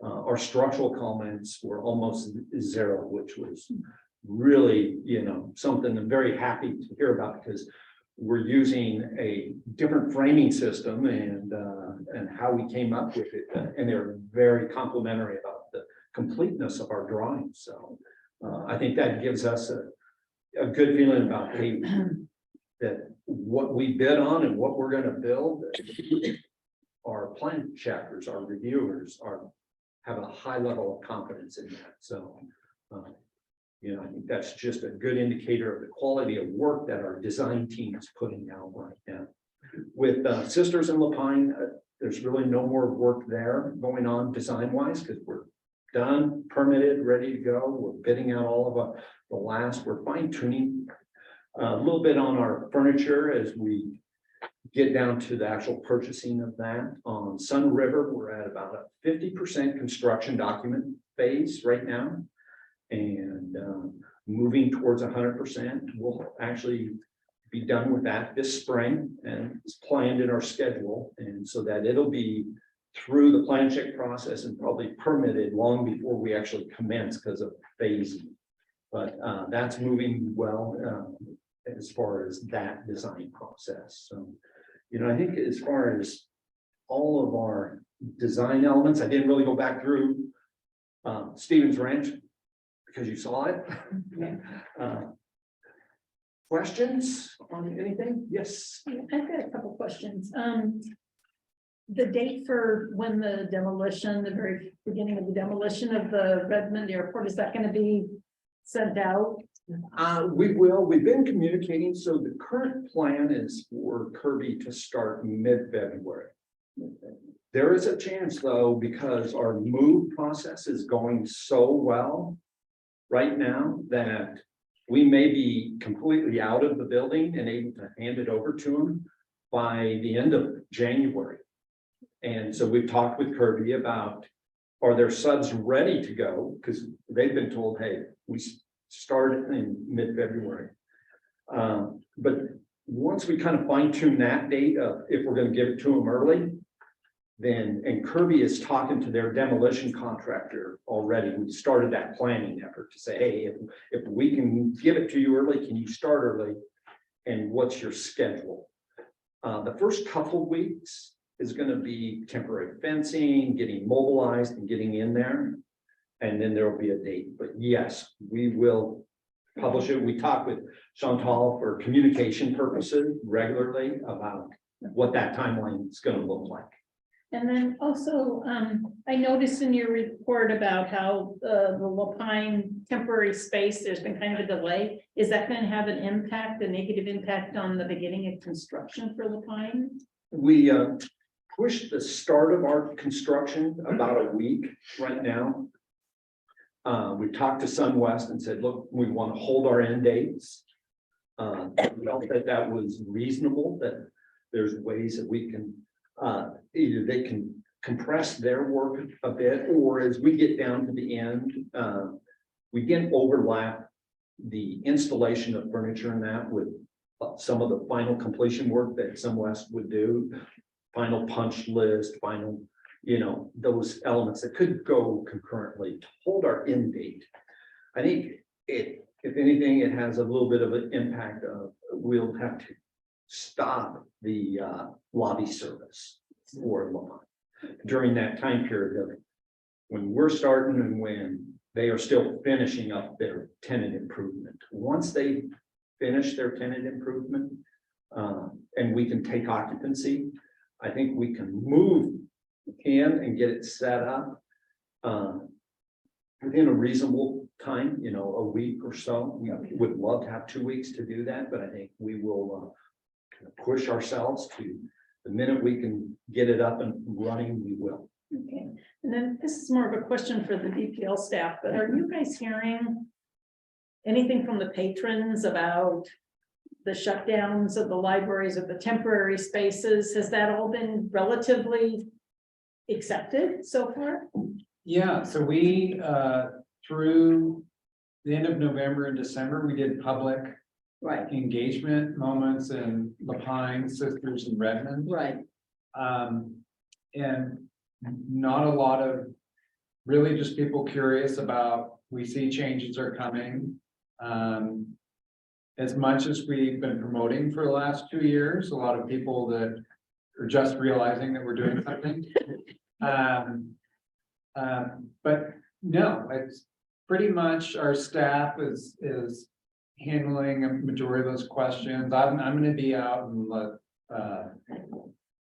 Our structural comments were almost zero, which was really, you know, something I'm very happy to hear about, because we're using a different framing system and how we came up with it. And they're very complimentary about the completeness of our drawings. So I think that gives us a good feeling about that what we bid on and what we're going to build. Our plan checkers, our reviewers have a high level of confidence in that. So, you know, I think that's just a good indicator of the quality of work that our design team is putting out right now. With Sisters in Lapine, there's really no more work there going on design wise, because we're done, permitted, ready to go. We're bidding out all of the last. We're fine tuning a little bit on our furniture as we get down to the actual purchasing of that. On Sun River, we're at about a 50% construction document phase right now, and moving towards 100%. We'll actually be done with that this spring, and it's planned in our schedule, and so that it'll be through the plan check process and probably permitted long before we actually commence because of phasing. But that's moving well as far as that design process. So, you know, I think as far as all of our design elements, I didn't really go back through Stevens Ranch because you saw it. Questions on anything? Yes. I've got a couple questions. The date for when the demolition, the very beginning of the demolition of the Redmond Airport, is that going to be sent out? We will. We've been communicating. So the current plan is for Kirby to start mid-February. There is a chance, though, because our move process is going so well right now that we may be completely out of the building and able to hand it over to them by the end of January. And so we've talked with Kirby about, are their subs ready to go? Because they've been told, hey, we started in mid-February. But once we kind of fine tune that date of if we're going to give it to them early, then, and Kirby is talking to their demolition contractor already. We started that planning effort to say, hey, if we can give it to you early, can you start early? And what's your schedule? The first couple of weeks is going to be temporary fencing, getting mobilized and getting in there. And then there will be a date. But yes, we will publish it. We talk with Chantal for communication purposes regularly about what that timeline is going to look like. And then also, I noticed in your report about how the Lapine temporary space, there's been kind of a delay. Is that going to have an impact, a negative impact on the beginning of construction for Lapine? We pushed the start of our construction about a week right now. We talked to SunWest and said, look, we want to hold our end dates. We felt that that was reasonable, that there's ways that we can either they can compress their work a bit, or as we get down to the end, we can overlap the installation of furniture and that with some of the final completion work that SunWest would do, final punch list, final, you know, those elements that could go concurrently to hold our end date. I think if anything, it has a little bit of an impact of we'll have to stop the lobby service for Lapine during that time period of when we're starting and when they are still finishing up their tenant improvement. Once they finish their tenant improvement and we can take occupancy, I think we can move in and get it set up within a reasonable time, you know, a week or so. We would love to have 2 weeks to do that, but I think we will kind of push ourselves to the minute we can get it up and running, we will. Okay, and then this is more of a question for the DPL staff, but are you guys hearing anything from the patrons about the shutdowns of the libraries or the temporary spaces, has that all been relatively accepted so far? Yeah, so we, through the end of November and December, we did public Right, engagement moments in La Pine, Sisters and Redmond. right, And not a lot of, really just people curious about, we see changes are coming. As much as we've been promoting for the last 2 years, a lot of people that are just realizing that we're doing something. But no, it's pretty much our staff is handling a majority of those questions. I'm gonna be out in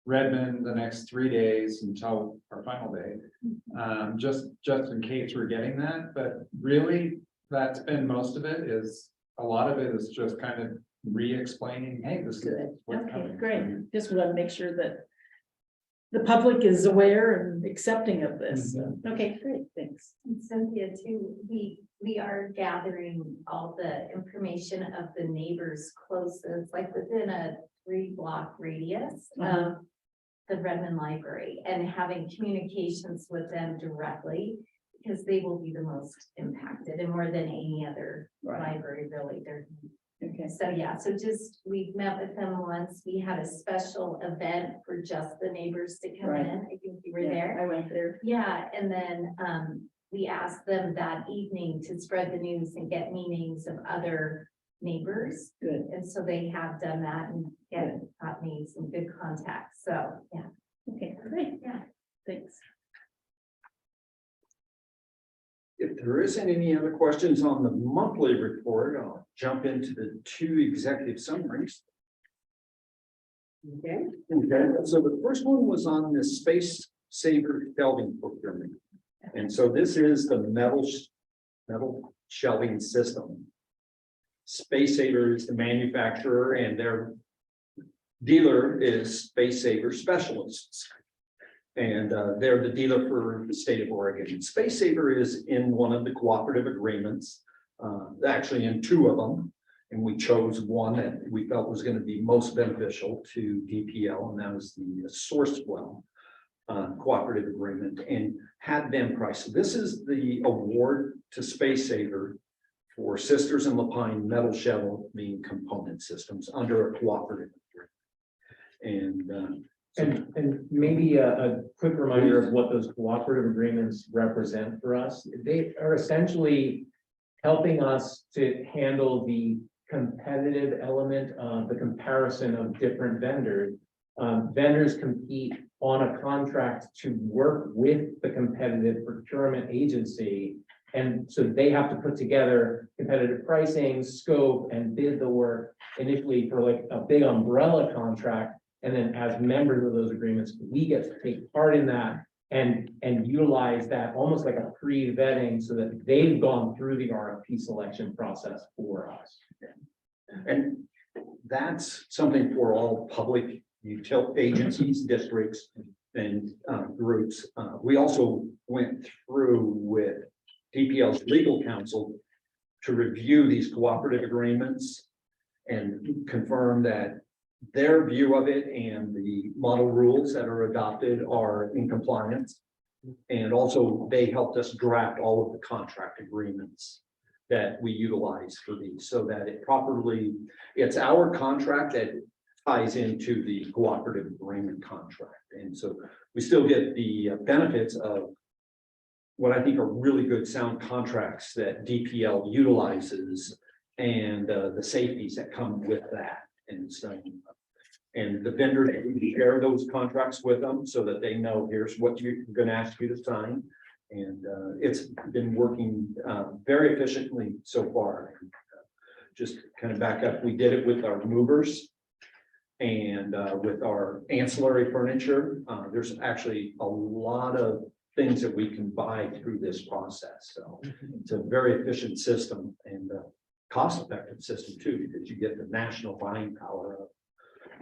Redmond the next 3 days until our final day. Just in case we're getting that, but really, that's been most of it. Is a lot of it is just kind of re-explaining, hey, this is good, what's okay, coming. great, just want to make sure that the public is aware and accepting of this, okay, great, thanks. And Cynthia too, we are gathering all the information of the neighbors closest, like within a 3-block radius of the Redmond Library, and having communications with them directly, because they will be the most impacted and more than any other Right. library really. Okay, So yeah, so just, we've met with them once. We had a special event for just the neighbors to come Right. in. I think you were yeah, there. I went there, Yeah, and then we asked them that evening to spread the news and get meetings of other neighbors. good, And so they have done that and got me some good contacts. So, yeah. okay, great, Yeah. thanks. If there isn't any other questions on the monthly report, I'll jump into the 2 executive summaries. Okay. Okay, so the first one was on the space saver shelving procurement. And so this is the metal shelving system. Space Saver is the manufacturer and their dealer is Space Saver Specialists. And they're the dealer for the state of Oregon. Space Saver is in one of the cooperative agreements, actually in 2 of them. And we chose one that we felt was going to be most beneficial to DPL, and that was the Sourcewell cooperative agreement, and had them price. So this is the award to Space Saver for Sisters and Lapine metal shelving component systems under a cooperative agreement. And maybe a quick reminder of what those cooperative agreements represent for us. They are essentially helping us to handle the competitive element of the comparison of different vendors. Vendors compete on a contract to work with the competitive procurement agency. And so they have to put together competitive pricing, scope, and bid the work initially for like a big umbrella contract. And then as members of those agreements, we get to take part in that and utilize that almost like a pre-vetting so that they've gone through the RFP selection process for us. And that's something for all public utility agencies, districts, and groups. We also went through with DPL's legal counsel to review these cooperative agreements and confirm that their view of it and the model rules that are adopted are in compliance. And also they helped us draft all of the contract agreements that we utilize for these so that it properly, it's our contract that ties into the cooperative agreement contract. And so we still get the benefits of what I think are really good sound contracts that DPL utilizes and the safeties that come with that. And so, and the vendor, we share those contracts with them so that they know here's what you're going to ask you to sign. And it's been working very efficiently so far. Just kind of back up, we did it with our movers and with our ancillary furniture. There's actually a lot of things that we can buy through this process. So it's a very efficient system and cost-effective system too, because you get the national buying power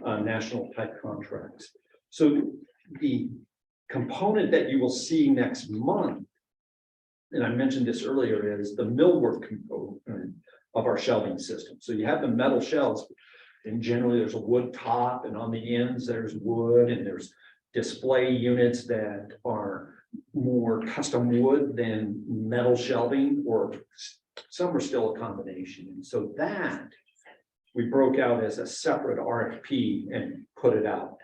of national type contracts. So the component that you will see next month, and I mentioned this earlier, is the millwork component of our shelving system. So you have the metal shelves, And generally, there's a wood top, and on the ends, there's wood, and there's display units that are more custom wood than metal shelving, or some are still a combination. And so that we broke out as a separate RFP and put it out.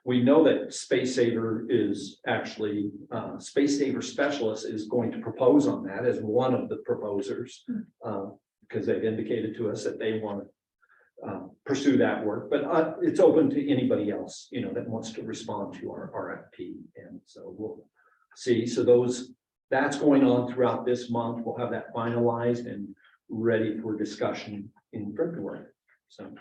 We know that Space Saver is actually, Space Saver Specialist is going to propose on that as one of the proposers. Because they've indicated to us that they want to pursue that work, but it's open to anybody else, you know, that wants to respond to our RFP. And so we'll see. So that's going on throughout this month. We'll have that finalized and ready for discussion in February. So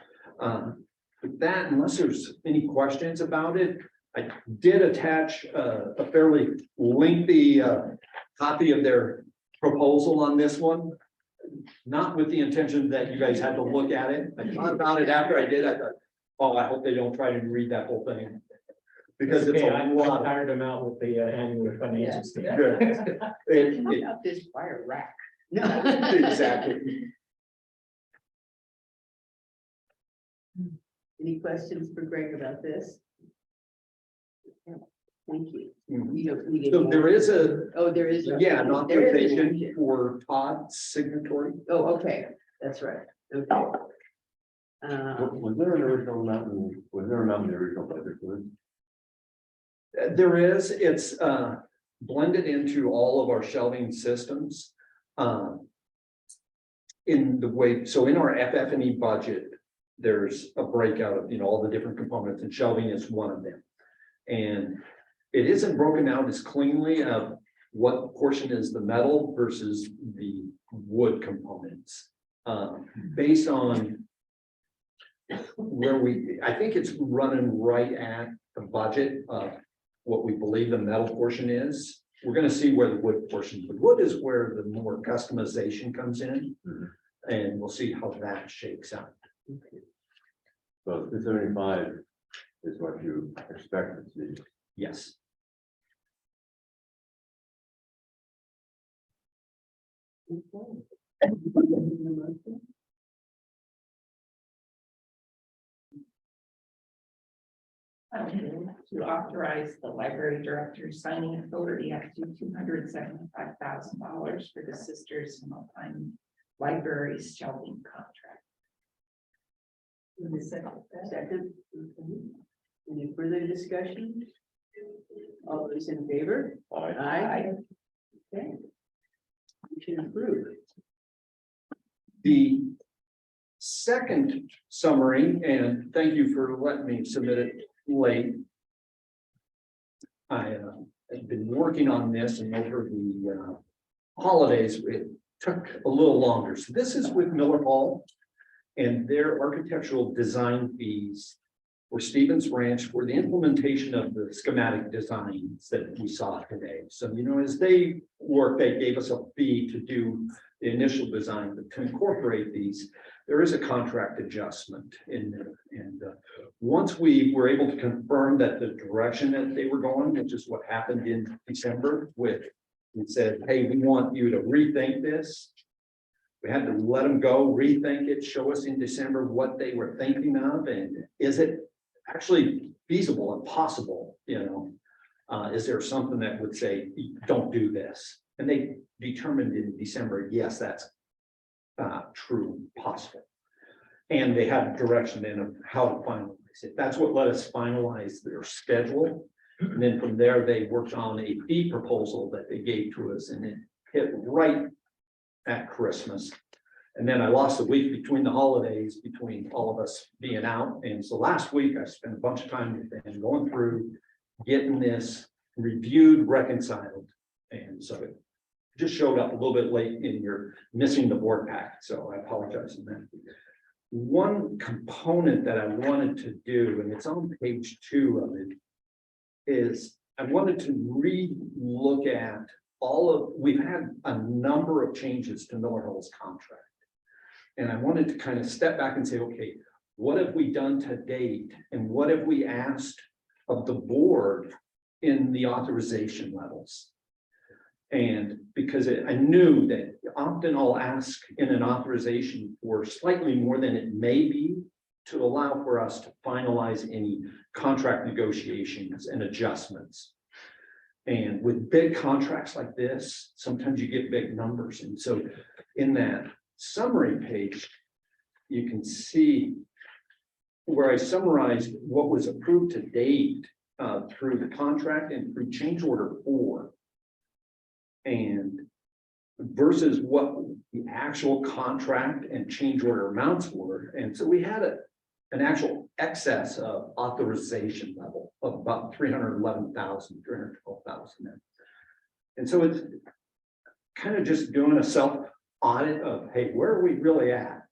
with that, unless there's any questions about it, I did attach a fairly lengthy copy of their proposal on this one. Not with the intention that you guys had to look at it. I thought about it after I did. I thought, oh, I hope they don't try to read that whole thing. Because it's Okay, a I lot. tired them out with the annual financial statement. Good. It- Up this fire rack. Exactly. Any questions for Greg about this? Thank you. Mhm. We don't need. So there is Oh, there is. Yeah, an There is authorization motion. for Todd's signatory. Oh, okay, that's right, okay. Was there an original amount, was there an amount in the original budget for this? There is, it's blended into all of our shelving systems. In the way, so in our FF&E budget, there's a breakout of, you know, all the different components, and shelving is one of them. And it isn't broken out as cleanly of what portion is the metal versus the wood components. Based on where I think it's running right at the budget of what we believe the metal portion is. We're gonna see where the wood portion, the wood is where the more customization comes in. And we'll see how that shakes out. So 275 is what you expect to see. Yes. To authorize the library director signing authority up to $275,000 for the Sisters and Alpine Libraries shelving contract. Second. Okay. Any further discussion? All those in favor? Aye. Aye. Okay. Motion approved. The second summary, and thank you for letting me submit it late. I have been working on this, and over the holidays, it took a little longer. So this is with Miller Hall and their architectural design fees for Stevens Ranch for the implementation of the schematic designs that we saw today. So, you know, as they work, they gave us a fee to do the initial design, but to incorporate these, there is a contract adjustment in there. And once we were able to confirm that the direction that they were going, which is what happened in December with, we said, hey, we want you to rethink this. We had to let them go, rethink it, show us in December what they were thinking of, and is it actually feasible and possible, you know? Is there something that would say, don't do this? And they determined in December, yes, that's true, possible. And they had direction then of how to finalize it. That's what let us finalize their schedule. And then from there, they worked on a fee proposal that they gave to us, and it hit right at Christmas. And then I lost a week between the holidays, between all of us being out. And so last week I spent a bunch of time with them going through, getting this reviewed, reconciled. And so it just showed up a little bit late in your missing the board pack. So I apologize on that. One component that I wanted to do, and it's on page 2 of it, is I wanted to re-look at we've had a number of changes to Miller Hall's contract. And I wanted to kind of step back and say, okay, what have we done to date? And what have we asked of the board in the authorization levels? And because I knew that often I'll ask in an authorization for slightly more than it may be, to allow for us to finalize any contract negotiations and adjustments. And with big contracts like this, sometimes you get big numbers. And so in that summary page, you can see where I summarized what was approved to date through the contract and through change order 4. And versus what the actual contract and change order amounts were. And so we had an actual excess of authorization level of about 311,000, 312,000. And so it's kind of just doing a self audit of, hey, where are we really at?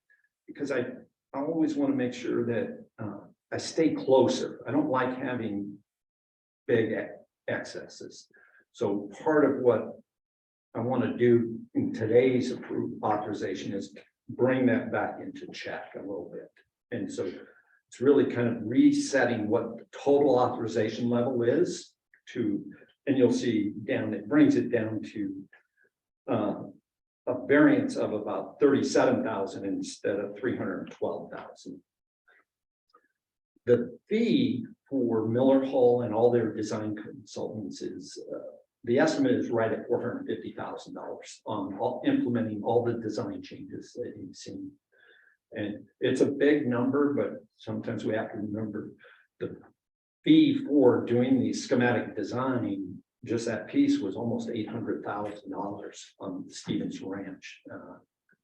Because I always want to make sure that I stay closer. I don't like having big excesses. So part of what I want to do in today's approved authorization is bring that back into check a little bit. And so it's really kind of resetting what the total authorization level is to, and you'll see down, it brings it down to a variance of about 37,000 instead of 312,000. The fee for Miller Hall and all their design consultants is the estimate is right at $450,000 on implementing all the design changes that you've seen. And it's a big number, but sometimes we have to remember the fee for doing the schematic design, just that piece was almost $800,000 on Stevens Ranch,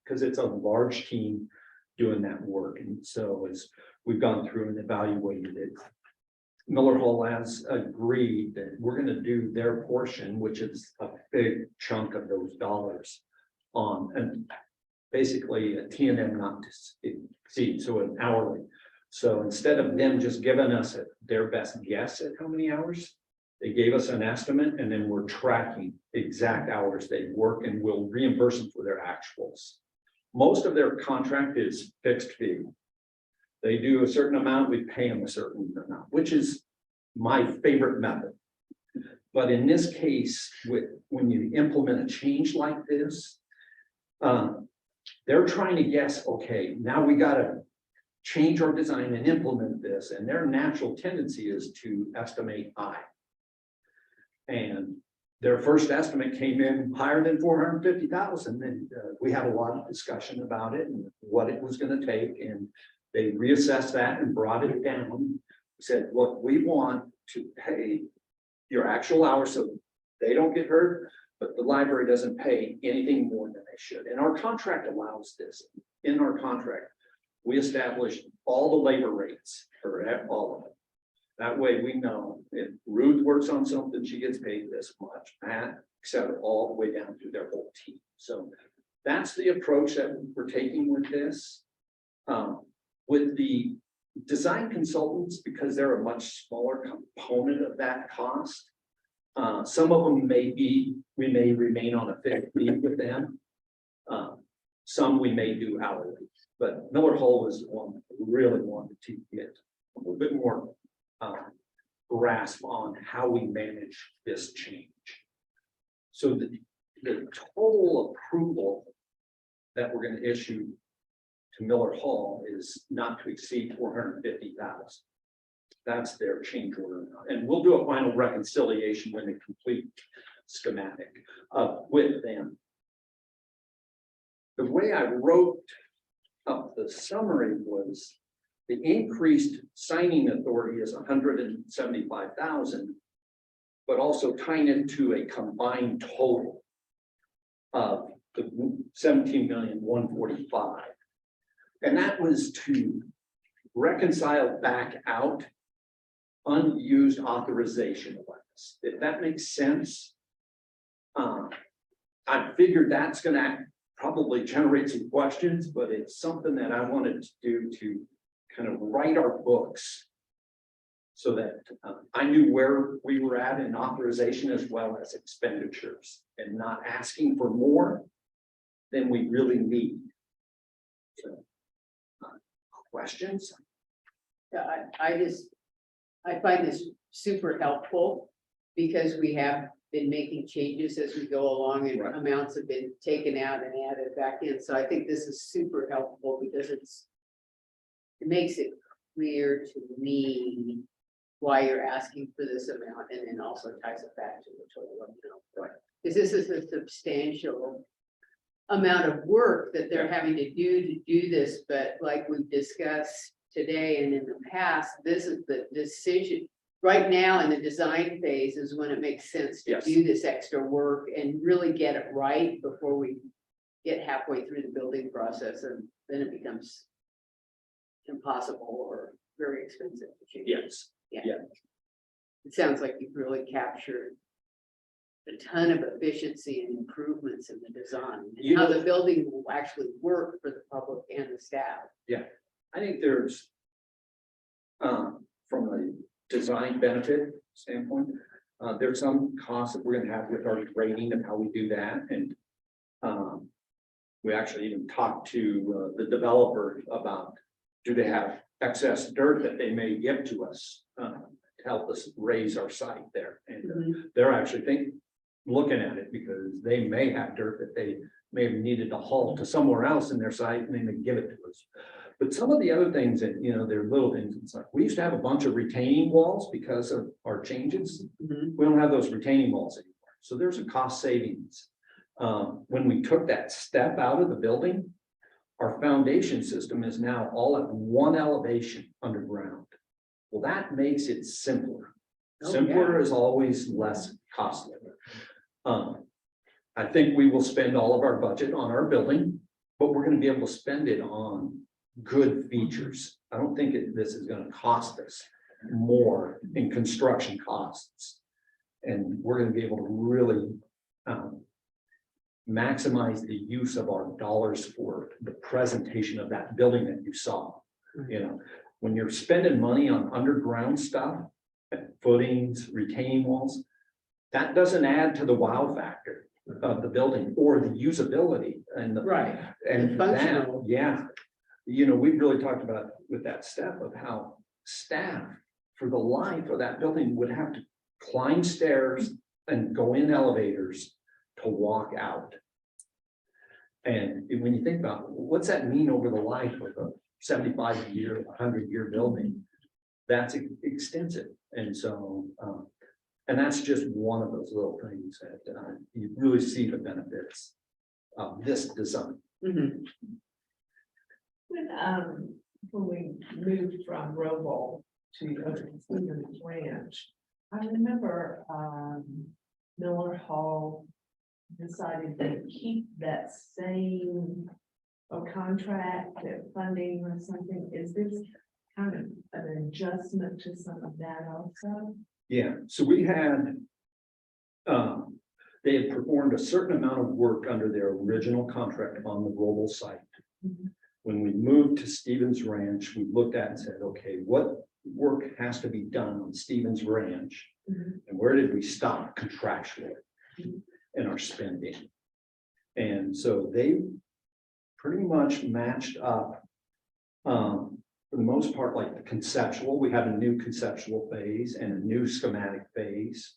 because it's a large team doing that work. And so as we've gone through and evaluated it, Miller Hall has agreed that we're going to do their portion, which is a big chunk of those dollars on, and basically a T&M not to exceed, so an hourly. So instead of them just giving us their best guess at how many hours, they gave us an estimate, and then we're tracking exact hours they work, and we'll reimburse them for their actuals. Most of their contract is fixed fee. They do a certain amount, we pay them a certain amount, which is my favorite method. But in this case, when you implement a change like this, they're trying to guess, okay, now we got to change our design and implement this, and their natural tendency is to estimate high. And their first estimate came in higher than 450,000, and we had a lot of discussion about it and what it was going to take, and they reassessed that and brought it down. Said, look, we want to pay your actual hours so they don't get hurt, but the library doesn't pay anything more than they should. And our contract allows this. In our contract, we established all the labor rates for all of it. That way we know if Ruth works on something, she gets paid this much, Matt, et cetera, all the way down through their whole team. So that's the approach that we're taking with this. With the design consultants, because they're a much smaller component of that cost, some of them we may remain on a fixed fee with them. Some we may do hourly, but Miller Hall was the one that really wanted to get a little bit more grasp on how we manage this change. So the total approval that we're going to issue to Miller Hall is not to exceed 450,000. That's their change order. And we'll do a final reconciliation when they complete schematic with them. The way I wrote up the summary was the increased signing authority is 175,000, but also tying it to a combined total of the 17,145,000. And that was to reconcile back out unused authorization limits. If that makes sense, I figured that's going to probably generate some questions, but it's something that I wanted to do to kind of write our books so that I knew where we were at in authorization as well as expenditures, and not asking for more than we really need. So, questions? Yeah, I find this super helpful because we have been making changes as we go along, and Right. amounts have been taken out and added back in. So I think this is super helpful because it's it makes it clear to me why you're asking for this amount, and then also ties it back to the total amount. Because this is a substantial amount of work that they're having to do this, but like we've discussed today and in the past, this is the decision. Right now in the design phase is when it makes sense to Yes. do this extra work and really get it right before we get halfway through the building process, and then it becomes impossible or very expensive to change. Yes, It sounds like you've really captured a ton of efficiency and improvements in the design, You and how know- the building will actually work for the public and the staff. I think there's, from a design benefit standpoint, there's some costs that we're gonna have with our grading and how we do that, and we actually even talked to the developer about, do they have excess dirt that they may give to us to help us raise our site there, and they're actually looking at it, because they may have dirt that they may have needed to haul to somewhere else in their site, and they may give it to us. But some of the other things that, they're little things, it's like, we used to have a bunch of retaining walls because of our changes. We don't have those retaining walls anymore, so there's a cost savings. When we took that step out of the building, our foundation system is now all at one elevation underground. Well, that makes it simpler. Oh, Simpler yeah. is always less costly. I think we will spend all of our budget on our building, but we're gonna be able to spend it on good features. I don't think this is gonna cost us more in construction costs. And we're gonna be able to really maximize the use of our dollars for the presentation of that building that you saw. When you're spending money on underground stuff, footings, retaining walls, that doesn't add to the wow factor of the building or the usability and the Right. and Functional. that, yeah. We've really talked about with that step of how staff for the life of that building would have to climb stairs and go in elevators to walk out. And when you think about what's that mean over the life of a 75-year, 100-year building, that's extensive. And so, and that's just one of those little things that you really see the benefits of this design. Mhm. When we moved from Roble to Stevens Ranch, I remember, Miller Hall decided to keep that same contract, funding or something. Is this kind of an adjustment to some of that also? Yeah, so we had, they had performed a certain amount of work under their original contract on the Roble site. Mhm. When we moved to Stevens Ranch, we looked at and said, okay, what work has to be done on Stevens Ranch? Mhm. And where did we stop contractually Mhm. in our spending? And so they pretty much matched up, for the most part, like the conceptual. We had a new conceptual phase and a new schematic phase.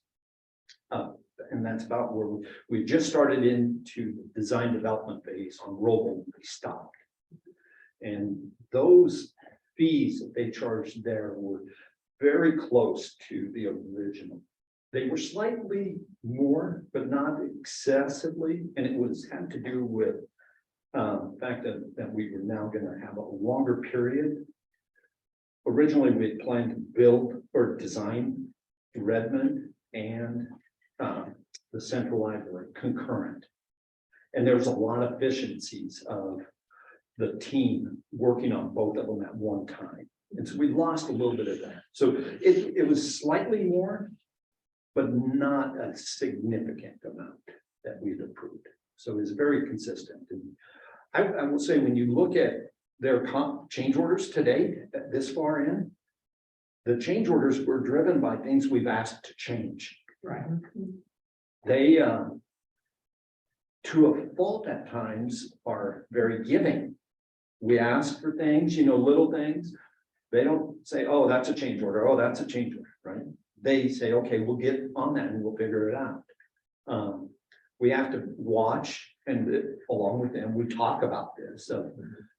And that's about where we just started into the design development phase on Roble. We stopped. And those fees that they charged there were very close to the original. They were slightly more, but not excessively, and it had to do with the fact that we were now going to have a longer period. Originally, we had planned to build or design Redmond and the Central Library concurrent. And there's a lot of efficiencies of the team working on both of them at one time. And so we lost a little bit of that. So it was slightly more, but not a significant amount that we've approved. So it's very consistent. And I will say, when you look at their change orders today, this far in, the change orders were driven by things we've asked to change. Right. They, to a fault at times, are very giving. We ask for things, little things. They don't say, oh, that's a change order. Oh, that's a change order, right? They say, okay, we'll get on that and we'll figure it out. We have to watch And along with them, we talk about this, of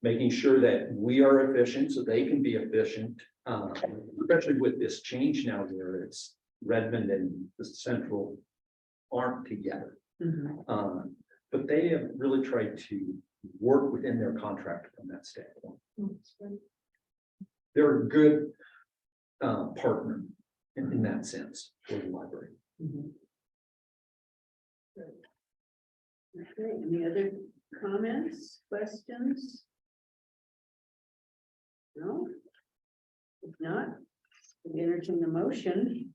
making sure that we are efficient so they can be efficient. Especially with this change now where it's Redmond and the Central aren't together. But they have really tried to work within their contract from that standpoint. They're a good partner in that sense for the library. Okay, any other comments, questions? No? If not, we entertain the motion.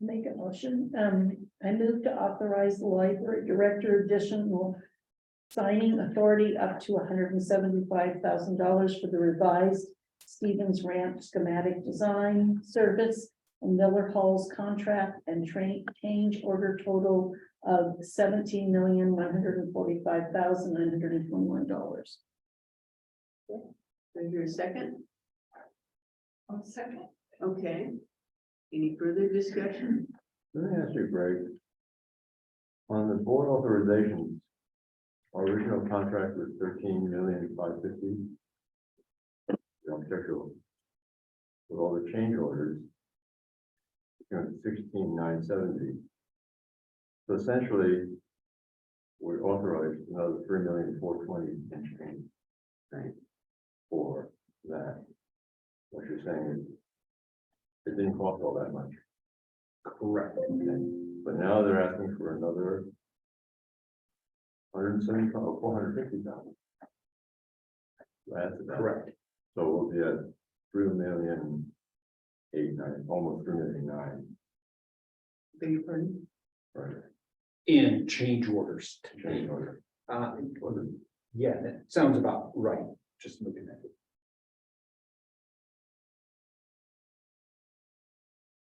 Make a motion. I move to authorize the library director additional signing authority up to $175,000 for the revised Stevens Ramp schematic design service and Miller Hall's contract and change order total of $17,145,921. Is there a second? One second. Okay. Any further discussion? Let me ask you, Greg. On the board authorizations, our original contract was $13,550,000. The architectural. With all the change orders. It's $16,970,000. So essentially. We authorized another $3,420,000 and change. Right. For that. What you're saying is. It didn't cost all that much. Correct. Okay. But now they're asking for another 450,000. That's about. Correct. So we'll be at 3,008,900, almost 3,009,000. Beg your pardon? Right. In change orders. Change order. Yeah, that sounds about right. Just looking at it.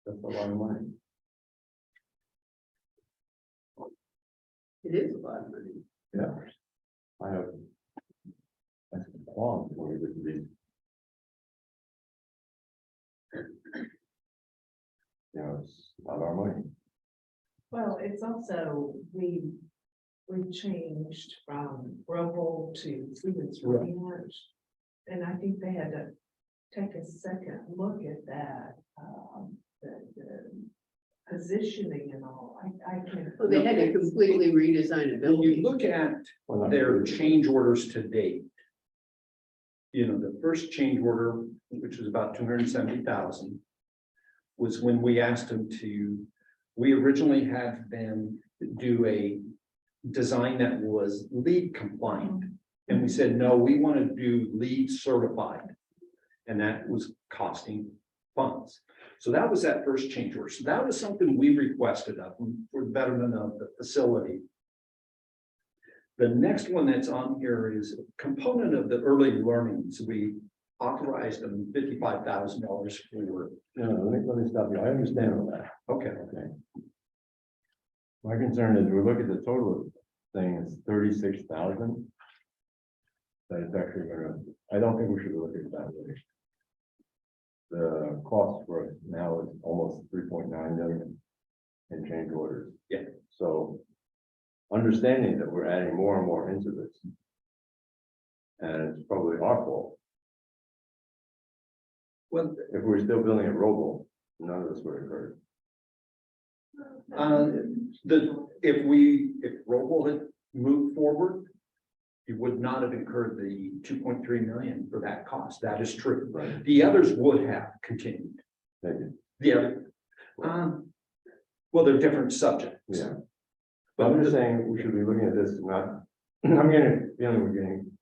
That's a lot of money. It is a lot of money. Yeah. I have. That's a qualm for me with these. You know, it's not our money. Well, it's also, we've changed from Roble to Stevens Ranch. And I think they had to take a second look at that, the positioning and all. I can't. Well, they had to completely redesign a When you building. look at Well, not their really. change orders to date. You know, the first change order, which was about 270,000. Was when we asked them to, we originally had them do a design that was LEED compliant. And we said, no, we want to do LEED certified. And that was costing funds. So that was that first change order. So that was something we requested of them for the betterment of the facility. The next one that's on here is a component of the early learning. So we authorized them $55,000 for. No, let me stop you. I understand all that. Okay. Okay. My concern is we look at the total thing, it's 36,000. That is actually gonna, I don't think we should look at it that way. The cost for it now is almost 3.9 million in change orders. Yeah. So understanding that we're adding more and more into this. And it's probably our fault. Well, If we were still building at Roble, none of this would have occurred. if Roble had moved forward, you would not have incurred the 2.3 million for that cost. That is true. Right. The others would have continued. Thank you. The other, well, they're different subjects. Yeah. But I'm just saying we should be looking at this, not, I'm getting, feeling we're getting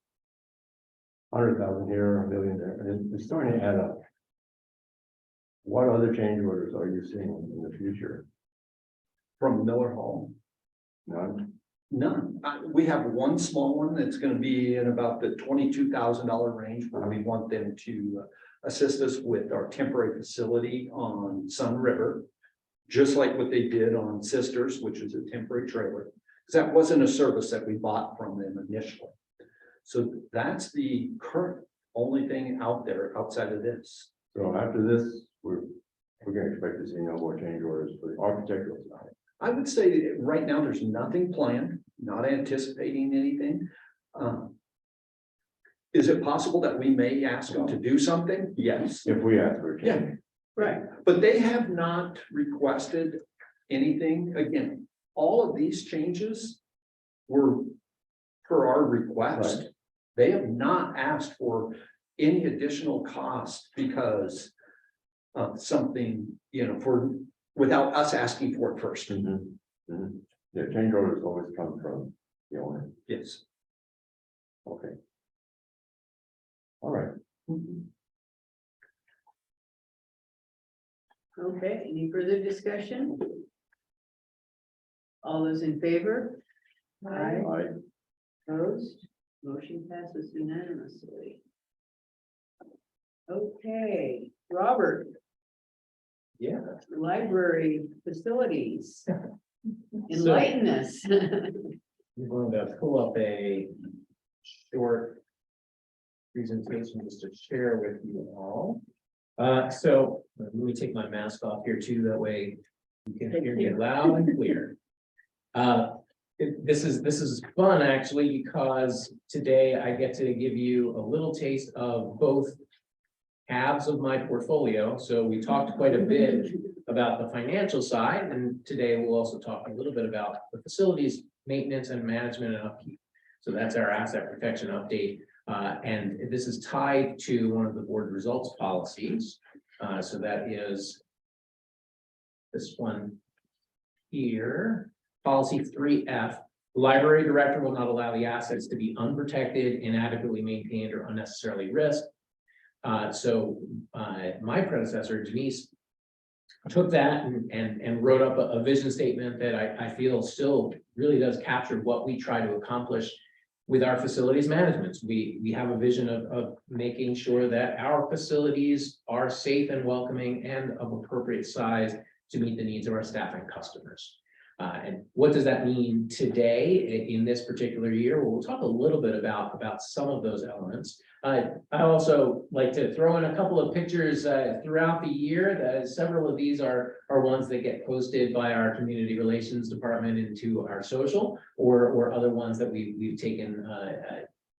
100,000 here, 1 million there, and it's starting to add up. What other change orders are you seeing in the future? From Miller Hall, None? none. We have one small one that's going to be in about the $22,000 range, where we want them to assist us with our temporary facility on Sun River. Just like what they did on Sisters, which is a temporary trailer, because that wasn't a service that we bought from them initially. So that's the current only thing out there outside of this. So after this, we're gonna expect to see no more change orders for the architectural side. I would say that right now, there's nothing planned, not anticipating anything. Is it possible that we may ask them to do something? Yes. If we ask for it. Yeah. Right. But they have not requested anything. Again, all of these changes were per our request. Right. They have not asked for any additional cost because of something, without us asking for it first. Mhm. Mhm. Yeah, change orders always come from the owner. Yes. Okay. All right. Okay, any further discussion? All those in favor? Aye. All right. Opposed? Motion passes unanimously. Okay, Robert, Yeah. library facilities. Enlighten us. I'm going to pull up a short presentation just to share with you all. So let me take my mask off here too, that way you can hear me loud and clear. This is fun actually, because today I get to give you a little taste of both halves of my portfolio. So we talked quite a bit about the financial side, and today we'll also talk a little bit about the facilities maintenance and management and upkeep. So that's our asset protection update. And this is tied to one of the board results policies. So that is this one here, policy 3F. Library director will not allow the assets to be unprotected, inadequately maintained, or unnecessarily risked. So my predecessor, Denise, took that and wrote up a vision statement that I feel still really does capture what we try to accomplish with our facilities management. We have a vision of making sure that our facilities are safe and welcoming and of appropriate size to meet the needs of our staff and customers. And what does that mean today in this particular year? Well, we'll talk a little bit about some of those elements. I also like to throw in a couple of pictures throughout the year. Several of these are ones that get posted by our community relations department into our social, or other ones that we've taken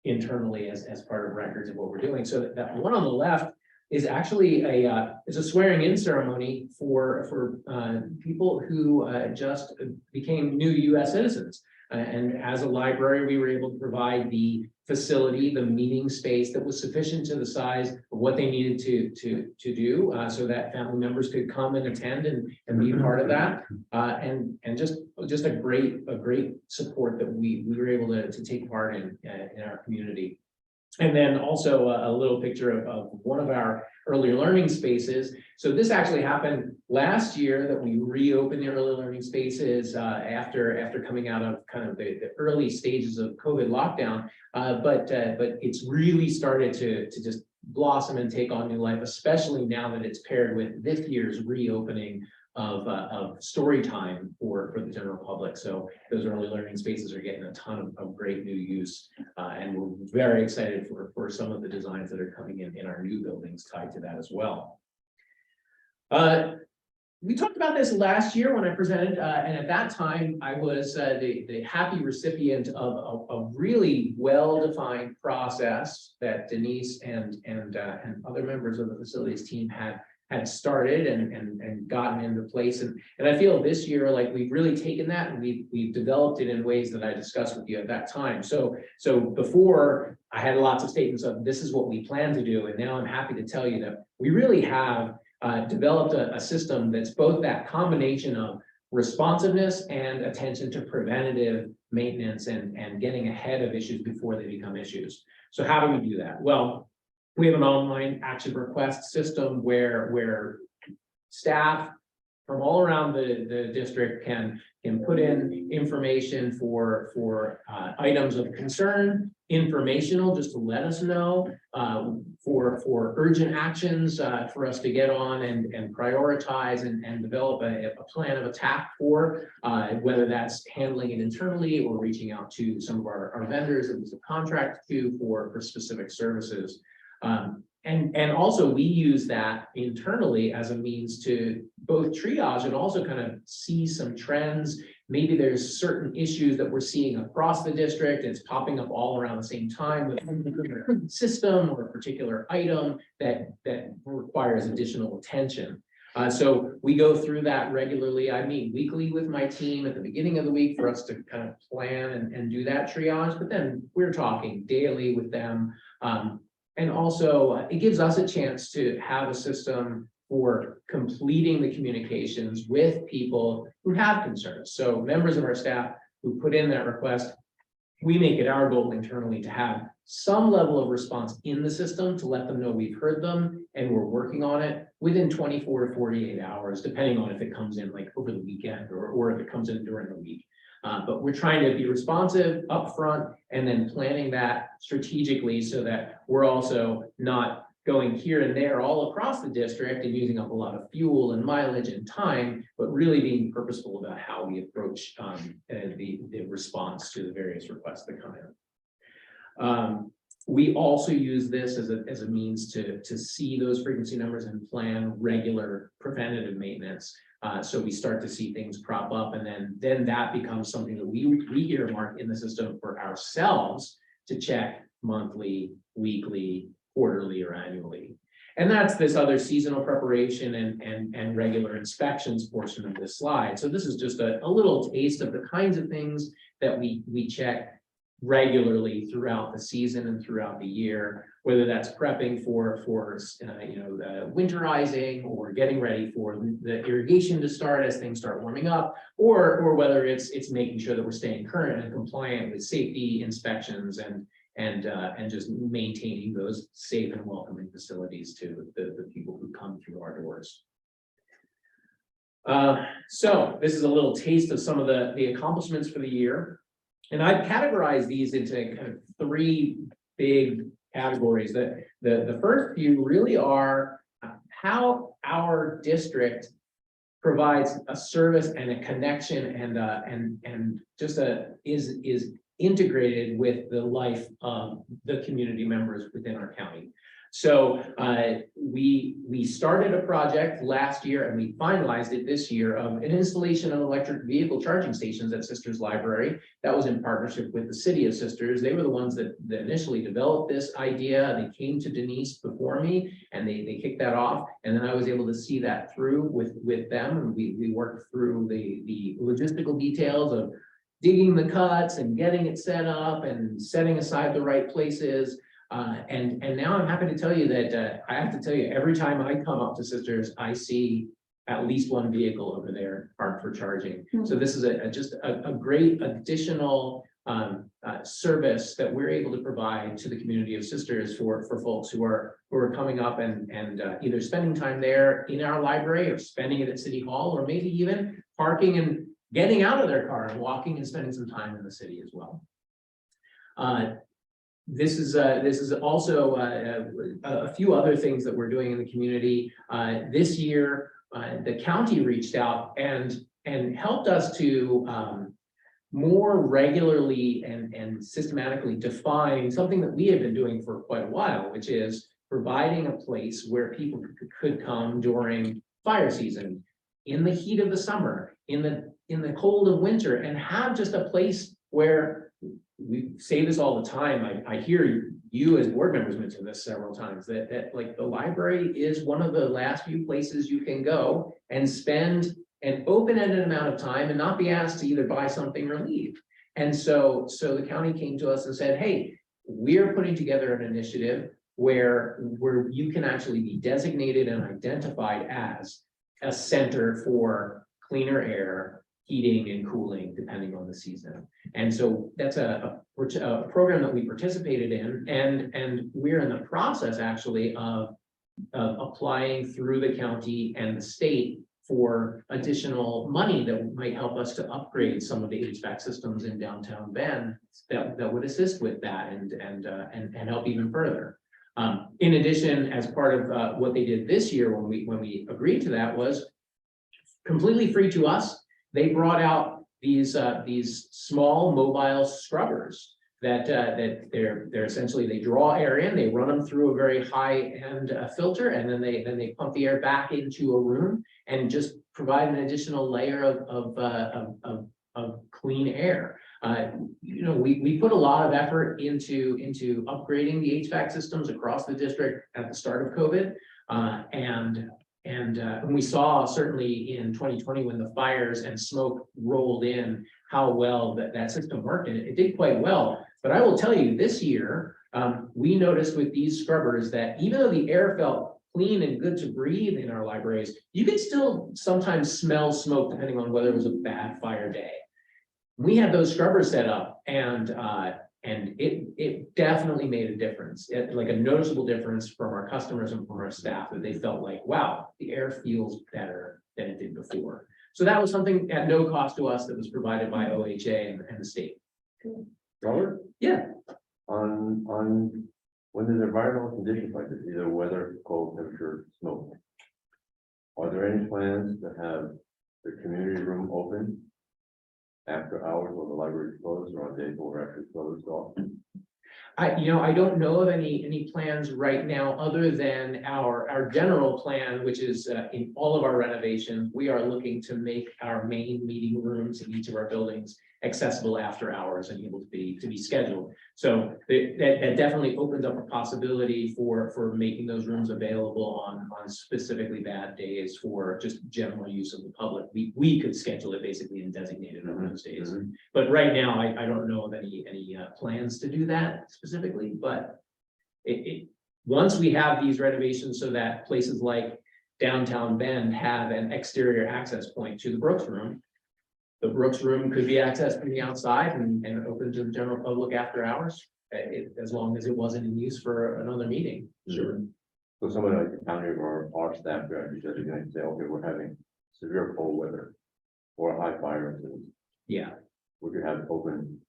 internally as part of records of what we're doing. So that one on the left is actually it's a swearing in ceremony for people who just became new U.S. citizens. And as a library, we were able to provide the facility, the meeting space that was sufficient to the size of what they needed to do, so that family members could come and attend and be part of that. And just a great support that we were able to take part in our community. And then also a little picture of one of our early learning spaces. So this actually happened last year, that we reopened the early learning spaces after coming out of kind of the early stages of COVID lockdown. But it's really started to just blossom and take on new life, especially now that it's paired with this year's reopening of story time for the general public. So those early learning spaces are getting a ton of great new use, and we're very excited for some of the designs that are coming in our new buildings tied to that as well. We talked about this last year when I presented, and at that time I was the happy recipient of a really well-defined process that Denise and other members of the facilities team had started and gotten into place. And I feel this year, like we've really taken that and we've developed it in ways that I discussed with you at that time. So before I had lots of statements of this is what we plan to do. And now I'm happy to tell you that we really have developed a system that's both that combination of responsiveness and attention to preventative maintenance and getting ahead of issues before they become issues. So how do we do that? Well, we have an online action request system where staff from all around the district can put in information for items of concern, informational, just to let us know, for urgent actions for us to get on and prioritize and develop a plan of attack for, whether that's handling it internally or reaching out to some of our vendors that we subcontract to for specific services. And also we use that internally as a means to both triage and also kind of see some trends. Maybe there's certain issues that we're seeing across the district. It's popping up all around the same time with a particular system or a particular item that requires additional attention. So we go through that regularly. I meet weekly with my team at the beginning of the week for us to kind of plan and do that triage, but then we're talking daily with them. And also it gives us a chance to have a system for completing the communications with people who have concerns. So members of our staff who put in that request, we make it our goal internally to have some level of response in the system to let them know we've heard them and we're working on it within 24 to 48 hours, depending on if it comes in like over the weekend or if it comes in during the week. But we're trying to be responsive upfront and then planning that strategically so that we're also not going here and there all across the district and using up a lot of fuel and mileage and time, but really being purposeful about how we approach the response to the various requests that come in. We also use this as a means to see those frequency numbers and plan regular preventative maintenance. So we start to see things crop up, and then that becomes something that we earmark in the system for ourselves to check monthly, weekly, quarterly, or annually. And that's this other seasonal preparation and regular inspections portion of this slide. So this is just a little taste of the kinds of things that we check regularly throughout the season and throughout the year, whether that's prepping for the winterizing or getting ready for the irrigation to start as things start warming up, or whether it's making sure that we're staying current and compliant with safety inspections and just maintaining those safe and welcoming facilities to the people who come through our doors. So this is a little taste of some of the accomplishments for the year. And I've categorized these into kind of three big categories. The first few really are how our district provides a service and a connection and just is integrated with the life of the community members within our county. So we started a project last year and we finalized it this year of an installation of electric vehicle charging stations at Sisters Library. That was in partnership with the city of Sisters. They were the ones that initially developed this idea. They came to Denise before me and they kicked that off. And then I was able to see that through with them. And we worked through the logistical details of digging the cuts and getting it set up and setting aside the right places. And now I'm happy to tell you that I have to tell you, every time I come up to Sisters, I see at least one vehicle over there parked for charging. So this is just a great additional service that we're able to provide to the community of Sisters for folks who are coming up and either spending time there in our library or spending it at City Hall, or maybe even parking and getting out of their car and walking and spending some time in the city as well. This is also a few other things that we're doing in the community. This year, the county reached out and helped us to more regularly and systematically define something that we have been doing for quite a while, which is providing a place where people could come during fire season, in the heat of the summer, in the cold of winter, and have just a place where we say this all the time. I hear you as board members mention this several times, that like the library is one of the last few places you can go and spend an open-ended amount of time and not be asked to either buy something or leave. And so the county came to us and said, hey, we're putting together an initiative where you can actually be designated and identified as a center for cleaner air, heating and cooling, depending on the season. And so that's a program that we participated in, and we're in the process actually of applying through the county and the state for additional money that might help us to upgrade some of the HVAC systems in downtown Bend that would assist with that and help even further. In addition, as part of what they did this year when we agreed to that, was completely free to us. They brought out these small mobile scrubbers that they're essentially, they draw air in, they run them through a very high-end filter, and then they pump the air back into a room and just provide an additional layer of clean air. We put a lot of effort into upgrading the HVAC systems across the district at the start of COVID. And we saw certainly in 2020 when the fires and smoke rolled in, how well that system worked, and it did quite well. But I will tell you, this year, we noticed with these scrubbers that even though the air felt clean and good to breathe in our libraries, you could still sometimes smell smoke depending on whether it was a bad fire day. We had those scrubbers set up, and it definitely made a difference, like a noticeable difference from our customers and from our staff, that they felt like, wow, the air feels better than it did before. So that was something at no cost to us that was provided by OHA and the state. Robert? Yeah. On when there's environmental conditions like this, either weather, cold, temperature, smoke, are there any plans to have the community room open after hours when the library is closed, or on days when we're actually closed off? I don't know of any plans right now, other than our general plan, which is in all of our renovations, we are looking to make our main meeting rooms in each of our buildings accessible after hours and able to be scheduled. So that definitely opens up a possibility for making those rooms available on specifically bad days for just general use of the public. We could schedule it basically and designate it on those days. Mhm. But right now, I don't know of any plans to do that specifically, but once we have these renovations so that places like downtown Bend have an exterior access point to the Brooks Room, the Brooks Room could be accessed from the outside and open to the general public after hours, as long as it wasn't in use for another meeting. Sure. So someone like the county or our staff guys, are going to say, okay, we're having severe cold weather or high fire incidents. Yeah. We could have it open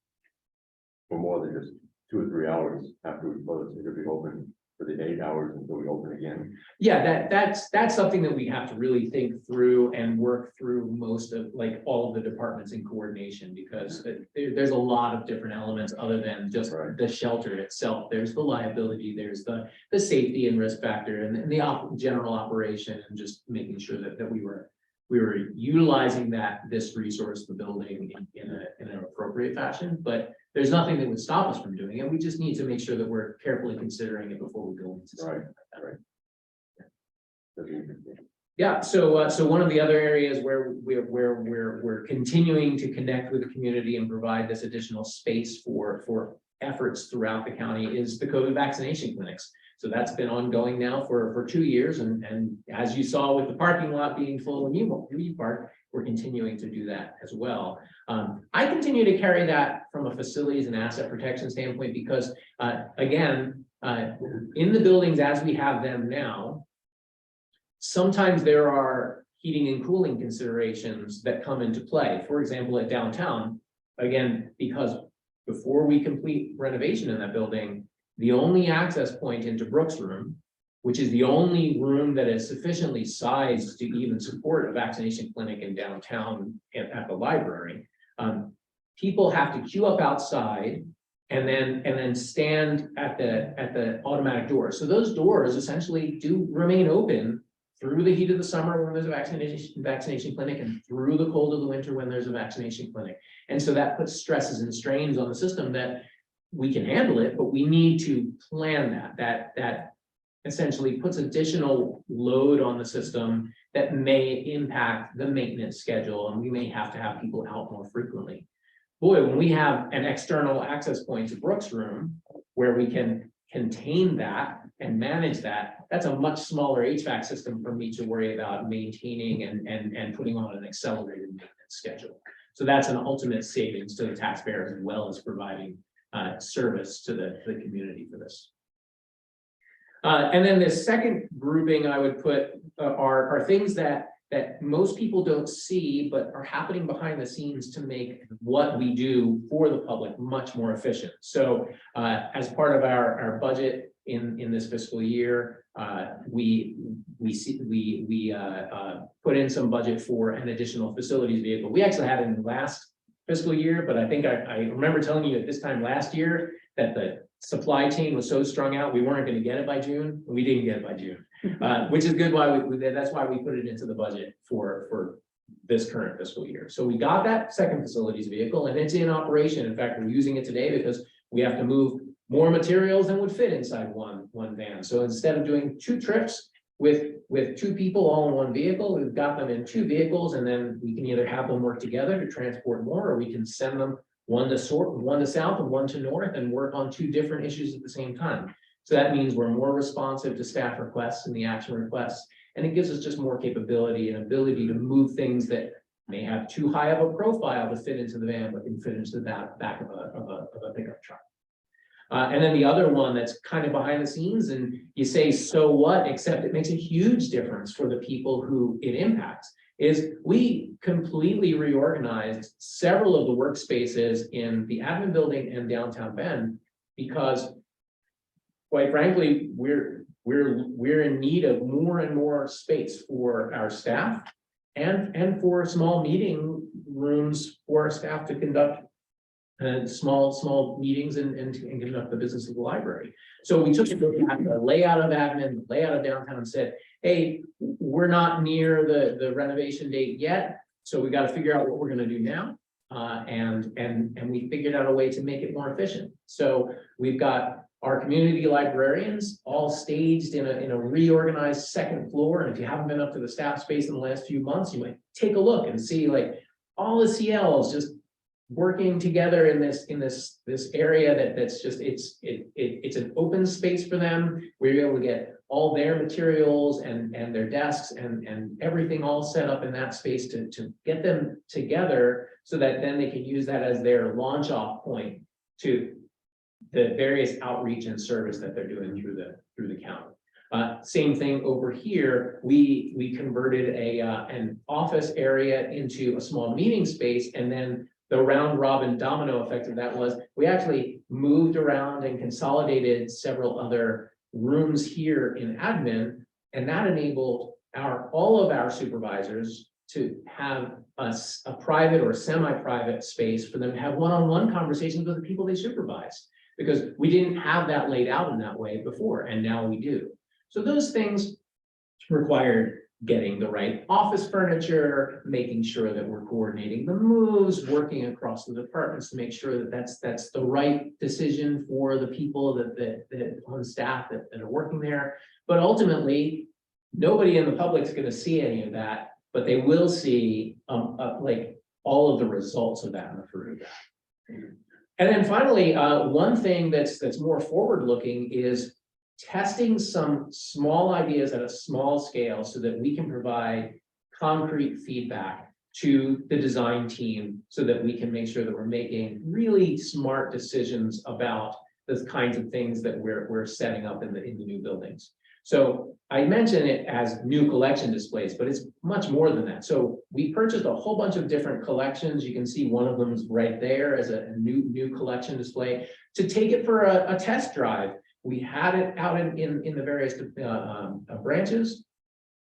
for more than just 2 or 3 hours after we close. It could be open for the 8 hours until we open again. Yeah, that's something that we have to really think through and work through most of, like, all of the departments in coordination, because there's a lot of different elements other than just Right. the shelter itself. There's the liability, there's the safety and risk factor, and the general operation, and just making sure that we were utilizing this resource, the building, in an appropriate fashion. But there's nothing that would stop us from doing it. We just need to make sure that we're carefully considering it before we go into something like that. Right. Yeah, so one of the other areas where we're continuing to connect with the community and provide this additional space for efforts throughout the county is the COVID vaccination clinics. So that's been ongoing now for 2 years, and as you saw with the parking lot being full when you park, we're continuing to do that as well. I continue to carry that from a facilities and asset protection standpoint because, again, in the buildings as we have them now, sometimes there are heating and cooling considerations that come into play. For example, at downtown, again, because before we complete renovation in that building, the only access point into Brooks Room, which is the only room that is sufficiently sized to even support a vaccination clinic in downtown at the library, people have to queue up outside and then stand at the automatic doors. So those doors essentially do remain open through the heat of the summer when there's a vaccination clinic, and through the cold of the winter when there's a vaccination clinic. And so that puts stresses and strains on the system that we can handle it, but we need to plan that essentially puts additional load on the system that may impact the maintenance schedule, and we may have to have people out more frequently. Boy, when we have an external access point to Brooks Room where we can contain that and manage that, that's a much smaller HVAC system for me to worry about maintaining and putting on an accelerated maintenance schedule. So that's an ultimate savings to the taxpayers, as well as providing service to the community for this. And then the second grouping I would put are things that most people don't see, but are happening behind the scenes to make what we do for the public much more efficient. So as part of our budget in this fiscal year, we put in some budget for an additional facilities vehicle. We actually had it in the last fiscal year, but I think I remember telling you at this time last year that the supply chain was so strung out, we weren't gonna get it by June, and we didn't get it by June. Which is good, that's why we put it into the budget for this current fiscal year. So we got that second facilities vehicle and it's in operation. In fact, we're using it today because we have to move more materials than would fit inside one van. So instead of doing 2 trips with 2 people all in one vehicle, we've got them in 2 vehicles, and then we can either have them work together to transport more, or we can send them one to south and one to north and work on 2 different issues at the same time. So that means we're more responsive to staff requests and the action requests, and it gives us just more capability and ability to move things that may have too high of a profile to fit into the van, but can fit into the back of a pickup truck. And then the other one that's kind of behind the scenes, and you say, so what, except it makes a huge difference for the people who it impacts, is we completely reorganized several of the workspaces in the admin building and downtown Bend, because quite frankly, we're in need of more and more space for our staff and for small meeting rooms for our staff to conduct small meetings and conduct the business of the library. So we took a look at the layout of admin, the layout of downtown, and said, hey, we're not near the renovation date yet, so we got to figure out what we're going to do now. And we figured out a way to make it more efficient. So we've got our community librarians all staged in a reorganized second floor. And if you haven't been up to the staff space in the last few months, you might take a look and see like all the CLs just working together in this area that's just it's an open space for them. We're able to get all their materials and their desks and everything all set up in that space to get them together, so that then they can use that as their launch off point to the various outreach and service that they're doing through the county. Same thing over here. We converted an office area into a small meeting space, and then the round robin domino effect of that was we actually moved around and consolidated several other rooms here in admin, and that enabled all of our supervisors to have a private or semi-private space for them to have one-on-one conversations with the people they supervise, because we didn't have that laid out in that way before, and now we do. So those things required getting the right office furniture, making sure that we're coordinating the moves, working across the departments to make sure that that's the right decision for the people that on staff that are working there. But ultimately, nobody in the public is going to see any of that, but they will see like all of the results of that and the fruit of that. And then finally, one thing that's more forward-looking is testing some small ideas at a small scale so that we can provide concrete feedback to the design team, so that we can make sure that we're making really smart decisions about the kinds of things that we're setting up in the new buildings. So I mention it as new collection displays, but it's much more than that. So we purchased a whole bunch of different collections. You can see one of them is right there as a new collection display to take it for a test drive. We had it out in the various branches,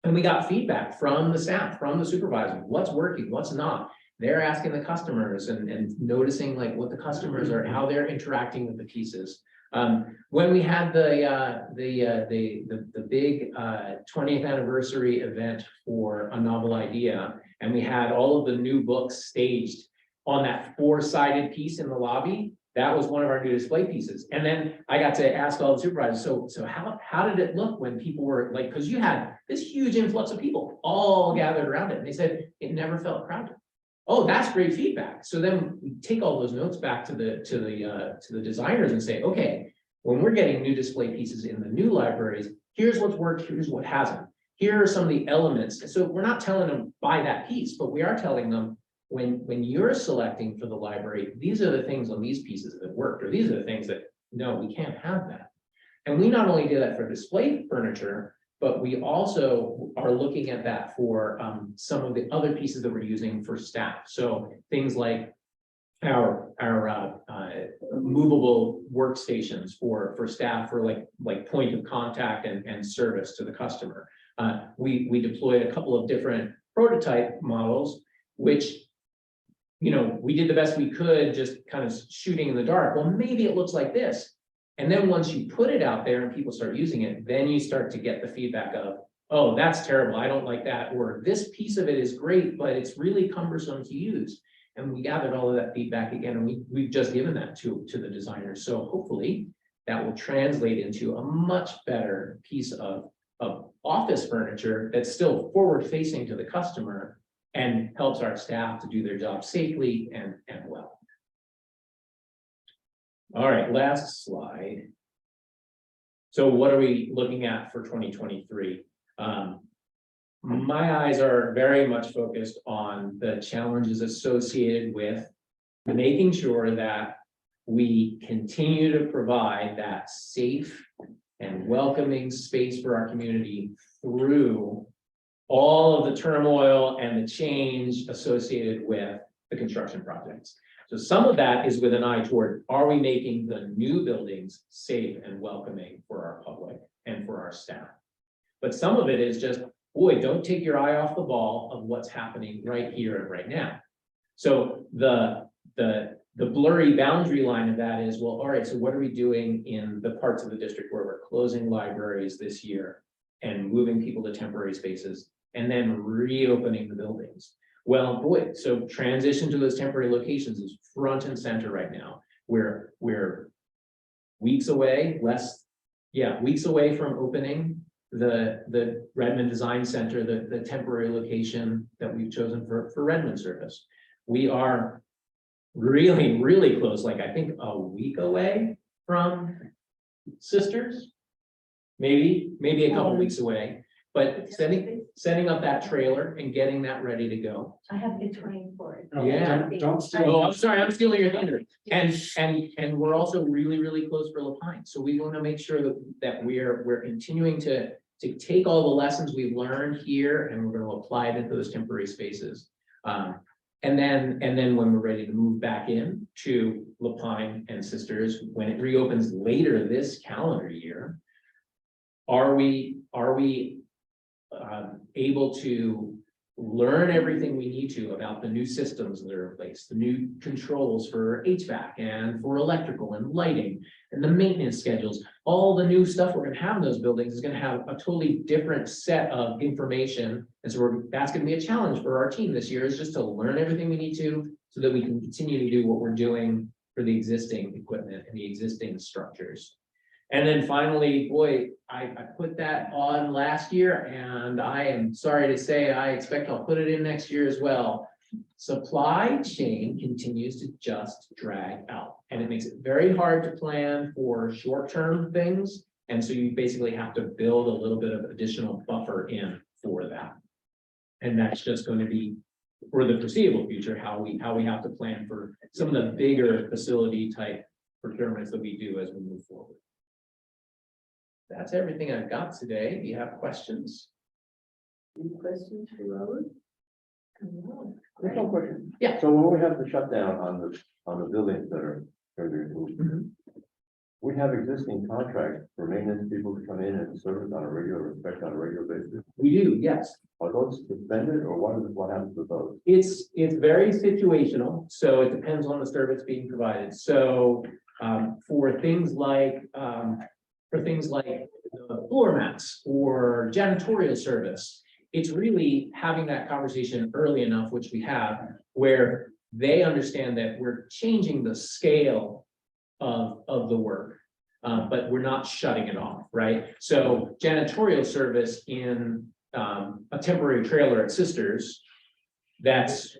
and we got feedback from the staff, from the supervisors, what's working, what's not. They're asking the customers and noticing like what the customers are, how they're interacting with the pieces. When we had the big 20th anniversary event for A Novel Idea, and we had all of the new books staged on that 4-sided piece in the lobby, that was one of our new display pieces. And then I got to ask all the supervisors, so how did it look when people were like, because you had this huge influx of people all gathered around it, and they said it never felt crowded. Oh, that's great feedback. So then we take all those notes back to the designers and say, okay, when we're getting new display pieces in the new libraries, here's what's worked, here's what hasn't. Here are some of the elements. So we're not telling them buy that piece, but we are telling them, when you're selecting for the library, these are the things on these pieces that worked, or these are the things that, no, we can't have that. And we not only do that for display furniture, but we also are looking at that for some of the other pieces that we're using for staff. So things like our movable workstations for staff, for like point of contact and service to the customer. We deployed a couple of different prototype models, which we did the best we could, just kind of shooting in the dark. Well, maybe it looks like this. And then once you put it out there and people start using it, then you start to get the feedback of, oh, that's terrible, I don't like that, or this piece of it is great, but it's really cumbersome to use. And we gathered all of that feedback again, and we've just given that to the designers. So hopefully that will translate into a much better piece of office furniture that's still forward facing to the customer and helps our staff to do their job safely and well. All right, last slide. So what are we looking at for 2023? My eyes are very much focused on the challenges associated with making sure that we continue to provide that safe and welcoming space for our community through all of the turmoil and the change associated with the construction projects. So some of that is with an eye toward, are we making the new buildings safe and welcoming for our public and for our staff? But some of it is just, boy, don't take your eye off the ball of what's happening right here and right now. So the blurry boundary line of that is, well, all right, so what are we doing in the parts of the district where we're closing libraries this year and moving people to temporary spaces and then reopening the buildings? Well, boy, so transition to those temporary locations is front and center right now. We're weeks away, weeks away from opening the Redmond Design Center, the temporary location that we've chosen for Redmond service. We are really, really close, like I think a week away from Sisters, maybe a couple weeks away, but setting up that trailer and getting that ready to go. I have the 24th. Yeah. Don't steal. Oh, I'm sorry, I'm stealing your thunder. And we're also really, really close for Lapine. So we want to make sure that we're continuing to take all the lessons we've learned here and we're going to apply it into those temporary spaces. And then when we're ready to move back in to Lapine and Sisters, when it reopens later this calendar year, are we able to learn everything we need to about the new systems that are in place, the new controls for HVAC and for electrical and lighting and the maintenance schedules, all the new stuff we're going to have in those buildings is going to have a totally different set of information. And so that's going to be a challenge for our team this year, is just to learn everything we need to so that we can continue to do what we're doing for the existing equipment and the existing structures. And then finally, boy, I put that on last year and I am sorry to say, I expect I'll put it in next year as well. Supply chain continues to just drag out and it makes it very hard to plan for short-term things. And so you basically have to build a little bit of additional buffer in for that. And that's just going to be for the foreseeable future, how we have to plan for some of the bigger facility type procurements that we do as we move forward. That's everything I've got today. Do you have questions? Any questions for Robert? Quick question. Yeah. So when we have the shutdown on the buildings that are going to be removed, we have existing contracts for maintenance people to come in and service on a regular basis. We do, yes. Are those suspended or what happens with those? It's very situational, so it depends on the service being provided. So for things like floor mats or janitorial service, it's really having that conversation early enough, which we have, where they understand that we're changing the scale of the work, but we're not shutting it off, right? So janitorial service in a temporary trailer at Sisters, that's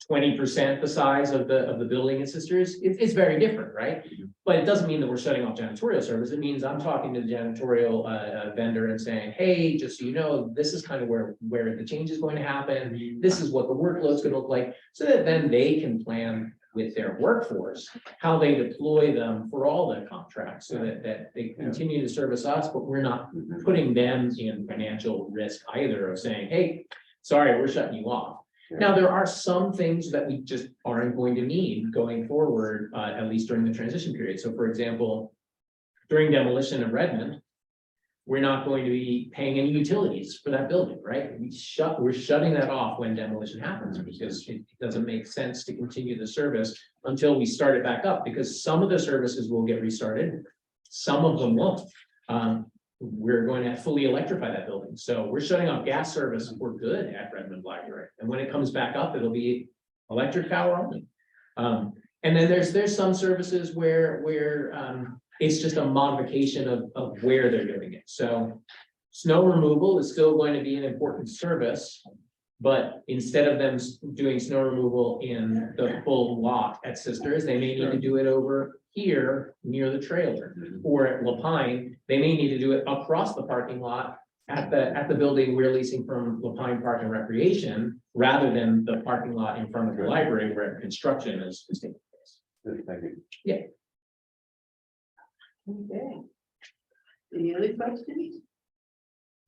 20% the size of the building at Sisters. It's very different, right? But it doesn't mean that we're shutting off janitorial service. It means I'm talking to the janitorial vendor and saying, hey, just so you know, this is kind of where the change is going to happen. This is what the workload's going to look like, so that then they can plan with their workforce how they deploy them for all the contracts, so that they continue to service us, but we're not putting them in financial risk either of saying, hey, sorry, we're shutting you off. Now, there are some things that we just aren't going to need going forward, at least during the transition period. So for example, during demolition of Redmond, we're not going to be paying any utilities for that building, right? We're shutting that off when demolition happens, because it doesn't make sense to continue the service until we start it back up, because some of the services will get restarted, some of them won't. We're going to fully electrify that building, so we're shutting off gas service, we're good at Redmond Library, and when it comes back up, it'll be electric power only. And then there's some services where it's just a modification of where they're doing it. So snow removal is still going to be an important service, but instead of them doing snow removal in the full lot at Sisters, they may need to do it over here near the trailer. Or at Lapine, they may need to do it across the parking lot at the building we're leasing from Lapine Park and Recreation, rather than the parking lot in front of the library where construction is taking place. Thank you. Okay. Any other questions?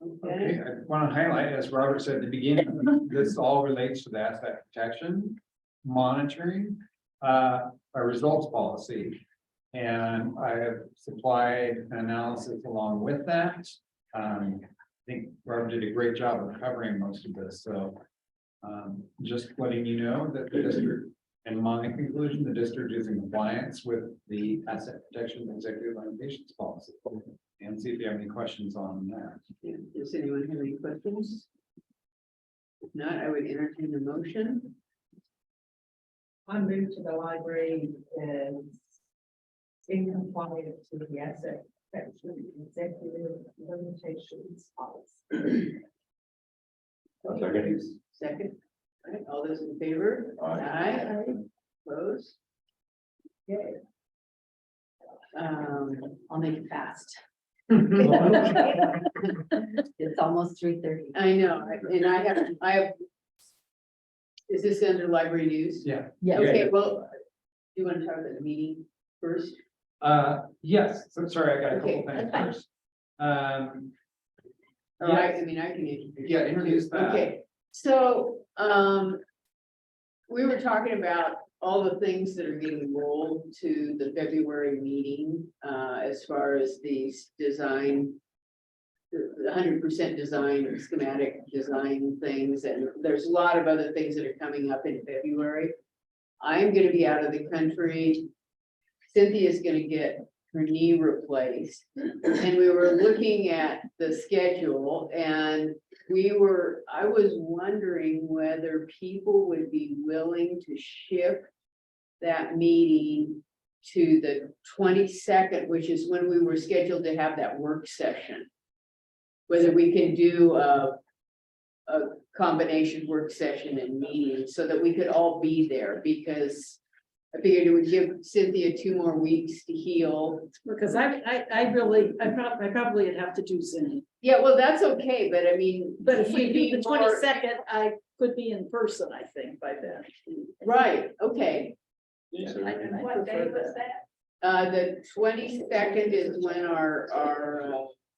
Okay, Okay, I want to highlight, as Robert said at the beginning, this all relates to the asset protection, monitoring, a results policy. And I have supplied an analysis along with that. I think Robert did a great job of covering most of this, so just letting you know that the district, in my conclusion, the district is in compliance with the asset protection executive limitations policy. And see if you have any questions on that. does anyone have any questions? If not, I would entertain a motion. I moved to the library is in compliance with the asset protection executive limitations policy. Second, all right, all those in favor? Aye. Opposed? Okay. I'll make it fast. It's almost 3:30. I know, and I have. Is this under library news? Yeah. Okay, well, do you want to talk about the meeting first? Yes, so sorry, I got a couple Okay, things that's fine. first. Or I mean, I can introduce. Yeah, introduce that. Okay, so, we were talking about all the things that are getting rolled to the February meeting, as far as these design, the 100% design or schematic design things, and there's a lot of other things that are coming up in February. I'm gonna be out of the country. Cynthia's gonna get her knee replaced, and we were looking at the schedule, and I was wondering whether people would be willing to shift that meeting to the 22nd, which is when we were scheduled to have that work session. Whether we can do a combination work session and meeting so that we could all be there, because I figured it would give Cynthia 2 more weeks to heal. Because I probably would have to do Zoom. Yeah, well, that's okay, but I mean. But if we you'd do be the more- 22nd, I could be in person, I think, by then. Right, okay. What day was that? The 22nd is when our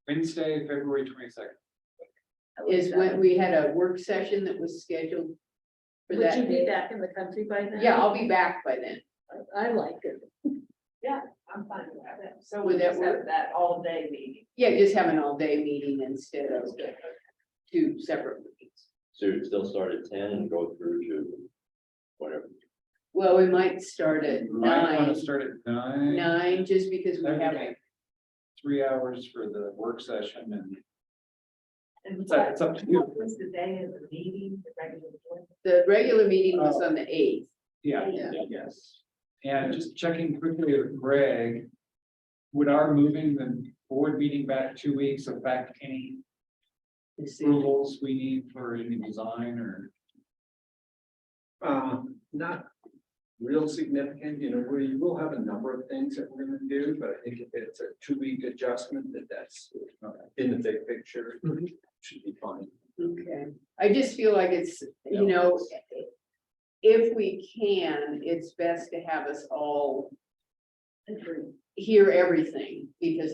Wednesday, February 22nd. is when we had a work session that was scheduled for Would that you be day. back in the country by then? Yeah, I'll be back by then. I like it. I'm fine with that. So Would we that just have that all day meeting. Yeah, just have an all-day meeting instead of 2 separate meetings. So you still start at 10 and go through to whatever. Well, we might start at Might want 9, to start at 9. 9, just because we have, Okay. 3 hours for the work session, and And it's up to you. what was the day of the meeting, the regular one? the regular meeting was on the 8th. Yeah, Yeah. yes. And just checking quickly with Greg, would our moving the board meeting back 2 weeks affect any approvals we need for any design or? Not real significant, you know, we will have a number of things that we're gonna do, but I think if it's a 2-week adjustment, that's in the big picture, should be fine. Okay, I just feel like it's, you know, if we can, it's best to have us all hear everything, because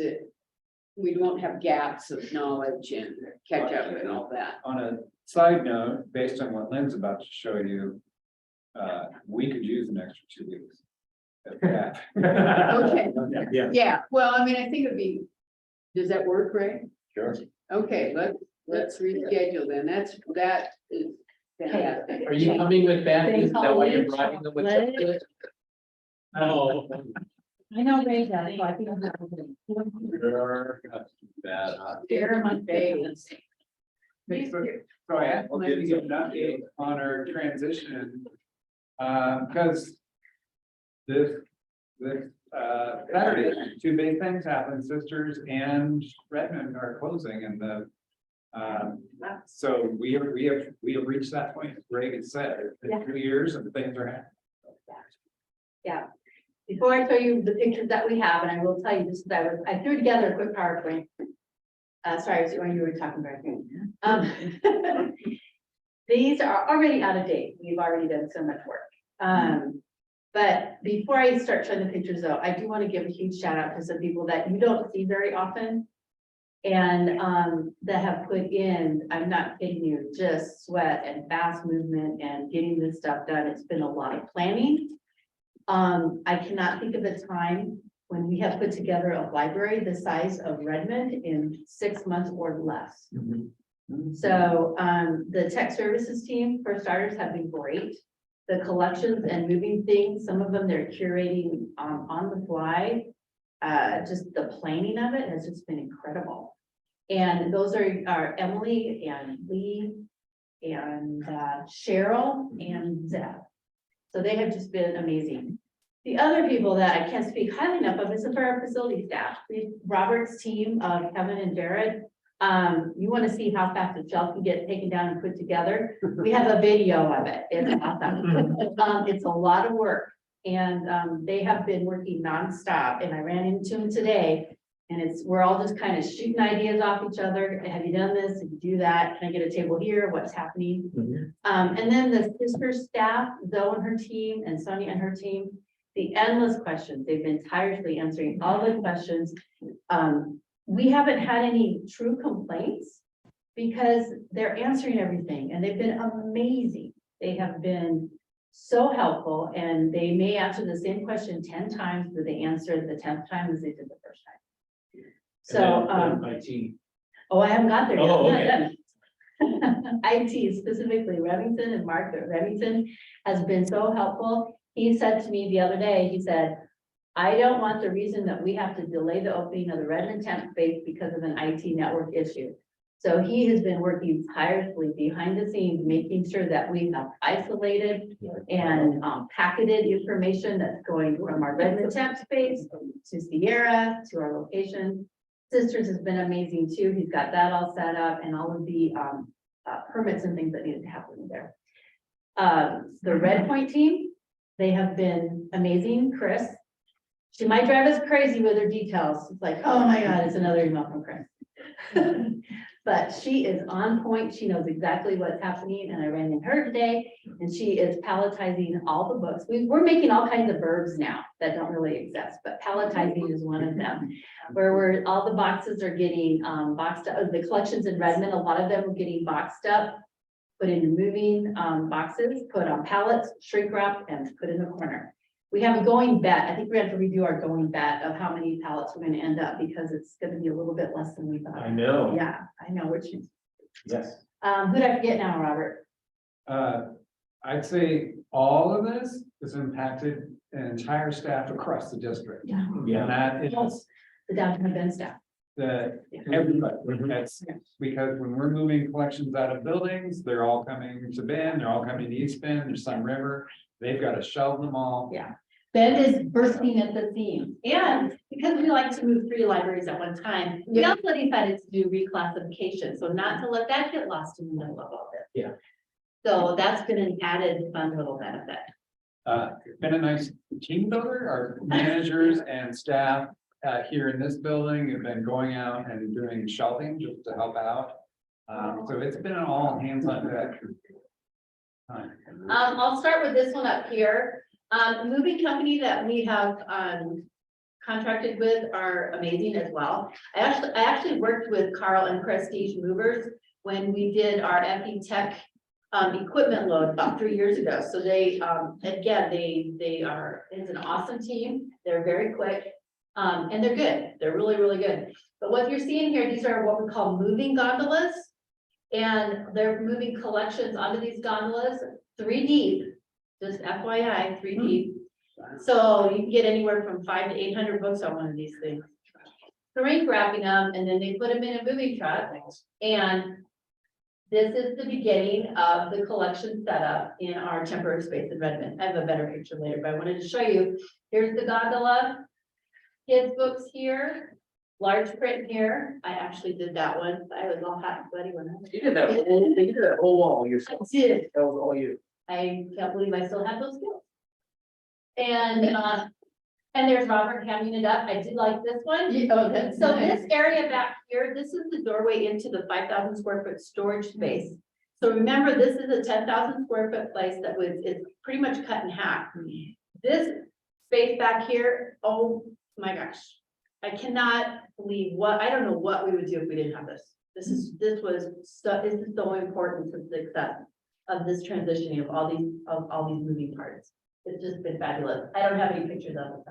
we won't have gaps of knowledge and catch up and all that. On a side note, based on what Lynn's about to show you, we could use an extra 2 weeks. At that. Okay, Yeah. yeah, well, I mean, I think it'd be, does that work, Ray? Sure. Okay, let's reschedule then. That is fantastic. Are you coming with that? They Is that call why you're it driving them with? chocolate. Oh. I know Ray does, so I think. Sure. Bad. Share my face. So I asked Lynn to give an update on our transition. Because this Saturday, two big things happen, Sisters and Redmond are closing and so we have reached that point, as Greg had said, it's been 2 years and things are happening. Yeah. Before I show you the pictures that we have, and I will tell you this, I threw together a quick PowerPoint. Sorry, it was when you were talking about it. These are already out of date. We've already done so much work. But before I start showing the pictures though, I do want to give a huge shout out to some people that you don't see very often. And that have put in, I'm not kidding you, just sweat and fast movement and getting this stuff done. It's been a lot of planning. I cannot think of a time when we have put together a library the size of Redmond in 6 months or less. So the tech services team, for starters, have been great. The collections and moving things, some of them they're curating on the fly. Just the planning of it has just been incredible. And those are Emily and Lee and Cheryl and Zeb. So they have just been amazing. The other people that I can't speak highly enough of is for our facility staff. Robert's team of Kevin and Jared. You want to see how fast the shelf can get taken down and put together. We have a video of it. It's awesome. It's a lot of work. And they have been working nonstop. And I ran into them today. And we're all just kind of shooting ideas off each other. Have you done this? Did you do that? Can I get a table here? What's happening? And then the sister staff, Zoe and her team and Sonia and her team, the endless questions. They've been tirelessly answering all the questions. We haven't had any true complaints because they're answering everything and they've been amazing. They have been so helpful and they may answer the same question 10 times, but they answer it the 10th time as they did the first time. So, IT. oh, I haven't got there yet. Oh, I'm not okay. done. IT, specifically Remington and Mark at Remington has been so helpful. He said to me the other day, he said, I don't want the reason that we have to delay the opening of the Redmond temp space because of an IT network issue. So he has been working tirelessly behind the scenes, making sure that we have isolated and packeted information that's going from our Redmond temp space to Sierra, to our location. Sisters has been amazing too. He's got that all set up and all of the permits and things that needed to happen there. The Red Point team, they have been amazing. Chris, she might drive us crazy with her details. It's like, oh my God, it's another email from Chris. But she is on point. She knows exactly what's happening. And I ran into her today and she is palletizing all the books. We're making all kinds of verbs now that don't really exist, but palletizing is one of them. Where all the boxes are getting boxed up. The collections in Redmond, a lot of them are getting boxed up, put into moving boxes, put on pallets, shrink wrap, and put in the corner. We have a going bet. I think we have to review our going bet of how many pallets we're going to end up because it's going to be a little bit less than we thought. I know. Yeah, I know, which is. Yes. Who did I forget now, Robert? I'd say all of this has impacted an entire staff across the district. Yeah. Yeah. And that is The downtown Bend staff. everybody. Mhm. That's because when we're moving collections out of buildings, they're all coming to Bend, they're all coming to East Bend, there's Sun River. They've got to shelve them all. Yeah. Bend is bursting at the seams. And because we like to move 3 libraries at one time, we also decided to do reclassification. So not to let that get lost in the middle of all this. Yeah. So that's been an added fun little benefit. Been a nice team builder. Our managers and staff here in this building have been going out and doing shelving just to help out. So it's been an all hands on deck. I'll start with this one up here. The moving company that we have contracted with are amazing as well. I actually worked with Carl and Prestige Movers when we did our FE Tech equipment load about 3 years ago. So they again, they are, it's an awesome team. They're very quick. And they're good, they're really, really good. But what you're seeing here, these are what we call moving gondolas. And they're moving collections onto these gondolas, 3 deep, just FYI, 3 deep. So you can get anywhere from 500 to 800 books on one of these things. Shrink wrapping them, and then they put them in a moving truck. And this is the beginning of the collection setup in our temporary space in Redmond. I have a better picture later, but I wanted to show you. Here's the gondola. Kids' books here, large print here. I actually did that one. I was all hot and sweaty when I You did that whole wall yourself. I did. That was all you. I can't believe I still have those skills. And there's Robert hamming it up. I did like this one. Oh, that's So nice. this area back here, this is the doorway into the 5,000 square foot storage space. So remember, this is a 10,000 square foot place that was, it's pretty much cut in half. This space back here, oh my gosh. I cannot believe I don't know what we would do if we didn't have this. This is so important to the success of this transitioning of all these moving parts. It's just been fabulous. I don't have any pictures of it.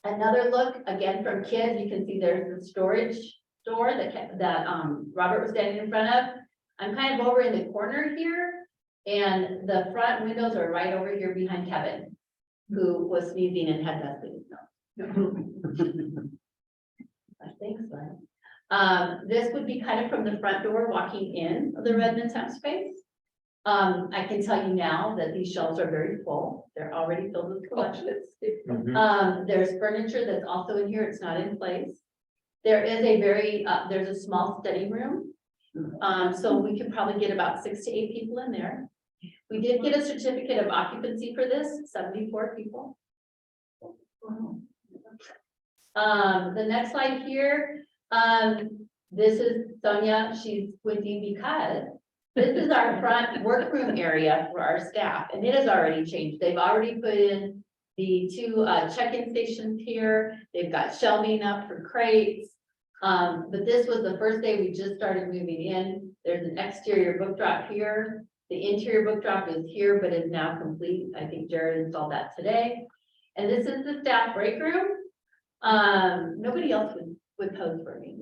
Another look, again, from kids, you can see there's the storage door that Robert was standing in front of. I'm kind of over in the corner here, and the front windows are right over here behind Kevin, who was sneezing and had dust in his nose. I think so. This would be kind of from the front door walking in the Redmond temp space. I can tell you now that these shelves are very full. They're already filled with collections. There's furniture that's also in here. It's not in place. There is there's a small study room. So we could probably get about 6 to 8 people in there. We did get a certificate of occupancy for this, 74 people. The next slide here, this is Sonia. She's squinting because this is our front workroom area for our staff, and it has already changed. They've already put in the 2 check-in stations here. They've got shelving up for crates. But this was the first day we just started moving in. There's an exterior book drop here. The interior book drop is here, but is now complete. I think Jared installed that today. And this is the staff break room. Nobody else would pose for me.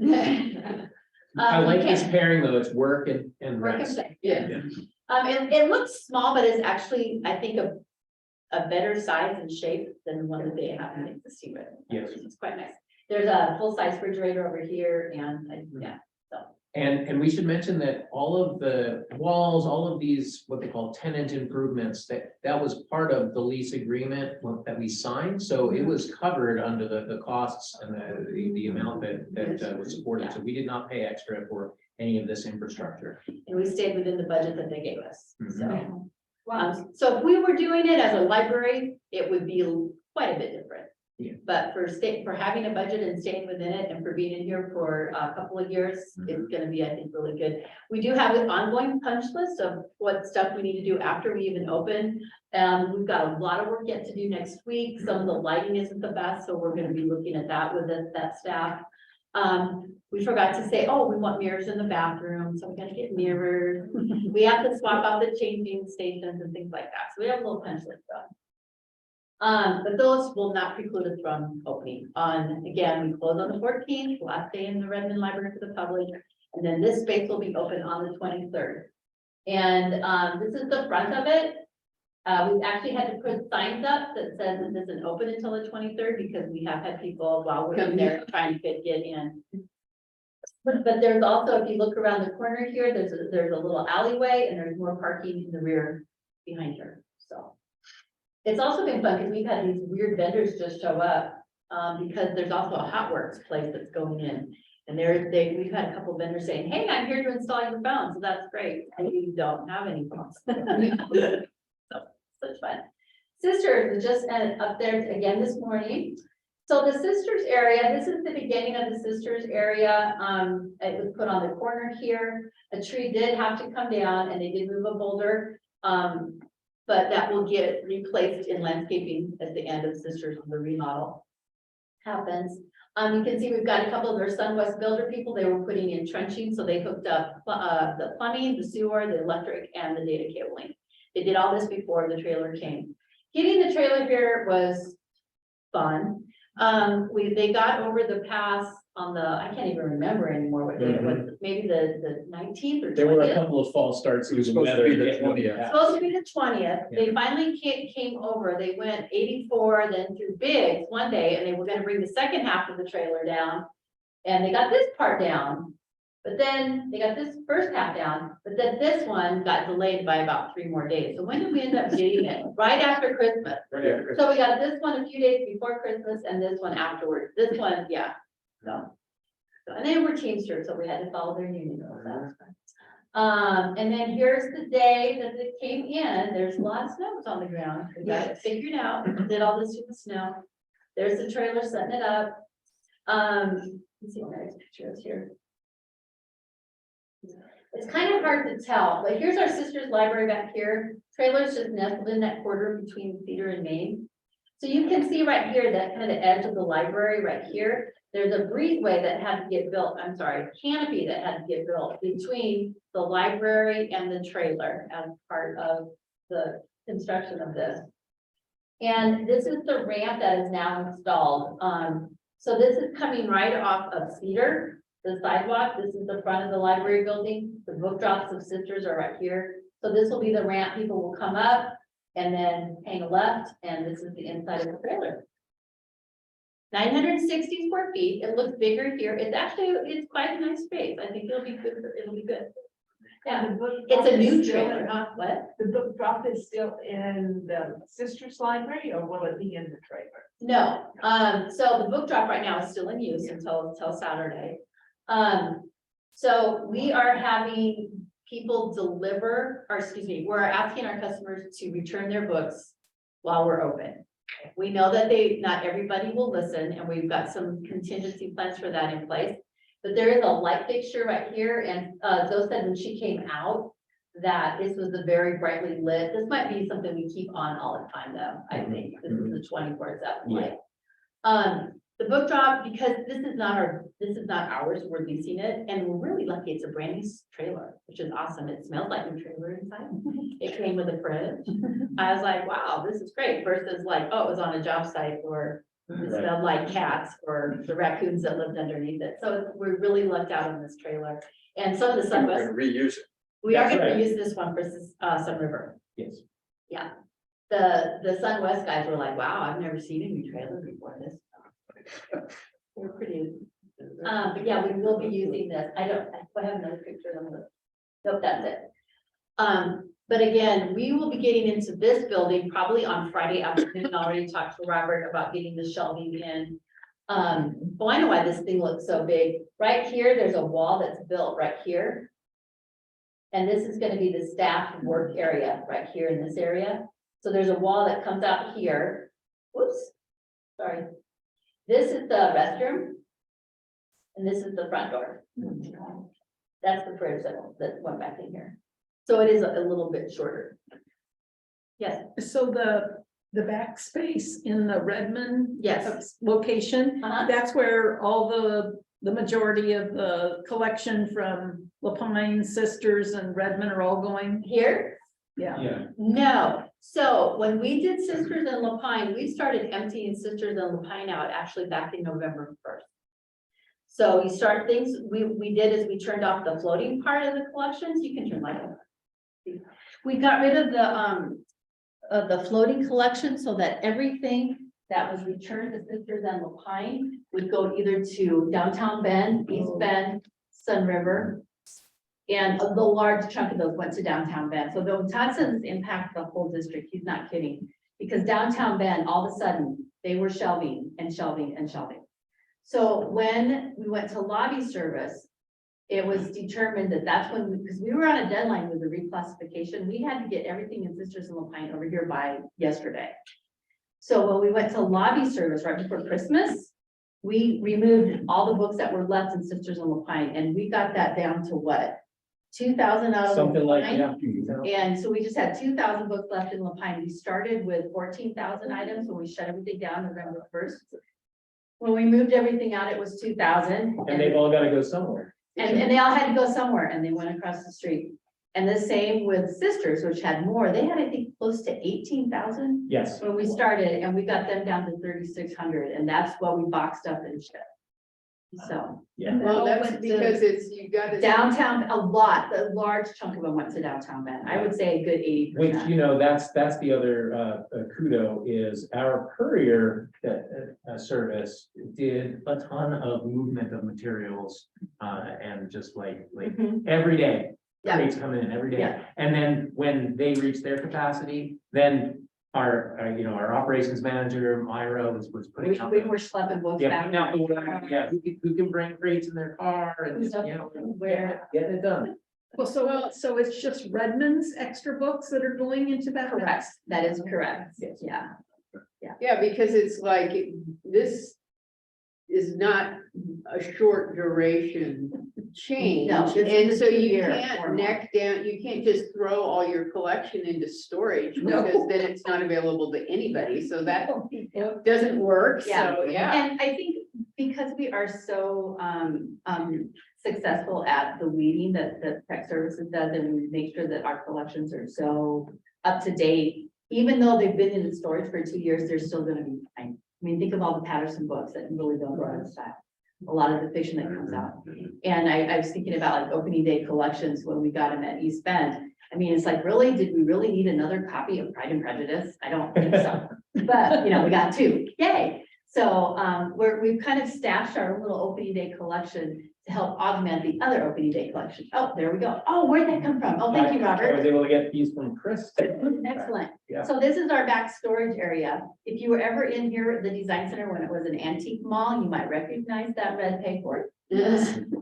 I like this pairing though, it's work and Work and rest. play. Yeah. It looks small, but it's actually, I think, a better size and shape than the one that they have in the existing room. Yes. It's quite nice. There's a full-size refrigerator over here, and yeah. And we should mention that all of the walls, all of these, what they call tenant improvements, that was part of the lease agreement that we signed. So it was covered under the costs and the amount that was supported. So we did not pay extra for any of this infrastructure. And we stayed within the budget that they gave us, so. Mhm. So if we were doing it as a library, it would be quite a bit different. Yeah. But for having a budget and staying within it and for being in here for a couple of years, it's gonna be, I think, really good. We do have an ongoing punch list of what stuff we need to do after we even open. We've got a lot of work yet to do next week. Some of the lighting isn't the best, so we're gonna be looking at that with that staff. We forgot to say, oh, we want mirrors in the bathroom, so we gotta get mirrors. We have to swap out the changing stations and things like that. So we have a little punch list done. But those will not preclude us from opening again, we close on the 14th, last day in the Redmond Library for the public. And then this space will be open on the 23rd. And this is the front of it. We've actually had to put signs up that says it doesn't open until the 23rd because we have had people while we're in there trying to get in. But there's also, if you look around the corner here, there's a little alleyway and there's more parking in the rear behind here. So it's also been fun because we've had these weird vendors just show up because there's also a Hot Works place that's going in. And we've had a couple of vendors saying, hey, I'm here to install your phone. So that's great. And you don't have any phones. So such fun. Sisters just up there again this morning. So the sisters area, this is the beginning of the sisters area. It was put on the corner here. A tree did have to come down and they did move a boulder. But that will get replaced in landscaping at the end of sisters when the remodel happens. You can see we've got a couple of their SunWest Builder people. They were putting in trenching, so they hooked up the plumbing, the sewer, the electric, and the data cabling. They did all this before the trailer came. Getting the trailer here was fun. They got over the pass on the, I can't even remember anymore what day it was, maybe the 19th or There were a 20th. couple of false starts due to Supposed to weather. be the getting on 20th. path. Supposed to be the 20th. They finally came over. They went 84, then through Biggs one day, and they were gonna bring the second half of the trailer down. And they got this part down, but then they got this first half down, but then this one got delayed by about 3 more days. So when did we end up getting it? Right after Christmas. So we got this one a few days before Christmas and this one afterwards. This one, yeah. And they were Teamsters, so we had to follow their union rules. That was fun. And then here's the day that it came in. There's a lot of snow on the ground. We got it figured out. Did all this with the snow. There's the trailer setting it up. Let's see what next picture is here. It's kind of hard to tell, but here's our sister's library back here. Trailer's just nestled in that quarter between Cedar and Main. So you can see right here, that kind of edge of the library right here. There's a breezeway that had to get built, I'm sorry, canopy that had to get built between the library and the trailer as part of the construction of this. And this is the ramp that is now installed. So this is coming right off of Cedar, the sidewalk. This is the front of the library building. The book drops of Sisters are right here. So this will be the ramp. People will come up and then hang a left, and this is the inside of the trailer. 960 square feet. It looks bigger here. It's quite a nice space. I think it'll be good. It'll be good. Yeah, it's a new trailer, huh? What? The book drop is still in the sister's library, or will it be in the trailer? No, so the book drop right now is still in use until Saturday. So we are having people deliver, or excuse me, we're asking our customers to return their books while we're open. We know that not everybody will listen, and we've got some contingency plans for that in place. But there is a light fixture right here, and Zoe said when she came out that this was a very brightly lit. This might be something we keep on all the time, though. I think this is the 24/7 light. The book drop, because this is not ours, we're leasing it, and we're really lucky. It's a brand new trailer, which is awesome. It smells like a trailer inside. It came with a fridge. I was like, wow, this is great. Versus like, oh, it was on a job site, or it smelled like cats, or the raccoons that lived underneath it. So we're really lucked out on this trailer. And some of the And we're Sunwest, gonna reuse it. we are That's gonna right. use this one for Sun River. Yes. Yeah. The Sunwest guys were like, wow, I've never seen a new trailer before this. We're pretty, but yeah, we will be using this. I have another picture of them. Nope, that's it. But again, we will be getting into this building probably on Friday afternoon. I already talked to Robert about getting the shelving in. Oh, I know why this thing looks so big. Right here, there's a wall that's built right here. And this is gonna be the staff work area right here in this area. So there's a wall that comes out here. Whoops, sorry. This is the restroom. And this is the front door. That's the fridge that went back in here. So it is a little bit shorter. Yes, So the back space in the Redmond yes. location, Uh-huh. that's where all the majority of the collection from Lapine Sisters and Redmond are all going. Here? Yeah. Yeah. No. So when we did Sisters in Lapine, we started emptying Sisters in Lapine out actually back in November 1st. So you start things, we did is we turned off the floating part of the collections. You can turn light on. We got rid of the floating collection so that everything that was returned to Sisters and Lapine would go either to downtown Bend, East Bend, Sun River. And the large chunk of those went to downtown Bend. So though Todd says it's impacted the whole district, he's not kidding. Because downtown Bend, all of a sudden, they were shelving and shelving and shelving. So when we went to lobby service, it was determined that that's when, because we were on a deadline with the reclassification, we had to get everything in Sisters and Lapine over here by yesterday. So when we went to lobby service right before Christmas, we removed all the books that were left in Sisters and Lapine, and we got that down to what? 2,000 out of Something like, Lapine? yeah. And so we just had 2,000 books left in Lapine. We started with 14,000 items when we shut everything down November 1st. When we moved everything out, it was 2,000. And they've all got to go somewhere. And they all had to go somewhere, and they went across the street. And the same with Sisters, which had more. They had, I think, close to 18,000 Yes. when we started, and we got them down to 3,600, and that's what we boxed up and shipped. So Yeah. Well, that's went to because it's, you gotta. downtown, a large chunk of them went to downtown Bend. I would say a good 80%. Which, that's the other kudo is our courier service did a ton of movement of materials and just like Mhm. every day. Yeah. Crates coming in every day. Yeah. And then when they reach their capacity, then our operations manager, Myra, was putting out. We were schlepping books Yeah, back. putting out the word, yeah, who can bring crates in their car and, Who's up where- get it done. Well, so it's just Redmond's extra books that are going into that? Correct, that is correct, Yes. yeah. Yeah, because it's like, this is not a short duration change. No, this is And a so you 2-year can't format. neck down, you can't just throw all your collection into storage No. because then it's not available to anybody. So that doesn't work. Yeah. So, yeah. And I think because we are so successful at the weeding that tech services does, and we make sure that our collections are so up to date, even though they've been in the storage for 2 years, they're still gonna be fine. I mean, think of all the Patterson books that really don't run out of stock. A lot of the fiction that comes out. And I was thinking about like opening day collections when we got them at East Bend. I mean, it's like, really, did we really need another copy of Pride and Prejudice? I don't think so. But, we got 2, yay. So, we've kind of stashed our little opening day collection to help augment the other opening day collection. Oh, there we go. Oh, where'd that come from? Oh, thank you, I Robert. was able to get these from Chris. Excellent. Yeah. So this is our back storage area. If you were ever in here at the design center when it was an antique mall, you might recognize that red pegboard. And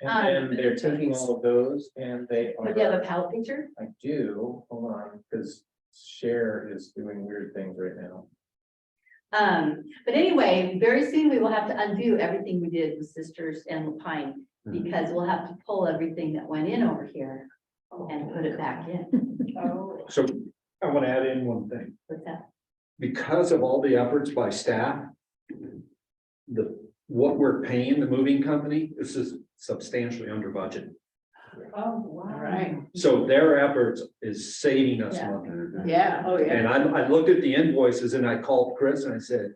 then they're taking all of those and they Would you have a are, palette picture? I do, hold on, because Share is doing weird things right now. But anyway, very soon we will have to undo everything we did with Sisters and Lapine, because we'll have to pull everything that went in over here and put it back in. Oh. So I want to add in one thing. What's that? Because of all the efforts by staff, what we're paying the moving company, this is substantially under budget. Oh, wow. Right. So their efforts is saving us Yeah. money. Yeah, oh, yeah. And I looked at the invoices and I called Chris and I said,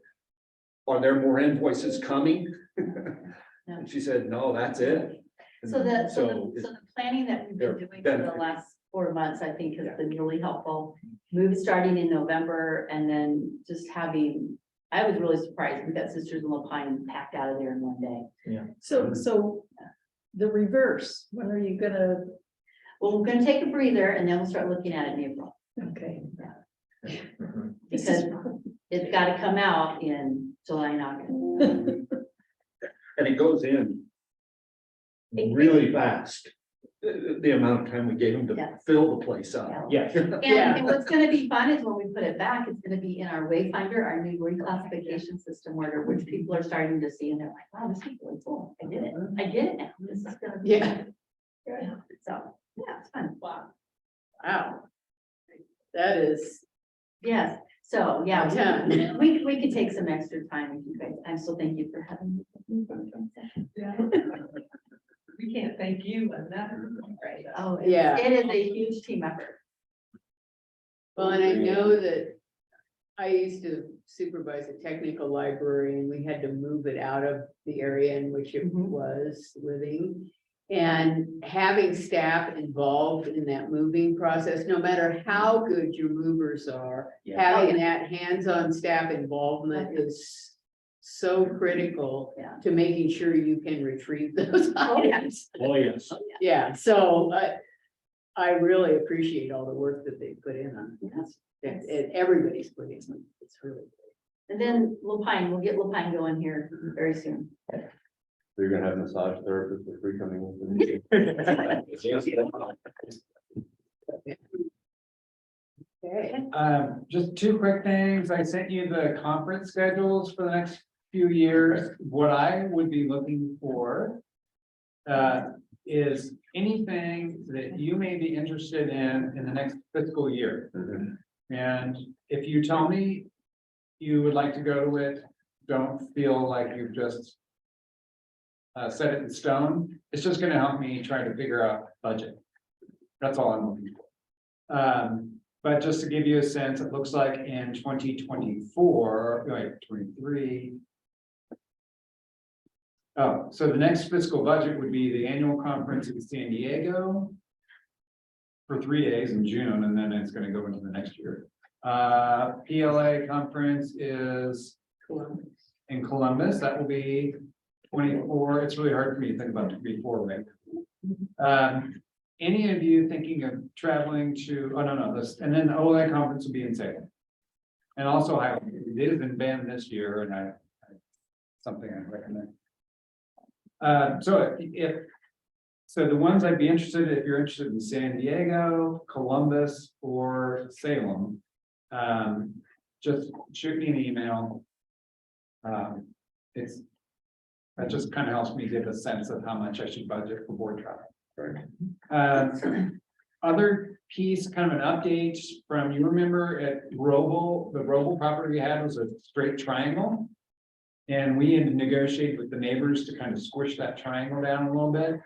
are there more invoices coming? And she said, no, that's it. So So the planning that we've been they're doing for the benefiting. last 4 months, I think has been really helpful. Move starting in November and then just having, I was really surprised. We got Sisters in Lapine packed out of there in one day. So the reverse, when are you gonna, Well, we're gonna take a breather and then we'll start looking at it in April, okay. Mhm. because it's gotta come out in July and August. And it goes in really fast. The amount of time we gave them to Yes. fill the place up. Yes. And what's gonna be fun is when we put it back, it's gonna be in our Wayfinder, our new reclassification system order, which people are starting to see and they're like, wow, this is really cool. I get it now. This is gonna be. Yeah. So, yeah, it's fun. Wow. That is, Yes, so, a yeah, ton. we could take some extra time if you guys, I'm still thank you for having me. We can't thank you enough. Right. Oh, Yeah. it is a huge team effort. Well, and I know that I used to supervise a technical library and we had to move it out of the area in which it Mhm. was living. And having staff involved in that moving process, no matter how good your movers are, Yeah. having that hands-on staff involvement is so critical Yeah. to making sure you can retrieve those items. Oh, yes. Yeah, so I really appreciate all the work that they put in on this. And everybody's put in, it's really great. And then Lapine, we'll get Lapine going here very soon. So you're gonna have massage therapists for free coming in? Okay. Just 2 quick things. I sent you the conference schedules for the next few years. What I would be looking for is anything that you may be interested in the next fiscal year. And if you tell me you would like to go to it, don't feel like you've just set it in stone. It's just gonna help me try to figure out budget. That's all I'm looking for. But just to give you a sense, it looks like in 2024, like 23. Oh, so the next fiscal budget would be the annual conference in San Diego for 3 days in June, and then it's gonna go into the next year. PLA conference is in Columbus. That will be 24. It's really hard for me to think about 24 right now. Any of you thinking of traveling to, oh, no, this, and then the OLA conference will be in Salem. And also it is in Bend this year, and something I recommend. So the ones I'd be interested in, if you're interested in San Diego, Columbus, or Salem, just shoot me an email. That just kind of helps me get a sense of how much I should budget for board travel. Other piece, kind of an update from, you remember at Roble, the Roble property we had was a straight triangle. And we had to negotiate with the neighbors to kind of squish that triangle down a little bit.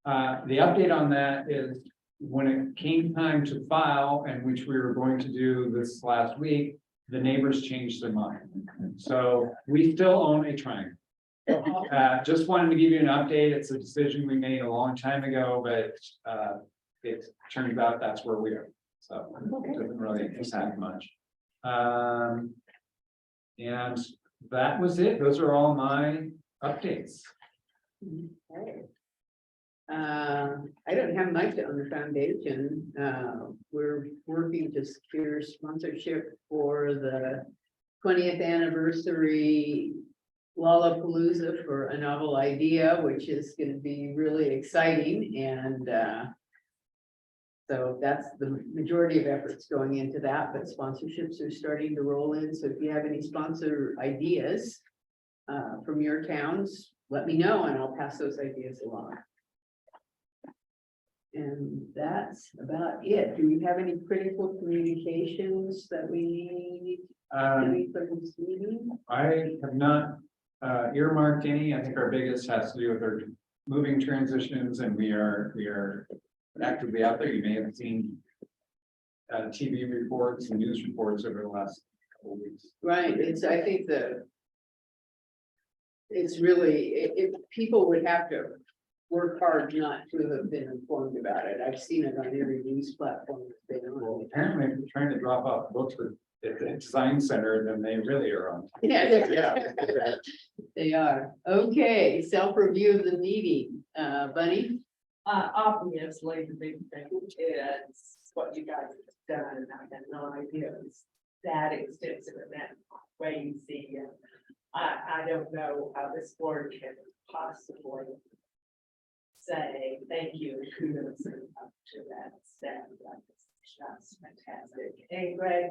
The update on that is when it came time to file, and which we were going to do this last week, the neighbors changed their mind. So we still own a triangle. Just wanted to give you an update. It's a decision we made a long time ago, but it turns out that's where we are. So it doesn't really impact much. And that was it. Those are all my updates. Okay. I don't have much on the foundation. We're working to secure sponsorship for the 20th anniversary Lollapalooza for a Novel Idea, which is going to be really exciting. And so that's the majority of efforts going into that, but sponsorships are starting to roll in. So if you have any sponsor ideas from your towns, let me know and I'll pass those ideas along. And that's about it. Do we have any critical communications that we need for this meeting? I have not earmarked any. I think our biggest has to do with our moving transitions, and we are actively out there. You may have seen TV reports and news reports over the last couple of weeks. Right, I think it's really, people would have to work hard not to have been informed about it. I've seen it on every news platform that's been Well, on. apparently, if you're trying to drop off books at the design center, then they really are on. Yeah, they are. Okay, self-review of the meeting, Bunny. Obviously, the big thing is what you guys have done. I had no idea it was that extensive and that crazy. I don't know how this board can possibly say thank you and kudos to that staff. That's fantastic. And Greg,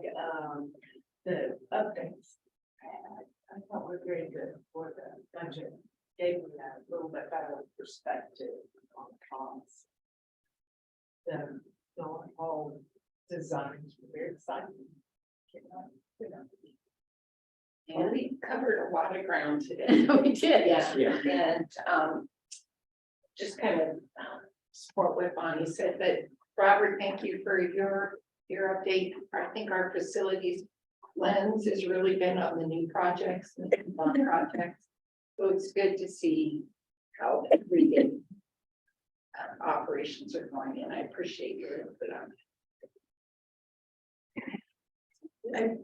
the updates I thought were very good for the budget. Gave me a little bit better perspective on costs. The whole designs were very exciting. And we covered a lot of ground today. We did, Yeah, and just kind of support what Bonnie said, but Robert, thank you for your update. I think our facilities lens has really been on the new projects and projects. So it's good to see how everyday operations are going, and I appreciate your input on it.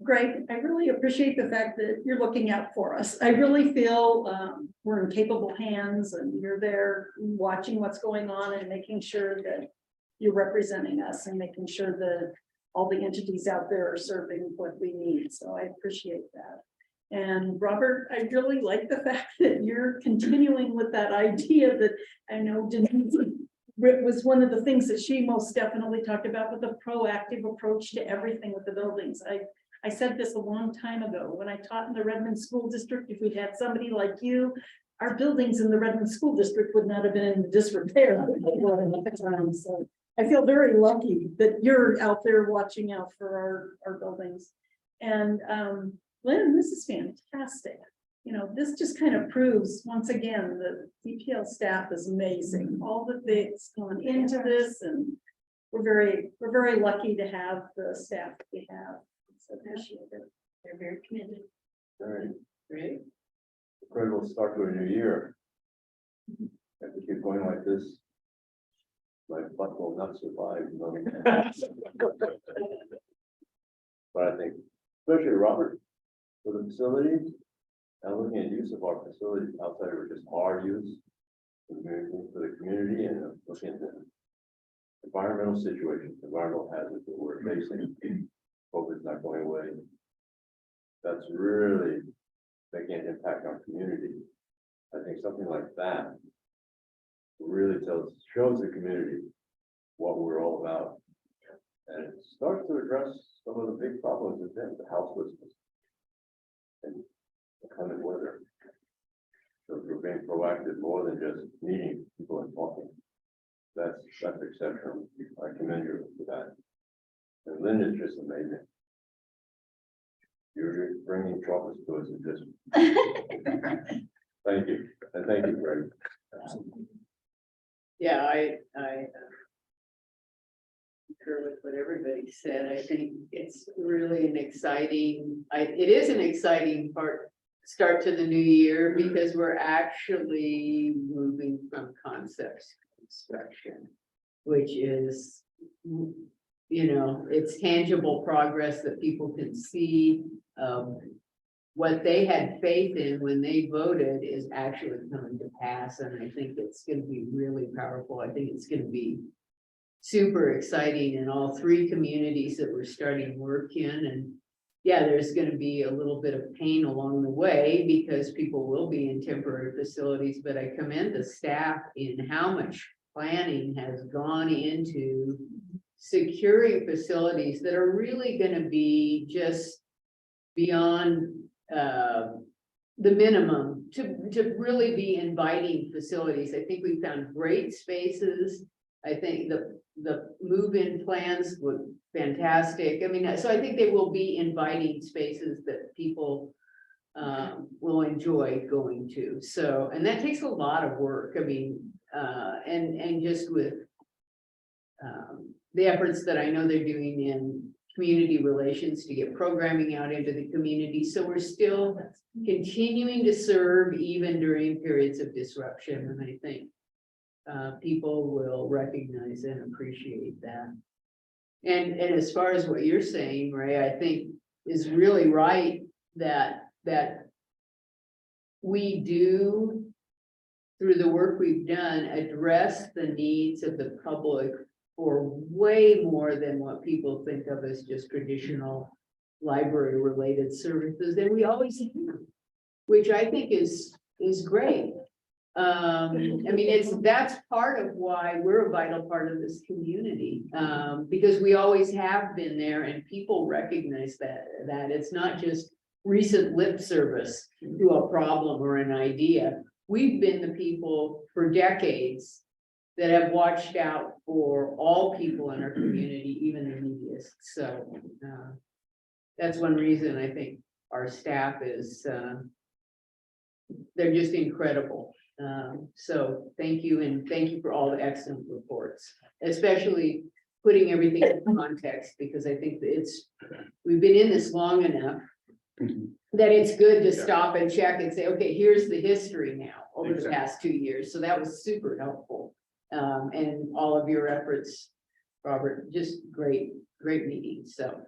Greg, I really appreciate the fact that you're looking out for us. I really feel we're in capable hands and you're there watching what's going on and making sure that you're representing us and making sure that all the entities out there are serving what we need. So I appreciate that. And Robert, I really like the fact that you're continuing with that idea that I know Denise was one of the things that she most definitely talked about, with a proactive approach to everything with the buildings. I said this a long time ago when I taught in the Redmond School District. If we'd had somebody like you, our buildings in the Redmond School District would not have been in disrepair. So I feel very lucky that you're out there watching out for our buildings. And Lynn, this is fantastic. you know, this just kind of proves, once again, that DPL staff is amazing. All that they've gone into this, and we're very lucky to have the staff that we have. So appreciate it. They're very committed. All right, Great. incredible start to a new year. If we keep going like this, my butt will not survive. No. But I think, especially Robert, for the facilities, and looking at use of our facilities outside of just our use for the community, and looking at the environmental situations, environmental hazards that we're facing. Hope it's not going away. That's really making an impact on community. I think something like that really shows the community what we're all about. And it starts to address some of the big problems with them, the houselessness and the kind of weather. So if we're being proactive more than just meeting people and talking, that's exceptional. I commend you for that. And Linda's just amazing. You're bringing chocolates to us and just. Thank you, and thank you, Greg. Yeah, I concur with what everybody said. I think it's really an exciting, it is an exciting start to the new year, because we're actually moving from concepts to construction, which is, you know, it's tangible progress that people can see. What they had faith in when they voted is actually coming to pass, and I think it's going to be really powerful. I think it's going to be super exciting in all three communities that we're starting work in. And yeah, there's going to be a little bit of pain along the way, because people will be in temporary facilities, but I commend the staff in how much planning has gone into securing facilities that are really going to be just beyond the minimum to really be inviting facilities. I think we found great spaces. I think the move-in plans were fantastic. I mean, so I think they will be inviting spaces that people will enjoy going to. So, and that takes a lot of work. I mean, and just with the efforts that I know they're doing in community relations to get programming out into the community. So we're still continuing to serve even during periods of disruption. And I think people will recognize and appreciate that. And as far as what you're saying, Ray, I think is really right that we do, through the work we've done, address the needs of the public for way more than what people think of as just traditional library related services. And we always have, which I think is great. I mean, that's part of why we're a vital part of this community, because we always have been there, and people recognize that it's not just recent lip service to a problem or an idea. We've been the people for decades that have watched out for all people in our community, even the neediest. So that's one reason I think our staff is, they're just incredible. So thank you, and thank you for all the excellent reports, especially putting everything in context, because I think that we've been in this long enough that it's good to stop and check and say, okay, here's the history now over the past 2 years. So that was super helpful. And all of your efforts, Robert, just great meeting. So,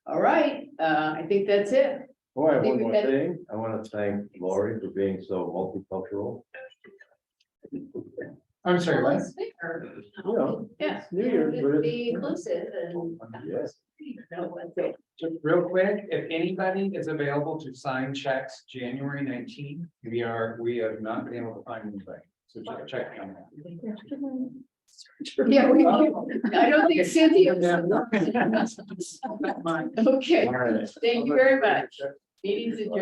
all right, I think that's it. Oh, I have one more thing. I want to thank Lori for being so multicultural. I'm sorry, what? You know, Yeah. New Year's, but it's- Be inclusive and. Yes. Just real quick, if anybody is available to sign checks January 19th, we have not been able to find anybody. So check on that. Yeah, I don't think Cynthia. Okay, All right. thank you very much. Meeting's adjourned.